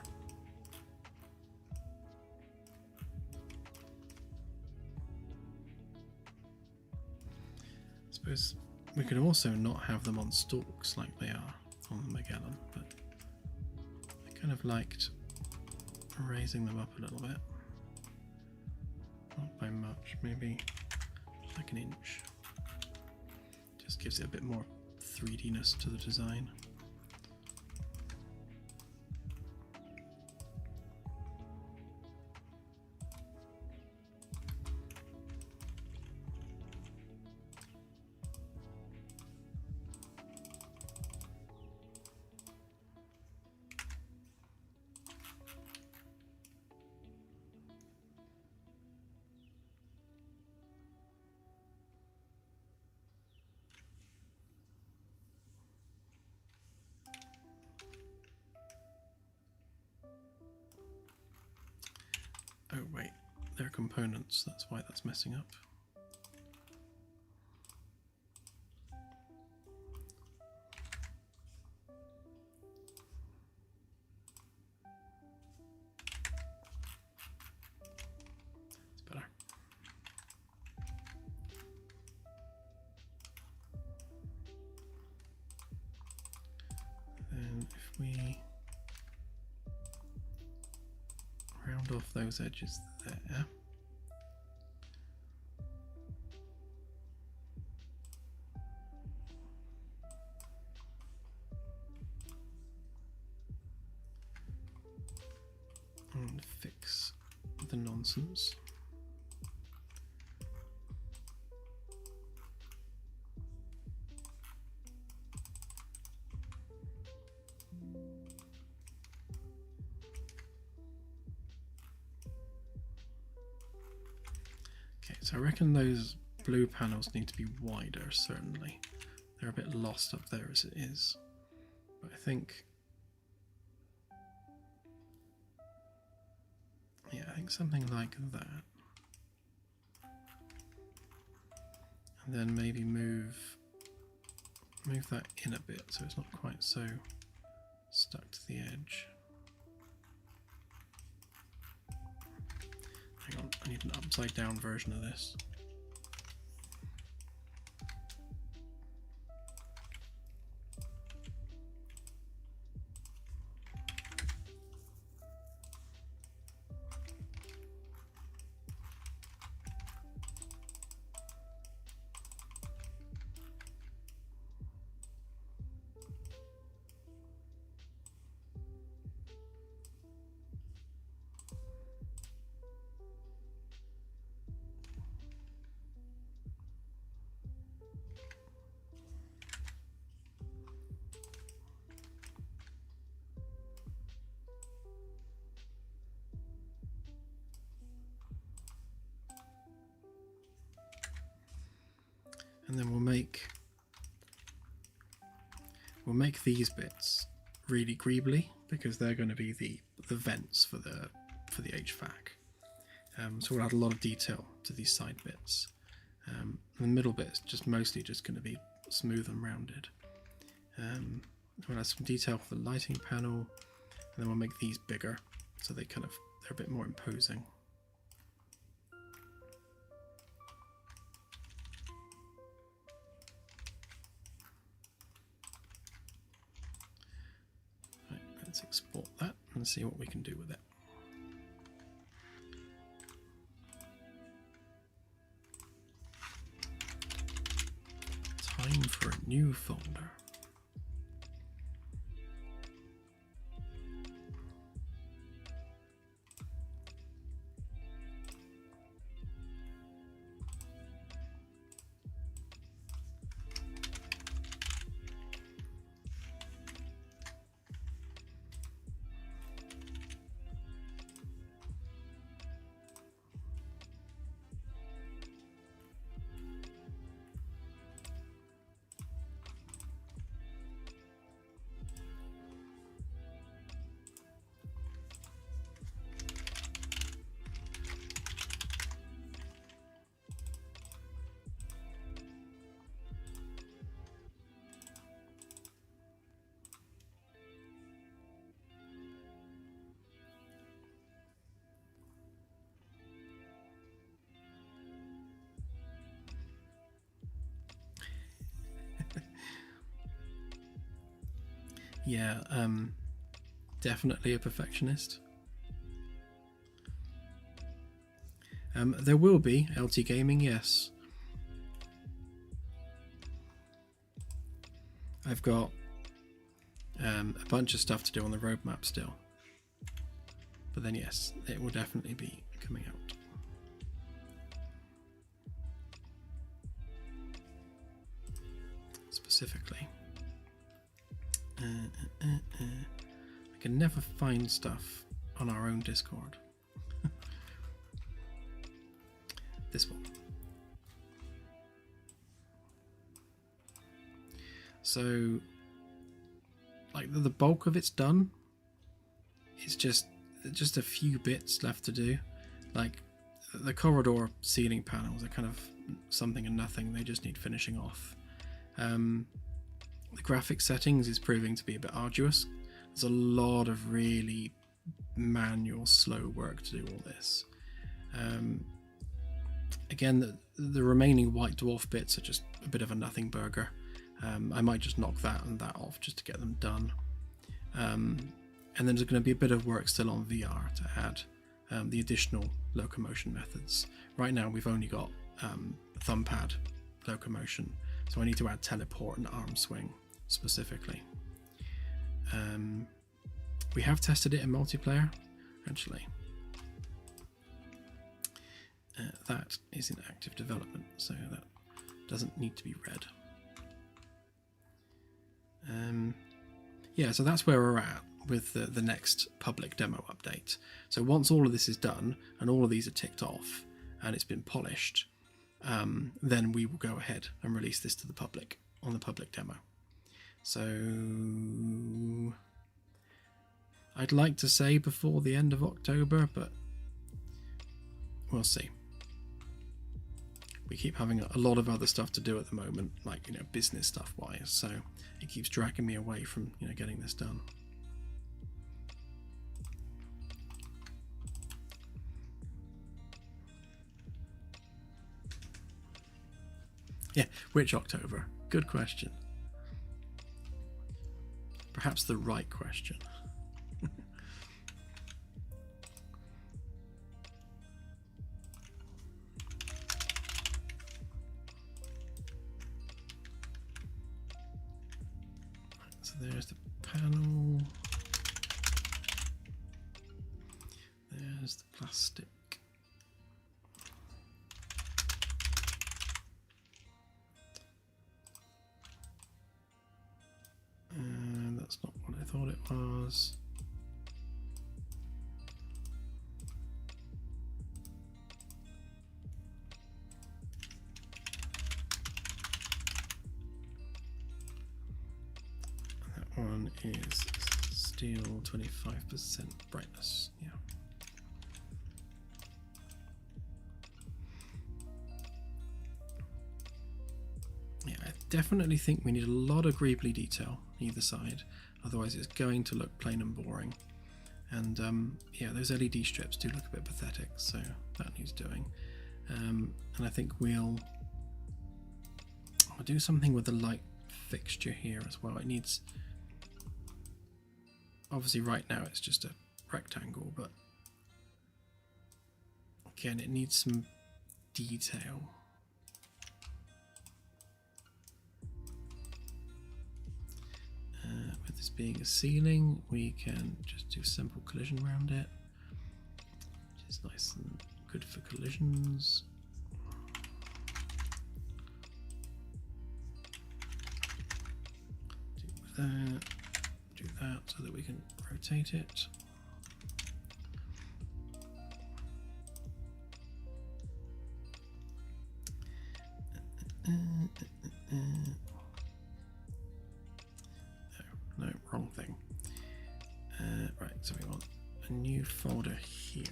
I suppose we could also not have them on stalks like they are on the Magellan, but I kind of liked raising them up a little bit. Not by much, maybe like an inch. Just gives it a bit more 3D-ness to the design. Oh wait, they're components, that's why that's messing up. And if we round off those edges there, and fix the nonsense. Okay, so I reckon those blue panels need to be wider, certainly. They're a bit lost up there as it is. But I think, yeah, I think something like that. And then maybe move that in a bit so it's not quite so stuck to the edge. Hang on, I need an upside down version of this. And then we'll make these bits really greebly because they're going to be the vents for the HVAC. So we'll add a lot of detail to these side bits. The middle bit is just mostly just going to be smooth and rounded. We'll add some detail for the lighting panel, and then we'll make these bigger so they're a bit more imposing. Let's export that and see what we can do with it. Time for a new folder. Yeah, definitely a perfectionist. There will be LT Gaming, yes. I've got a bunch of stuff to do on the roadmap still. But then yes, it will definitely be coming out. Specifically. I can never find stuff on our own Discord. This one. So, like the bulk of it's done. It's just a few bits left to do. Like the corridor ceiling panels are kind of something and nothing. They just need finishing off. The graphic settings is proving to be a bit arduous. There's a lot of really manual, slow work to do all this. Again, the remaining white dwarf bits are just a bit of a nothing burger. I might just knock that and that off just to get them done. And then there's going to be a bit of work still on VR to add the additional locomotion methods. Right now we've only got thumb pad locomotion, so I need to add teleport and arm swing specifically. We have tested it in multiplayer, actually. That is in active development, so that doesn't need to be read. Yeah, so that's where we're at with the next public demo update. So once all of this is done and all of these are ticked off and it's been polished, then we will go ahead and release this to the public on the public demo. So I'd like to say before the end of October, but we'll see. We keep having a lot of other stuff to do at the moment, like, you know, business stuff wise, so it keeps dragging me away from, you know, getting this done. Yeah, which October? Good question. Perhaps the right question. So there's the panel. There's the plastic. And that's not what I thought it was. That one is steel 25% brightness. Yeah. Yeah, I definitely think we need a lot of greebly detail either side, otherwise it's going to look plain and boring. And yeah, those LED strips do look a bit pathetic, so that needs doing. And I think we'll do something with the light fixture here as well. It needs, obviously right now it's just a rectangle, but again it needs some detail. With this being a ceiling, we can just do simple collision around it, which is nice and good for collisions. Do that so that we can rotate it. No, wrong thing. Right, so we want a new folder here.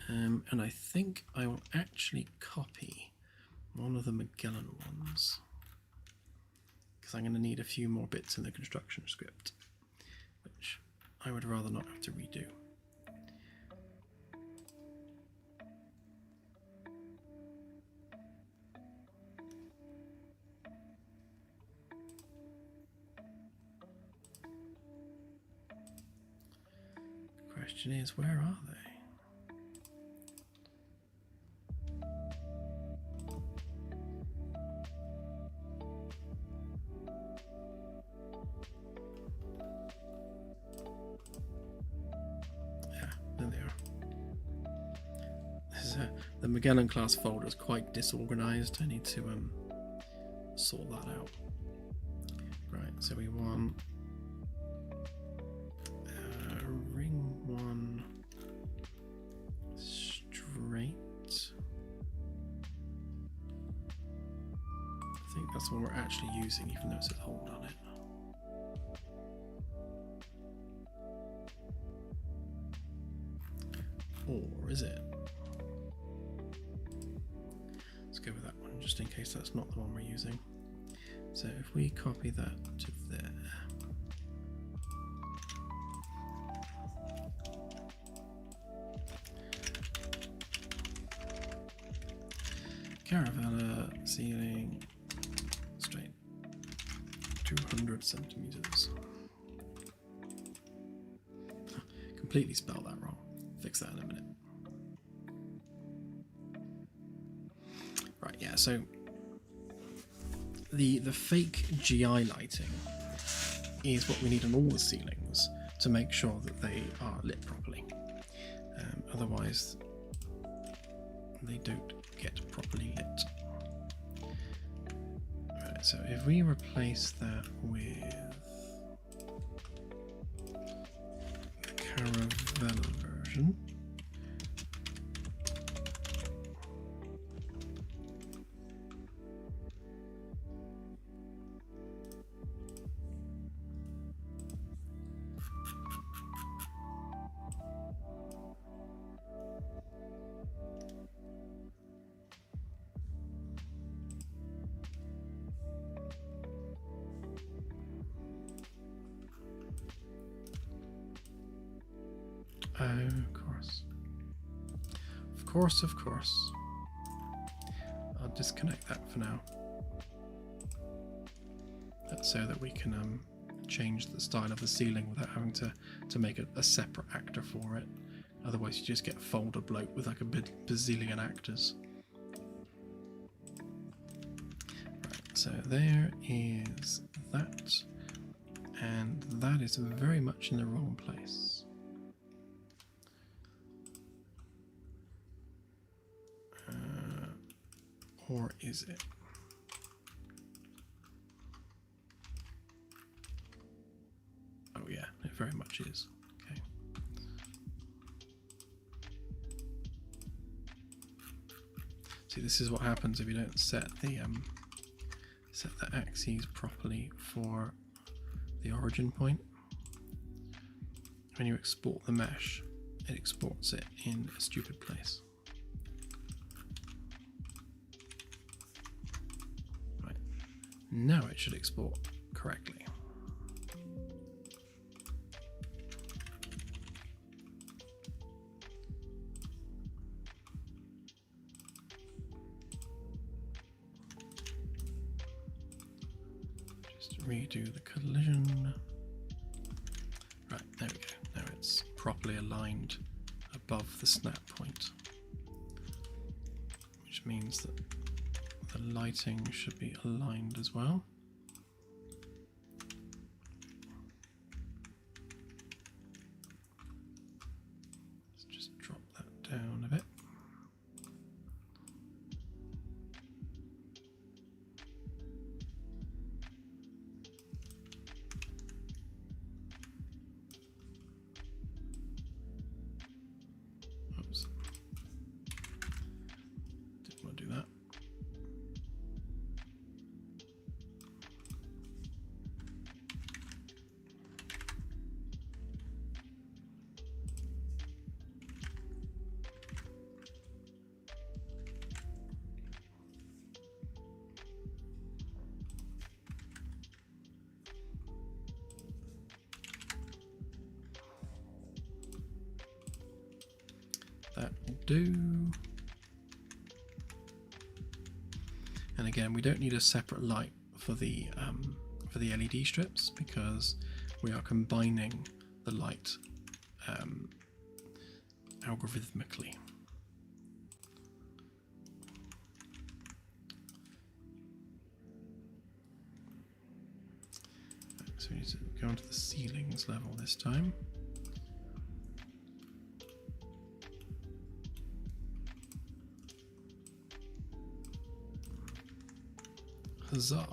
And I think I will actually copy one of the Magellan ones, because I'm going to need a few more bits in the construction script, which I would rather not have to redo. The question is, where are they? The Magellan class folder is quite disorganized. I need to sort that out. Right, so we want ring one straight. I think that's the one we're actually using, even though it says hold on it. Or is it? Let's go with that one, just in case that's not the one we're using. So if we copy that to there, Caravella ceiling straight 200 centimeters. Completely spelled that wrong. Fix that in a minute. Right, yeah, so the fake GI lighting is what we need on all the ceilings to make sure that they are lit properly. Otherwise, they don't get properly lit. Right, so if we replace that with the Caravella version, of course. I'll disconnect that for now. That's so that we can change the style of the ceiling without having to make a separate actor for it. Otherwise you just get a folder bloat with like a bazillion actors. Right, so there is that. And that is very much in the wrong place. Or is it? Oh yeah, it very much is. Okay. See, this is what happens if you don't set the axes properly for the origin point. When you export the mesh, it exports it in a stupid place. Now it should export correctly. Just redo the collision. Right, there we go. Now it's properly aligned above the snap point, which means that the lighting should be aligned as well. Let's just drop that down a bit. Oops. Didn't want to do that. That will do. And again, we don't need a separate light for the LED strips because we are combining the light algorithmically. So we need to go onto the ceilings level this time. Huzzah!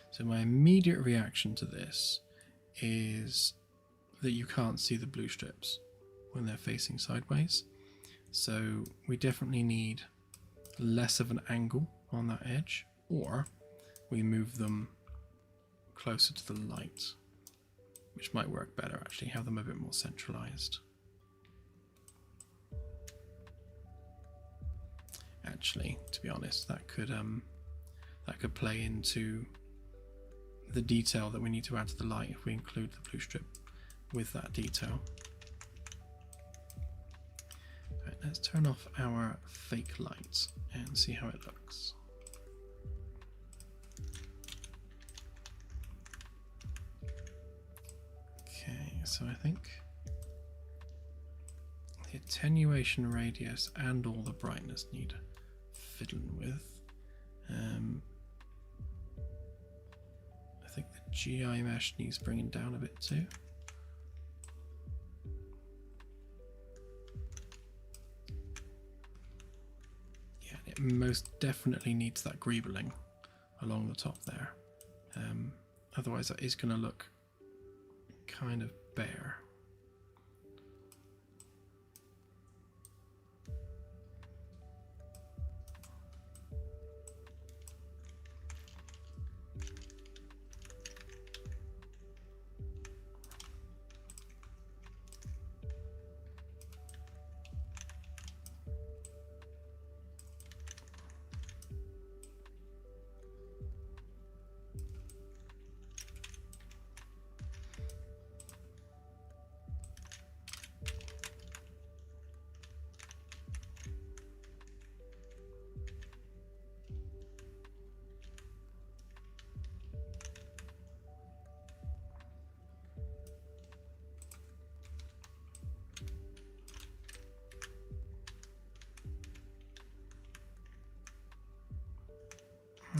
So my immediate reaction to this is that you can't see the blue strips when they're facing sideways. So we definitely need less of an angle on that edge, or we move them closer to the light, which might work better actually, have them a bit more centralized. actually, to be honest. That could play into the detail that we need to add to the light if we include the blue strip with that detail. Right, let's turn off our fake lights and see how it looks. Okay, so I think the attenuation radius and all the brightness need fiddling with. I think the GI mesh needs bringing down a bit too. Yeah, it most definitely needs that greebling along the top there. Otherwise that is going to look kind of bare.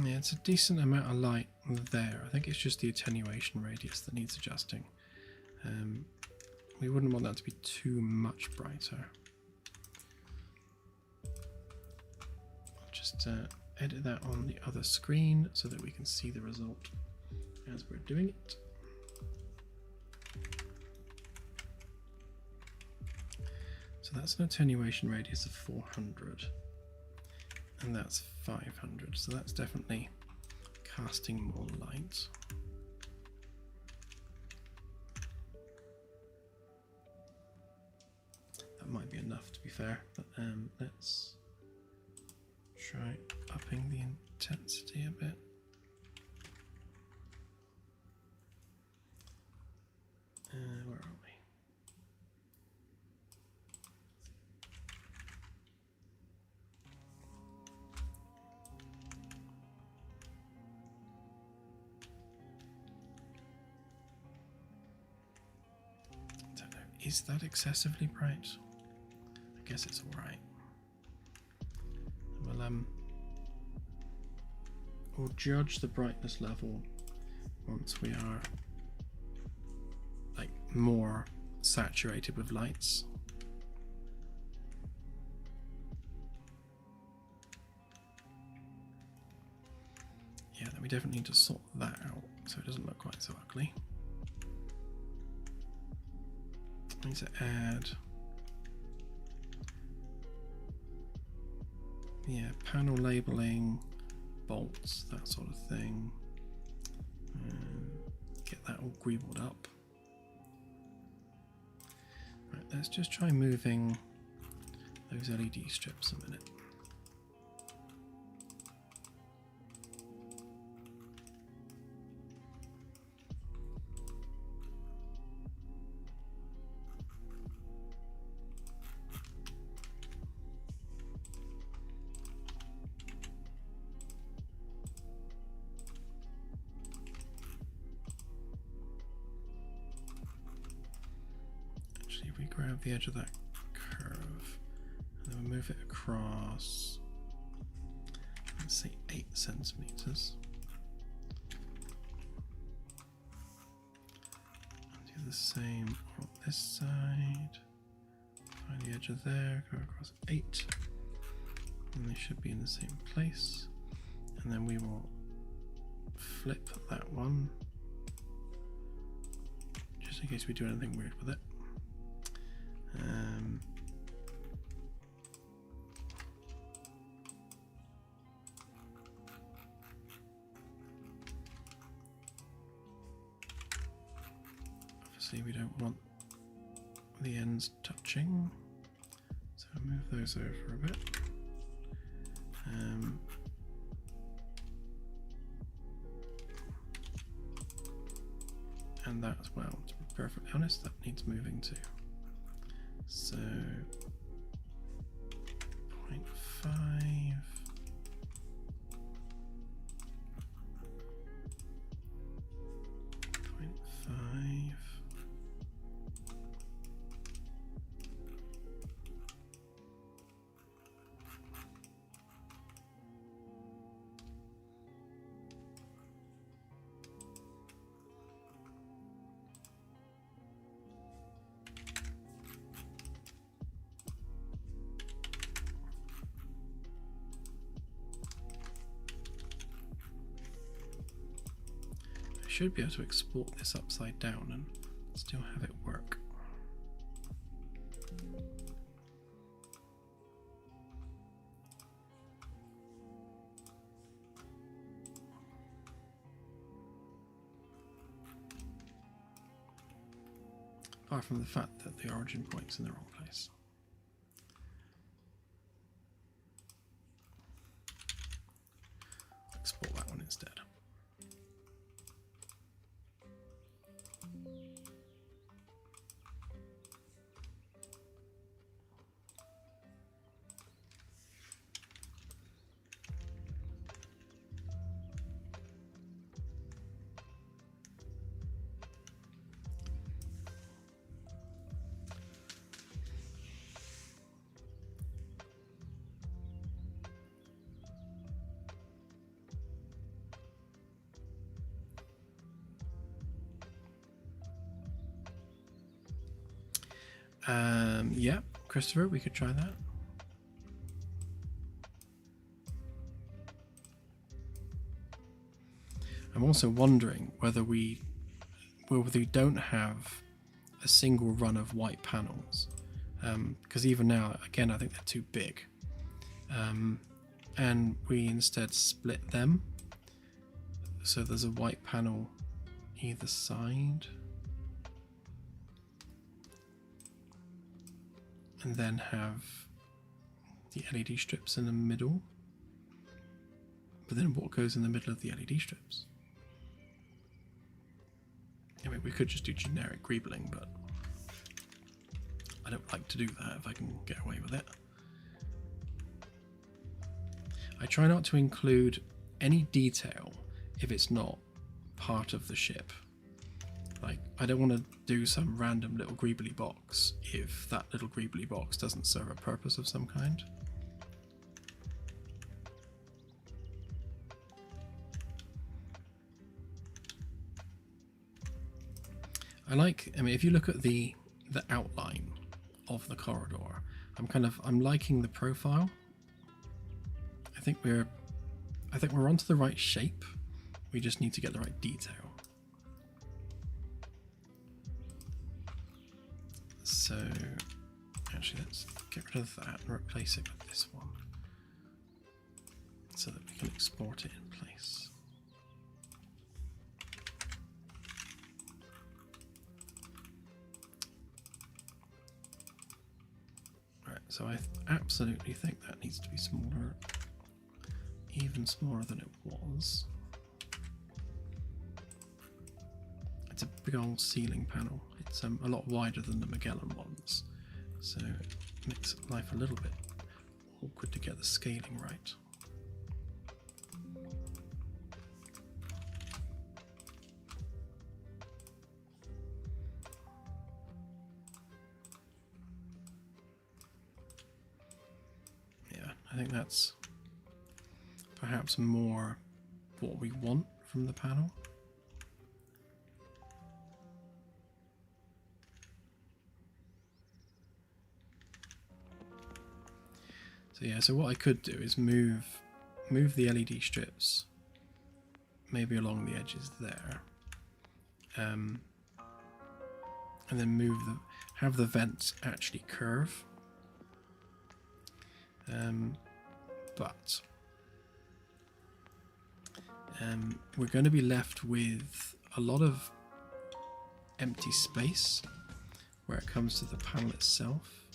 Yeah, it's a decent amount of light there. I think it's just the attenuation radius that needs adjusting. We wouldn't want that to be too much brighter. I'll just edit that on the other screen so that we can see the result as we're doing it. So that's an attenuation radius of 400. And that's 500, so that's definitely casting more light. That might be enough, to be fair, but let's try upping the intensity a bit. Where are we? Is that excessively bright? I guess it's all right. We'll judge the brightness level once we are like more saturated with lights. Yeah, then we definitely need to sort that out so it doesn't look quite so ugly. I need to add, yeah, panel labeling, bolts, that sort of thing. Get that all greebled up. Right, let's just try moving those LED strips a minute. If we grab the edge of that curve and then we move it across, let's say 8 centimeters, and do the same on this side. Find the edge of there, go across 8, and they should be in the same place. And then we will flip that one, just in case we do anything weird with it. Obviously we don't want the ends touching, so move those over a bit. And that as well, to be perfectly honest, that needs moving too. So 0.5. Should be able to export this upside down and still have it work. Apart from the fact that the origin point's in the wrong place. Export that one instead. Yeah, Christopher, we could try that. I'm also wondering whether we don't have a single run of white panels, because even now, again, I think they're too big, and we instead split them so there's a white panel either side. And then have the LED strips in the middle. But then what goes in the middle of the LED strips? I mean, we could just do generic greebling, but I don't like to do that if I can get away with it. I try not to include any detail if it's not part of the ship. Like, I don't want to do some random little greebly box if that little greebly box doesn't serve a purpose of some kind. I mean, if you look at the outline of the corridor, I'm liking the profile. I think we're onto the right shape. We just need to get the right detail. So actually, let's get rid of that and replace it with this one so that we can export it in place. Right, so I absolutely think that needs to be smaller, even smaller than it was. It's a big old ceiling panel. It's a lot wider than the Magellan ones, so it makes life a little bit awkward to get the scaling right. Yeah, I think that's perhaps more what we want from the panel. So yeah, so what I could do is move the LED strips maybe along the edges there, and then have the vents actually curve, but we're going to be left with a lot of empty space where it comes to the panel itself.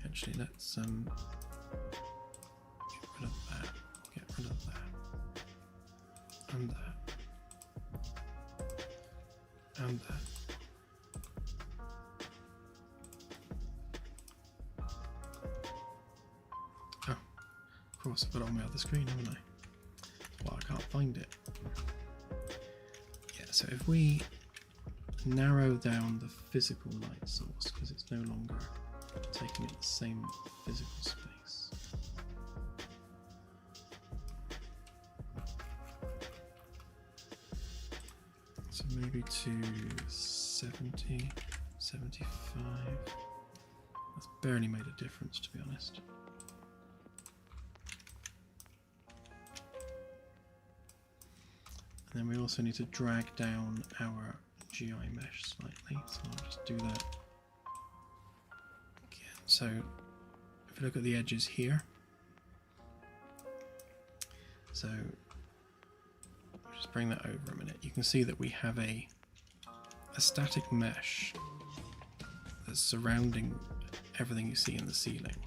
Actually, let's get rid of that. course, I've got it on my other screen, haven't I? Well, I can't find it. Yeah, so if we narrow down the physical light source, because it's no longer taking up the same physical space. So maybe to 70, 75. That's barely made a difference, to be honest. And then we also need to drag down our GI mesh slightly, so I'll just do that again. So if you look at the edges here, so just bring that over a minute, you can see that we have a static mesh that's surrounding everything you see in the ceiling,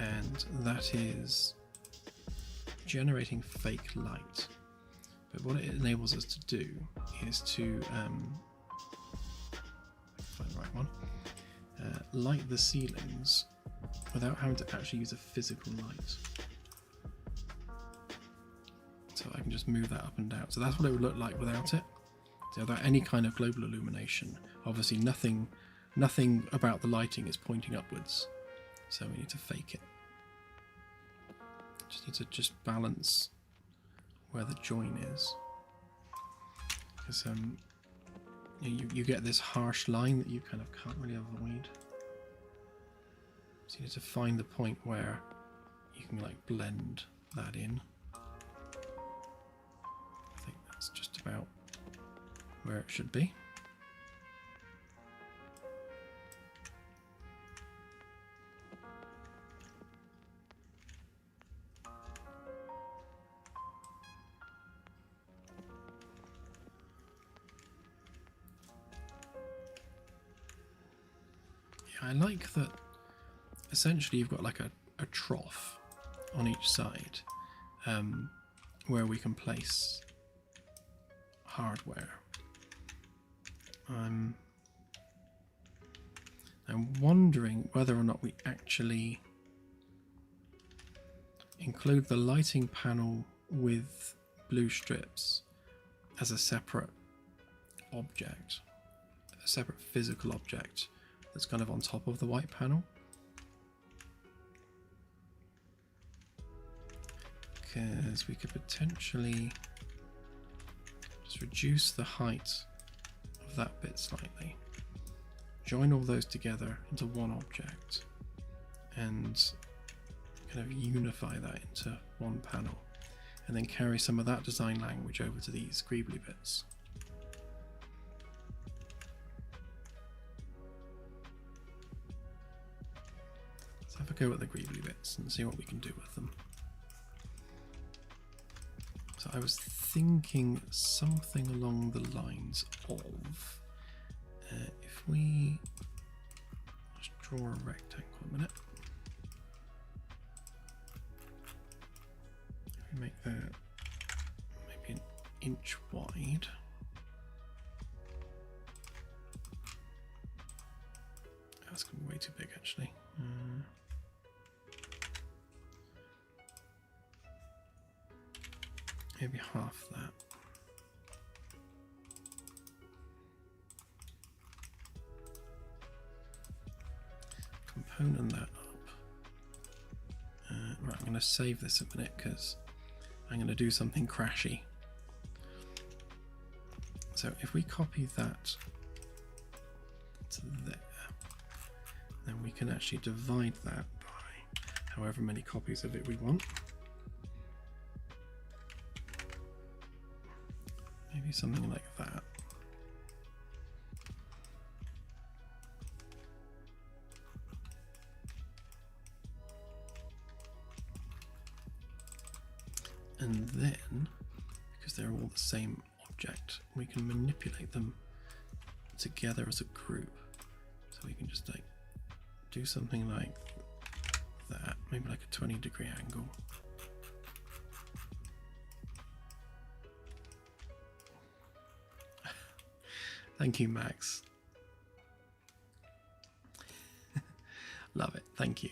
and that is generating fake light. But what it enables us to do is to find the right one, light the ceilings without having to actually use a physical light. So I can just move that up and down. So that's what it would look like without it. So without any kind of global illumination. Obviously nothing about the lighting is pointing upwards. So we need to fake it. Just need to just balance where the join is, because you get this harsh line that you kind of can't really avoid. So you need to find the point where you can like blend that in. I think that's just about where it should be. I like that essentially you've got like a trough on each side where we can place hardware. I'm wondering whether or not we actually include the lighting panel with blue strips as a separate object, a separate physical object that's kind of on top of the white panel. Because we could potentially just reduce the height of that bit slightly, join all those together into one object, and kind of unify that into one panel, and then carry some of that design language over to these greebly bits. Have a go at the greebly bits and see what we can do with them. So I was thinking something along the lines of if we just draw a rectangle a minute, if we make that maybe an inch wide. That's going to be way too big actually. Maybe half that. Component that up. Right, I'm going to save this a minute because I'm going to do something crashy. So if we copy that to there, then we can actually divide that by however many copies of it we want. Maybe something like that. And then, because they're all the same object, we can manipulate them together as a group. So we can just like do something like that, maybe like a 20-degree angle. Thank you, Max. Love it. Thank you.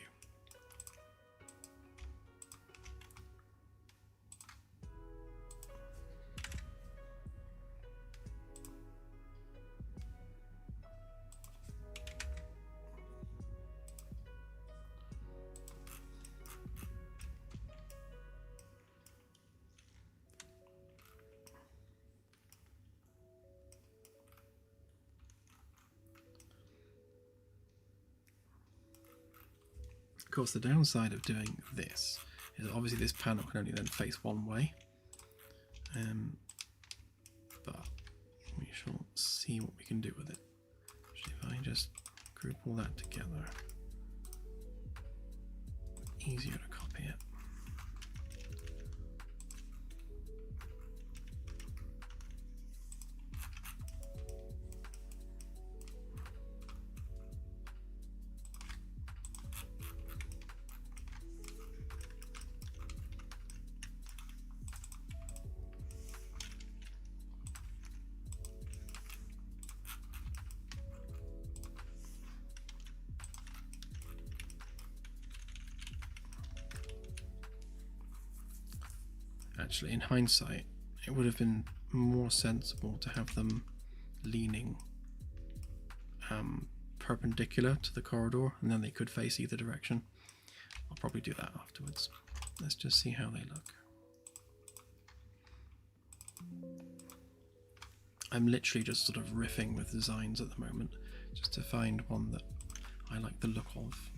course, the downside of doing this is obviously this panel can only then face one way. But we shall see what we can do with it. Actually, if I just group all that together, easier to copy it. Actually, in hindsight, it would have been more sensible to have them leaning perpendicular to the corridor, and then they could face either direction. I'll probably do that afterwards. Let's just see how they look. I'm literally just sort of riffing with designs at the moment, just to find one that I like the look of.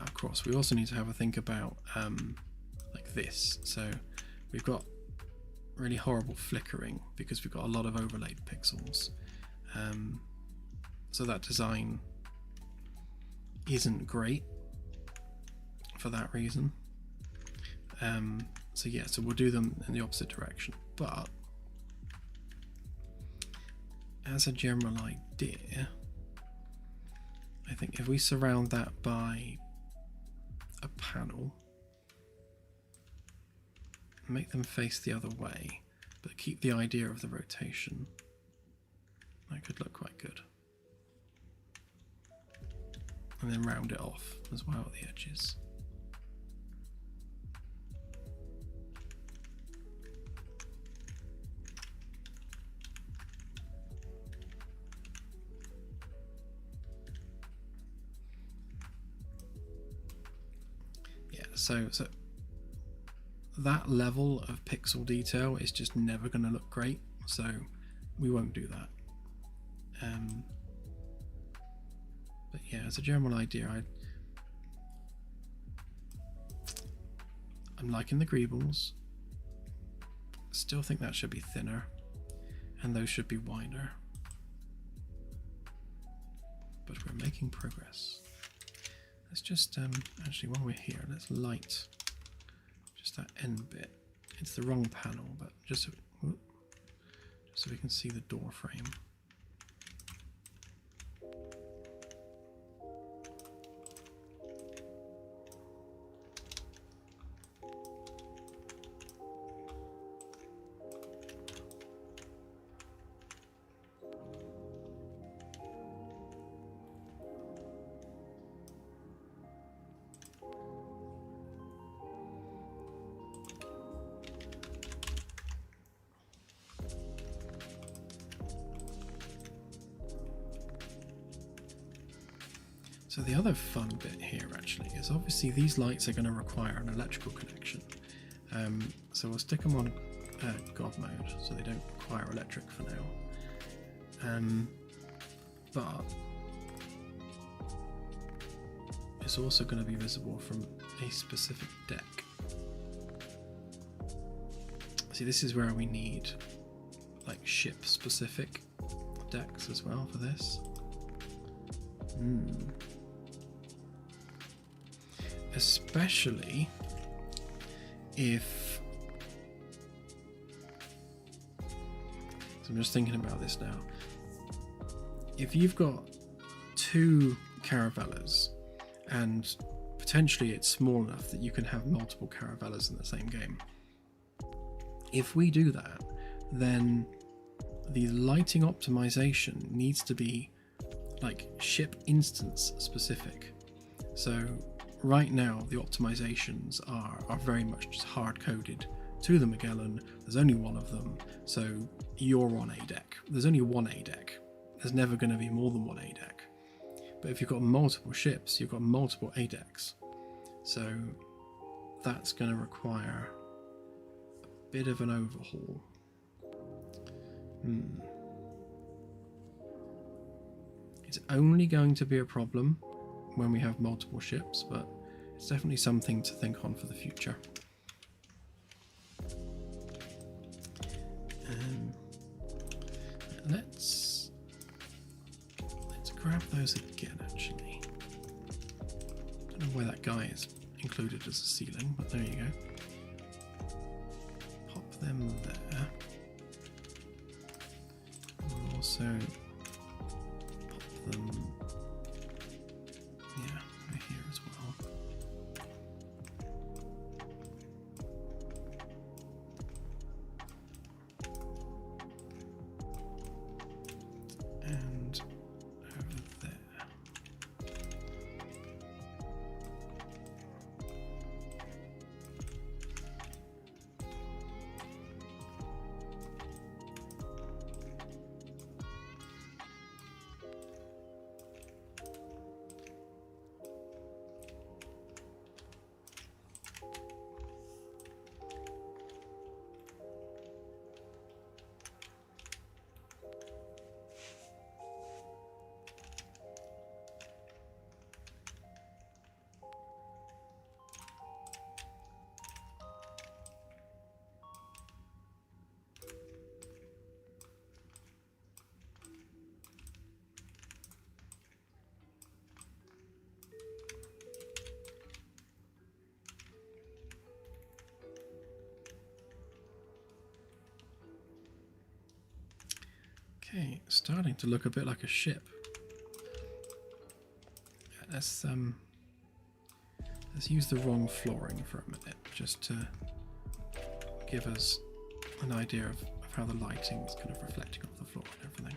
Of course, we also need to have a think about like this. So we've got really horrible flickering because we've got a lot of overlaid pixels. So that design isn't great for that reason. So yeah, so we'll do them in the opposite direction. But as a general idea, I think if we surround that by a panel, make them face the other way, but keep the idea of the rotation, that could look quite good. And then round it off as well at the edges. So that level of pixel detail is just never going to look great, so we won't do that. But yeah, as a general idea, I'm liking the greebles. Still think that should be thinner, and those should be wider. But we're making progress. Let's just, actually while we're here, let's light just that end bit. It's the wrong panel, but just so we can see the door frame. So the other fun bit here actually is obviously these lights are going to require an electrical connection. So we'll stick them on God mode so they don't require electric for now. But it's also going to be visible from a specific deck. See, this is where we need like ship specific decks as well for this. Especially if, so I'm just thinking about this now, if you've got two Caravellas and potentially it's small enough that you can have multiple Caravellas in the same game, if we do that, then the lighting optimization needs to be like ship instance specific. So right now the optimizations are very much just hard coded to the Magellan. There's only one of them, so you're on a deck. There's only one A deck. There's never going to be more than one A deck. But if you've got multiple ships, you've got multiple A decks. So that's going to require a bit of an overhaul. It's only going to be a problem when we have multiple ships, but it's definitely something to think on for the future. Let's grab those again, actually. Don't know where that guy is included as a ceiling, but there you go. Pop them there. And also pop them, yeah, over here as well. And over there. Okay, starting to look a bit like a ship. Let's use the wrong flooring for a minute, just to give us an idea of how the lighting is kind of reflecting off the floor and everything.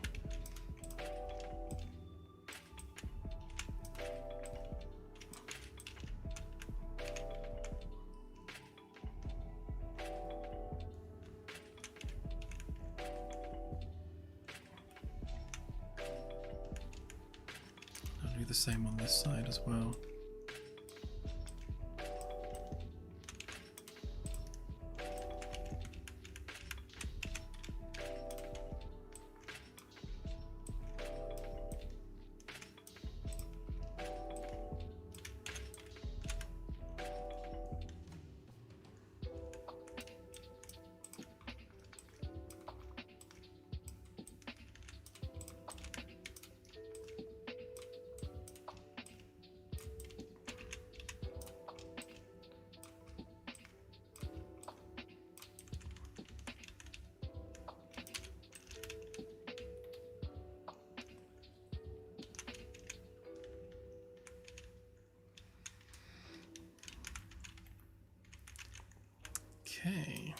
I'll do the same on this side as well. Okay.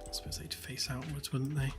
I suppose they'd face outwards, wouldn't they?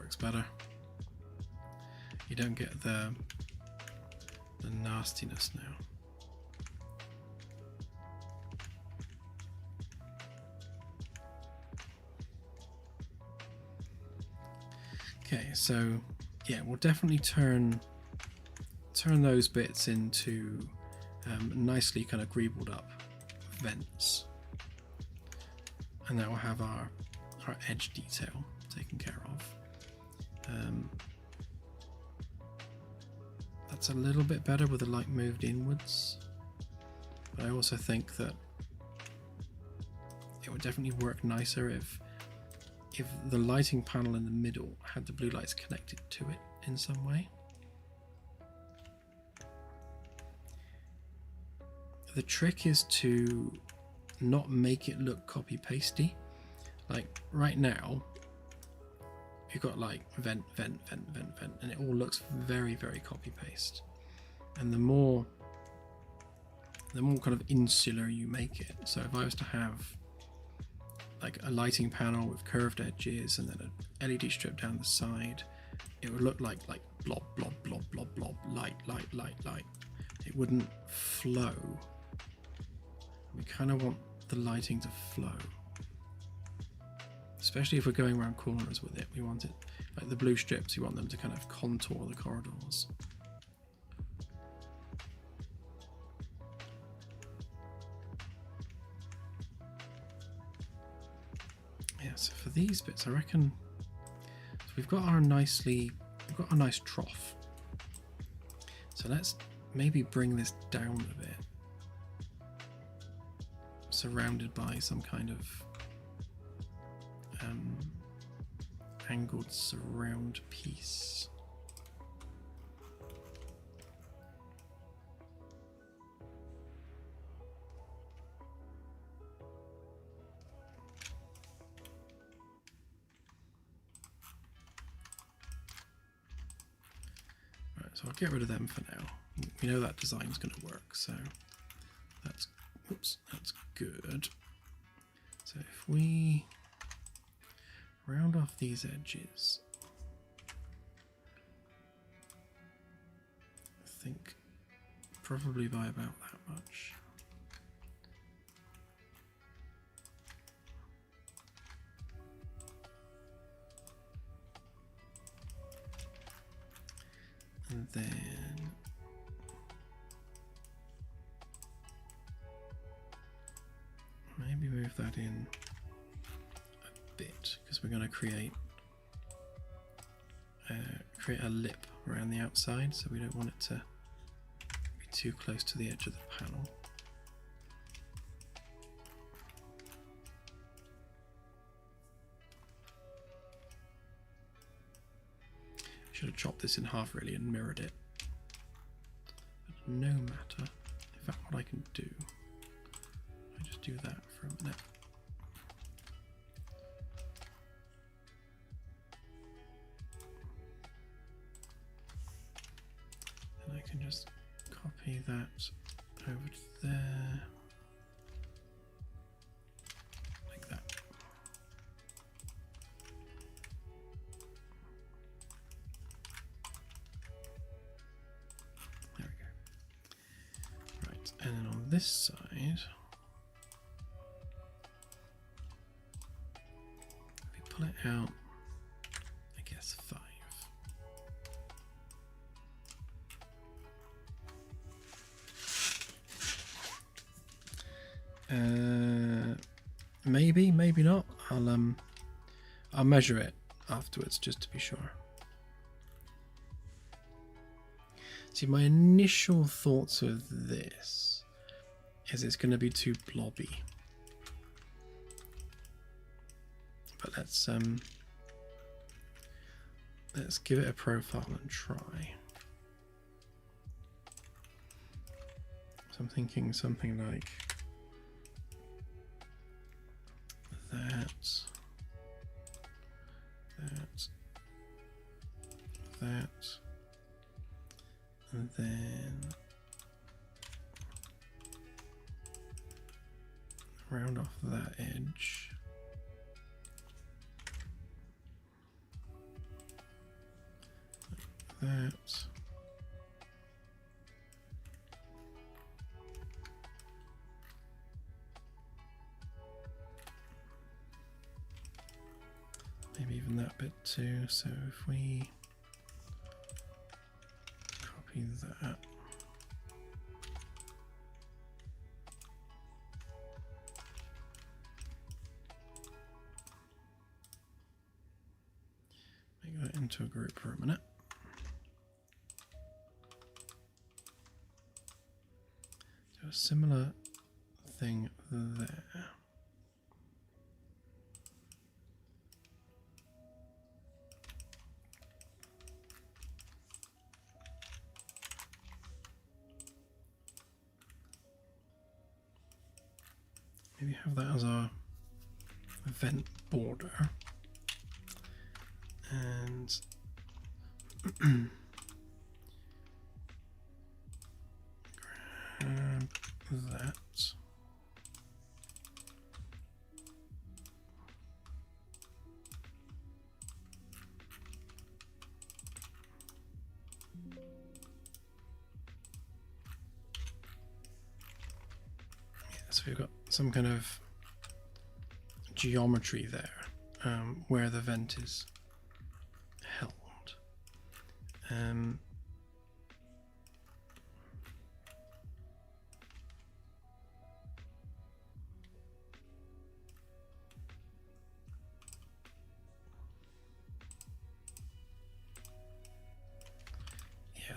works better. You don't get the nastiness now. Okay, so yeah, we'll definitely turn those bits into nicely kind of greebled up vents, and that will have our edge detail taken care of. That's a little bit better with the light moved inwards, but I also think that it would definitely work nicer if the lighting panel in the middle had the blue lights connected to it in some way. The trick is to not make it look copy pasty. Like right now, you've got like vent, vent, vent, vent, vent, and it all looks very, very copy paste. And the more kind of insular you make it. So if I was to have like a lighting panel with curved edges and then an LED strip down the side, it would look like blob, blob, blob, blob, blob, light, light, light, light. It wouldn't flow. We kind of want the lighting to flow, especially if we're going around corners with it. We want it like the blue strips, you want them to kind of contour the corridors. Yeah, so for these bits I reckon, so we've got a nice trough, so let's maybe bring this down a bit, surrounded by some kind of angled surround piece. Right, so I'll get rid of them for now. We know that design's going to work, so that's good. So if we round off these edges, I think probably by about that much. And then maybe move that in a bit, because we're going to create a lip around the outside, so we don't want it to be too close to the edge of the panel. Should have chopped this in half really and mirrored it, but no matter. In fact, what I can do, I just do that for a minute. And I can just copy that over to there, like that. There we go. Right, and then on this side, pull it out, I guess 5. Maybe not. I'll measure it afterwards just to be sure. See, my initial thoughts of this is it's going to be too blobby. But let's give it a profile and try. So I'm thinking something like that, and then round off that edge. that. Maybe even that bit too. So if we copy that. Make that into a group for a minute. Do a similar thing there. Maybe have that as our vent border, and grab that. So we've got some kind of geometry there where the vent is held. Yeah, and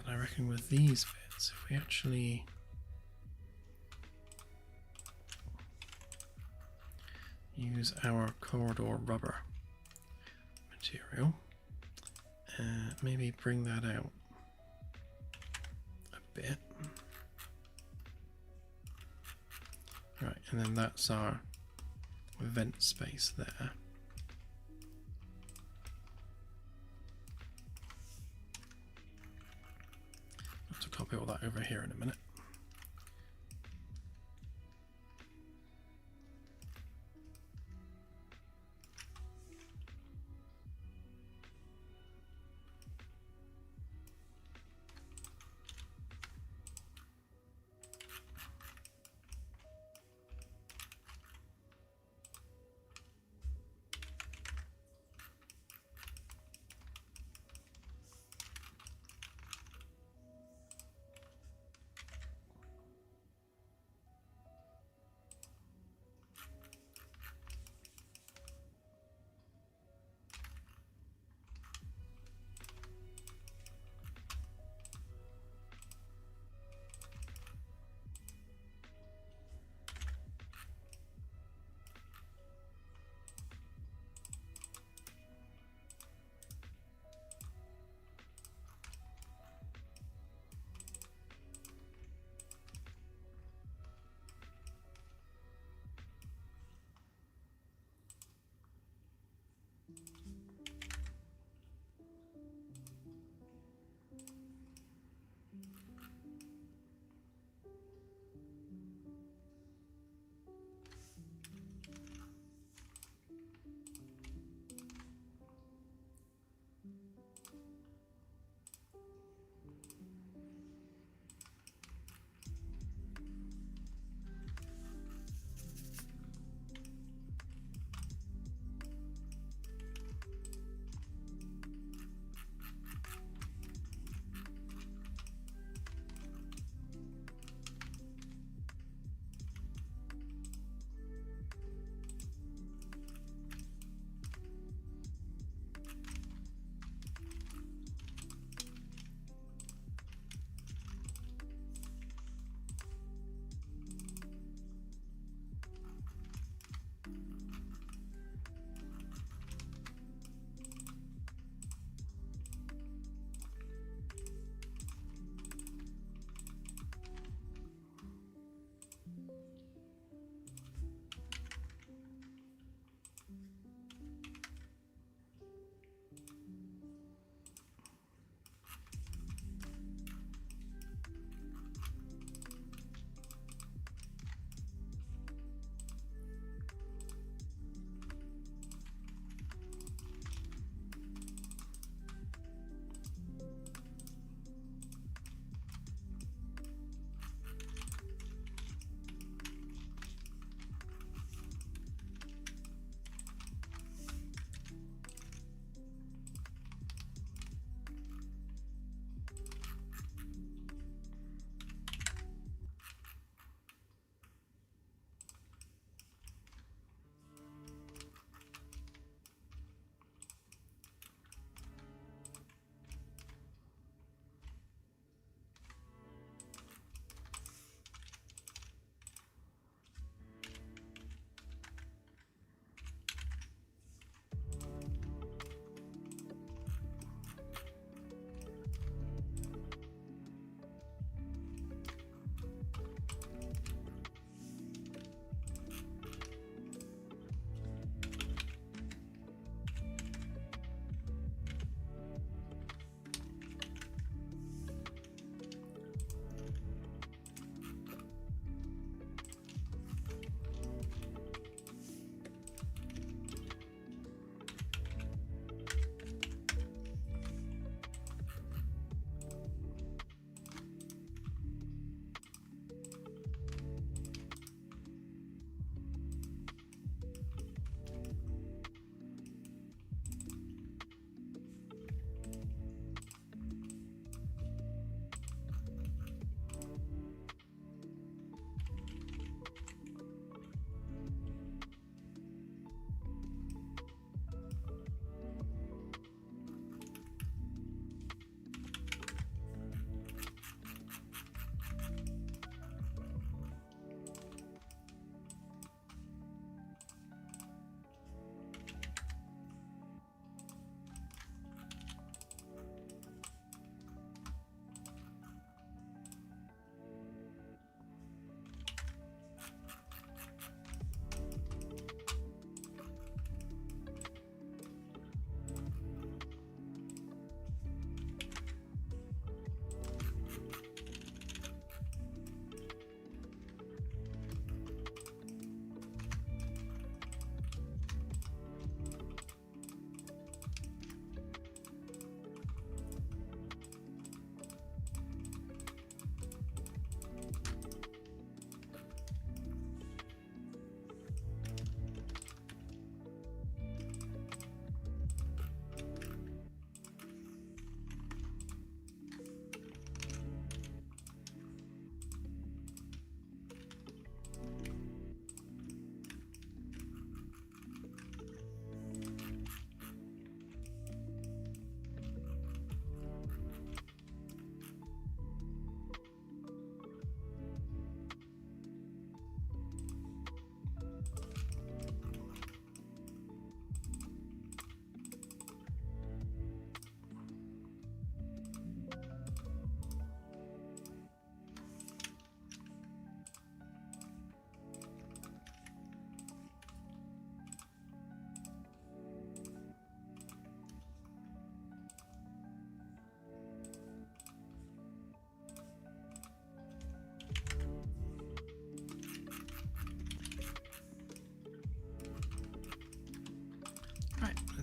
I reckon with these bits, if we actually use our corridor rubber material, maybe bring that out a bit. Right, and then that's our vent space there. I'll have to copy all that over here in a minute.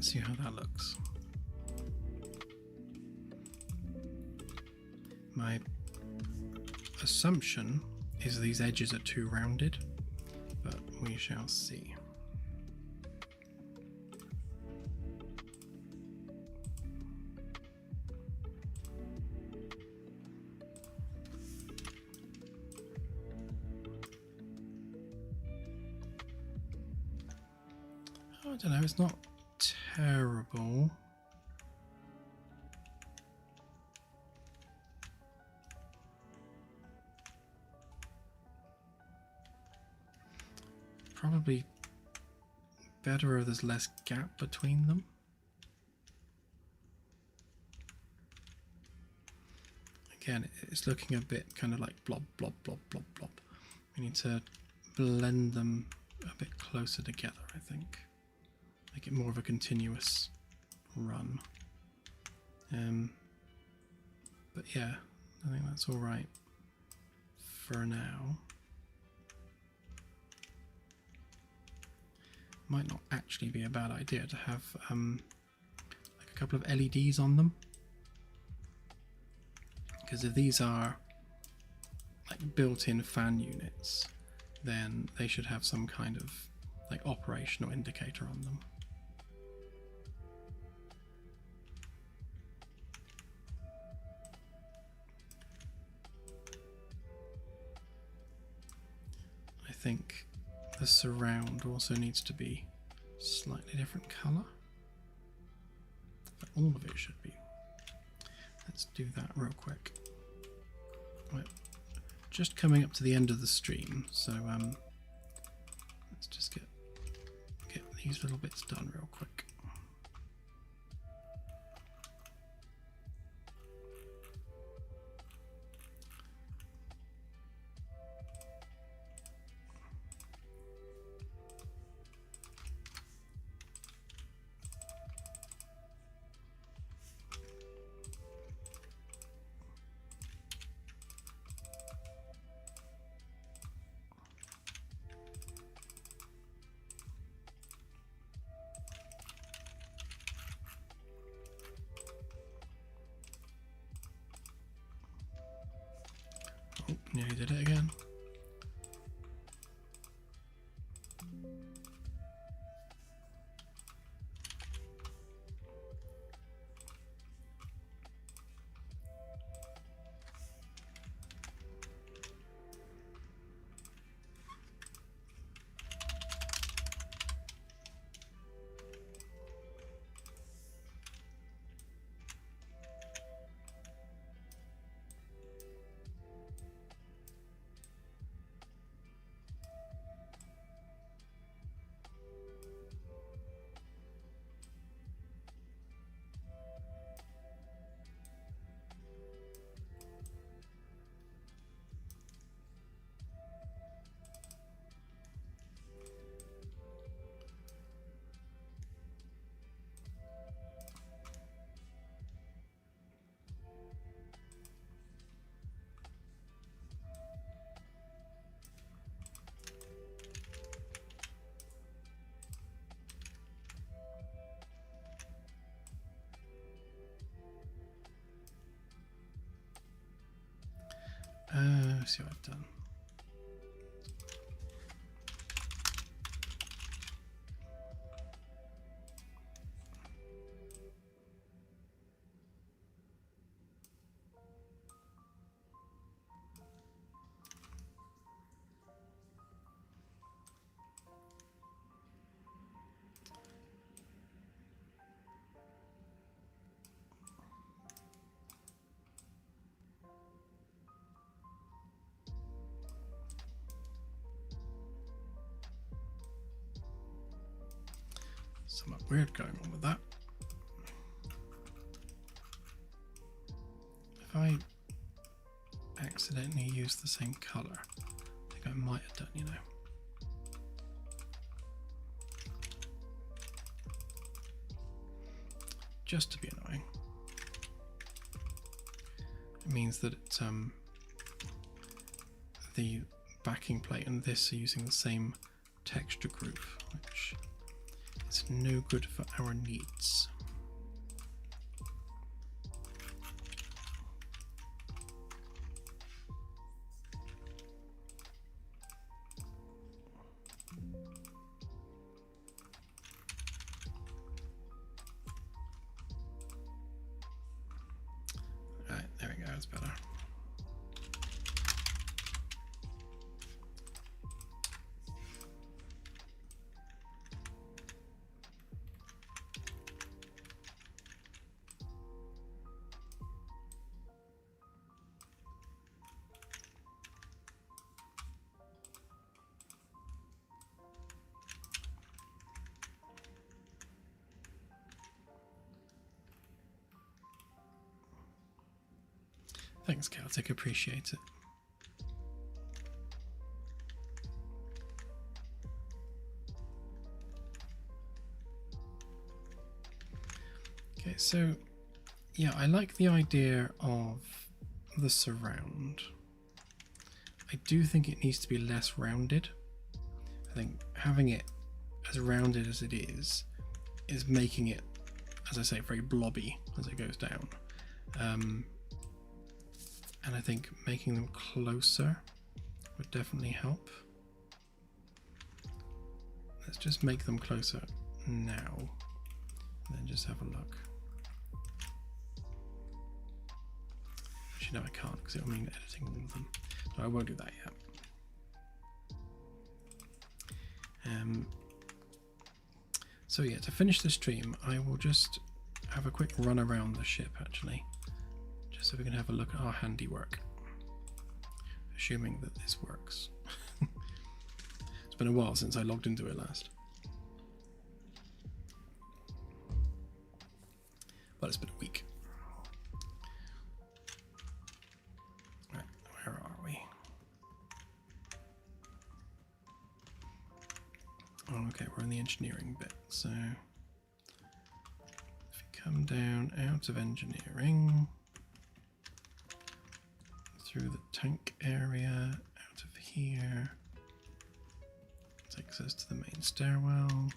Let's see how that looks. My assumption is these edges are too rounded, but we shall see. I don't know, it's not terrible. Probably better if there's less gap between them. Again, it's looking a bit kind of like blob, blob, blob, blob, blob. We need to blend them a bit closer together, I think. Make it more of a continuous run. But yeah, I think that's all right for now. Might not actually be a bad idea to have like a couple of LEDs on them, because if these are like built-in fan units, then they should have some kind of like operational indicator on them. I think the surround also needs to be slightly different colour, but all of it should be. Let's do that real quick. We're just coming up to the end of the stream, so let's just get these little bits done real quick. Oh, nearly did it again. Let's see what I've done. Something weird going on with that. If I accidentally use the same color, I think I might have done, you know. Just to be annoying. It means that it, the backing plate and this are using the same texture group, which it's no good for our needs. Alright, there we go, it's better. Thanks, Celtic, appreciate it. Okay, so yeah, I like the idea of the surround. I do think it needs to be less rounded. I think having it as rounded as it is making it, as I say, very blobby as it goes down. And I think making them closer would definitely help. Let's just make them closer now, and then just have a look. Actually, no, I can't because it'll mean editing all of them. So I won't do that yet. So yeah, to finish the stream, I will just have a quick run around the ship actually, just so we can have a look at our handiwork, assuming that this works. It's been a while since I logged into it last. Well, it's been a week. Right, where are we? Oh, okay, we're in the engineering bit. So if you come down out of engineering, through the tank area, out of here, takes us to the main stairwell.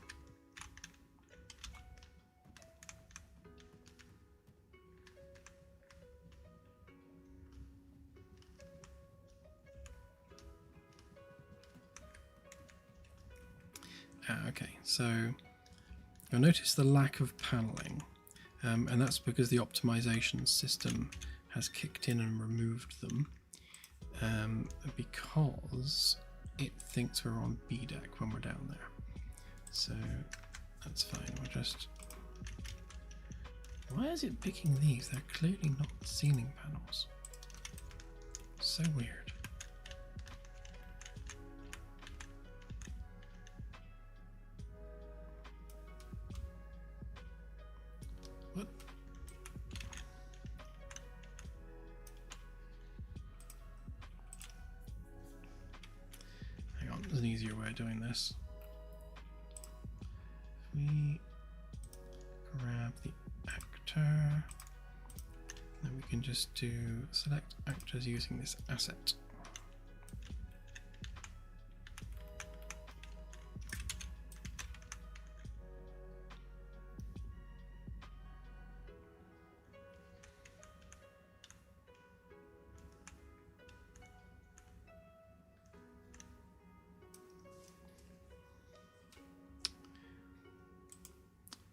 Okay, so you'll notice the lack of paneling, and that's because the optimization system has kicked in and removed them, because it thinks we're on B deck when we're down there. So that's fine. We'll just... Why is it picking these? They're clearly not ceiling panels. So weird. What? Hang on, there's an easier way of doing this. If we grab the actor, then we can just do select actors using this asset.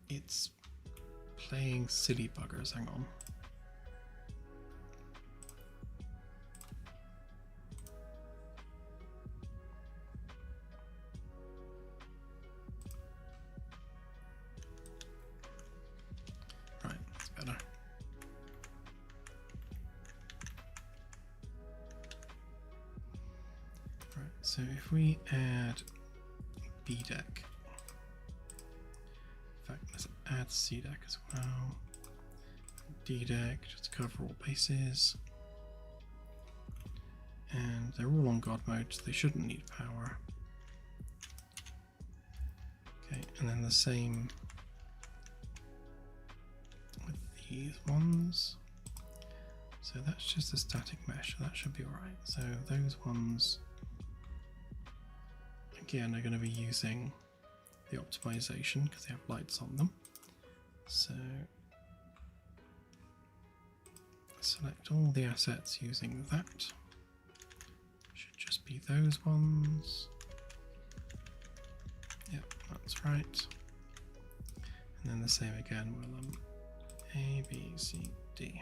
It's playing silly buggers, hang on. Right, that's better. Right, so if we add B deck, in fact, let's add C deck as well. D deck, just to cover all bases. And they're all on God mode, so they shouldn't need power. Okay, and then the same with these ones. So that's just a static mesh, so that should be alright. So those ones, again, are going to be using the the optimization because they have lights on them. So select all the assets using that. Should just be those ones. Yep, that's right. And then the same again, we'll A, B, C, D.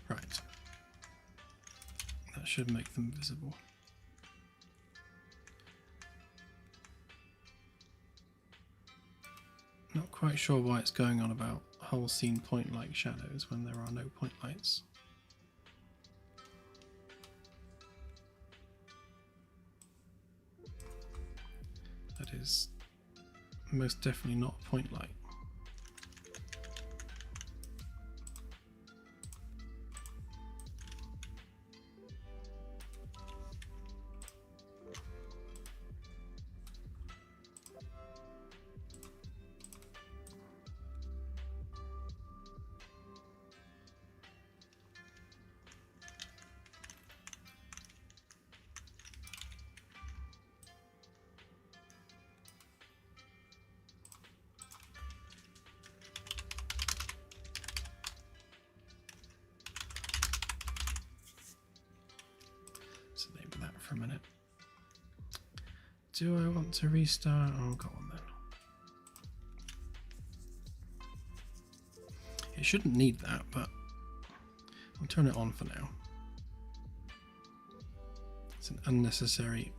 Right. That should make them visible. Not quite sure why it's going on about whole scene point light shadows when there are no point lights. That is most definitely not a point light. For a minute. Do I want to restart? Oh, go on then. It shouldn't need that, but I'll turn it on for now. It's an unnecessary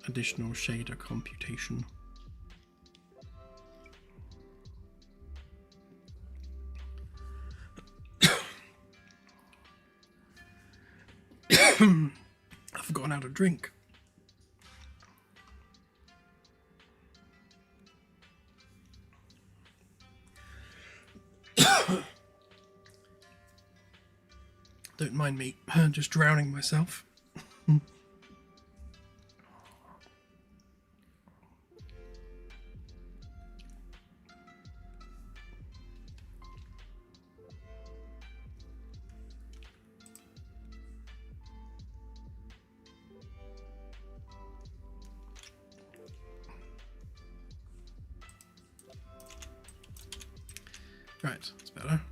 additional shader computation. I've forgotten how to drink. Don't mind me just drowning myself. Right, that's better.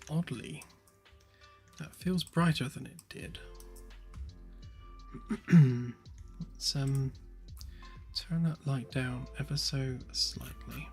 Oddly, that feels brighter than it did. Let's turn that light down ever so slightly.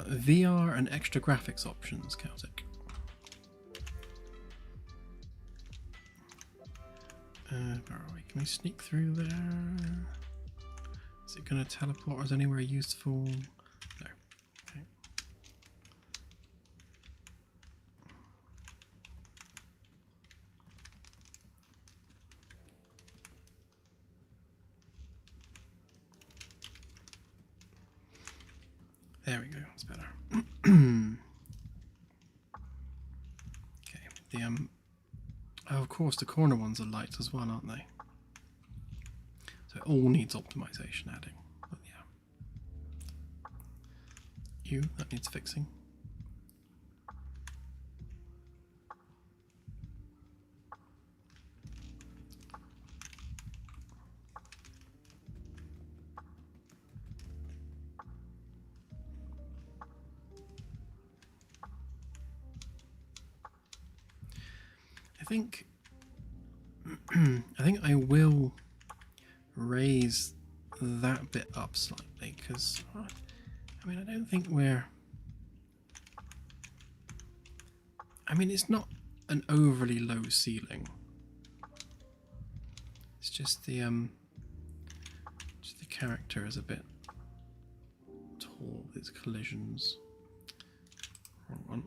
VR and extra graphics options, Celtic. Where are we? Can we sneak through there? Is it going to teleport us anywhere useful? No. Okay. There we go, that's better. Okay, oh, of course the corner ones are light as well, aren't they? So it all needs optimization adding, but yeah. That needs fixing. think I think I will raise that bit up slightly, because I mean, I don't think it's not an overly low ceiling. It's just the character is a bit tall with its collisions. Wrong one.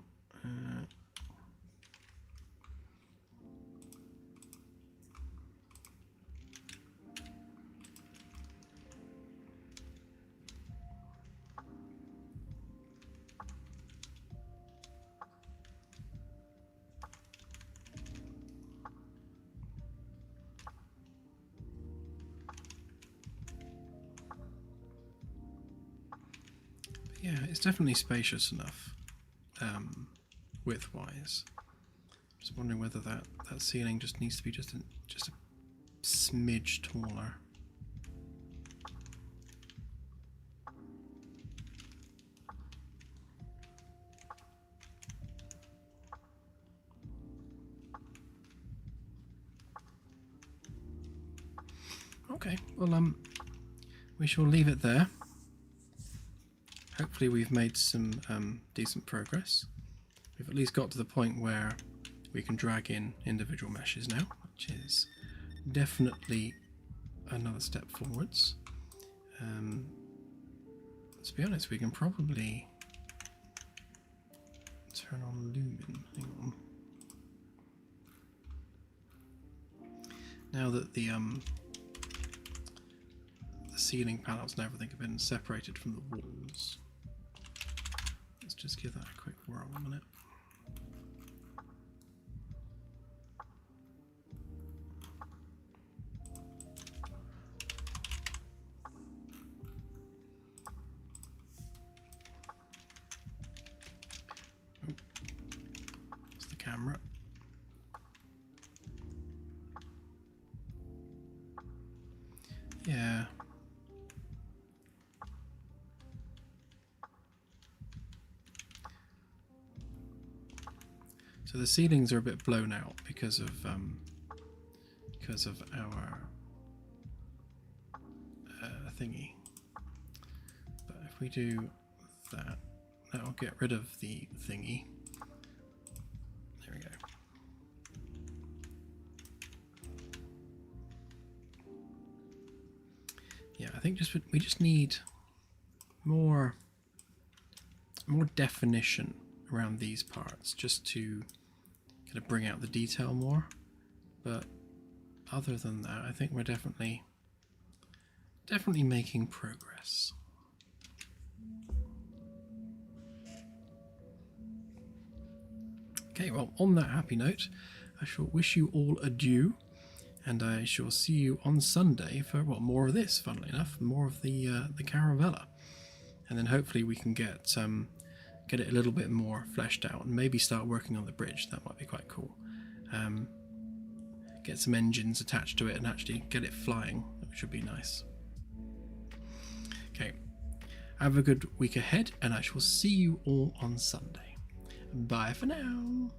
Yeah, it's definitely spacious enough, width-wise. Just wondering whether that ceiling just needs to be just a smidge taller. Okay, well, we shall leave it there. Hopefully we've made some decent progress. We've at least got to the point where we can drag in individual meshes now, which is definitely another step forwards. To be honest, we can probably turn on Lumen. Hang on. Now that the ceiling panels and everything have been separated from the walls, let's just give that a quick whirl a minute. It's the camera. Yeah. So the ceilings are a bit blown out because of our thingy. But if we do that, that'll get rid of the thingy. There we go. Yeah, I think we just need more definition around these parts, just to kind of bring out the detail more. But other than that, I think we're definitely making progress. Okay, well, on that happy note, I shall wish you all adieu, and I shall see you on Sunday for more of this. Funnily enough, more of the Caravella, and then hopefully we can get it a little bit more fleshed out, and maybe start working on the bridge. That might be quite cool. Get some engines attached to it and actually get it flying. That should be nice. Okay, have a good week ahead, and I shall see you all on Sunday. Bye for now.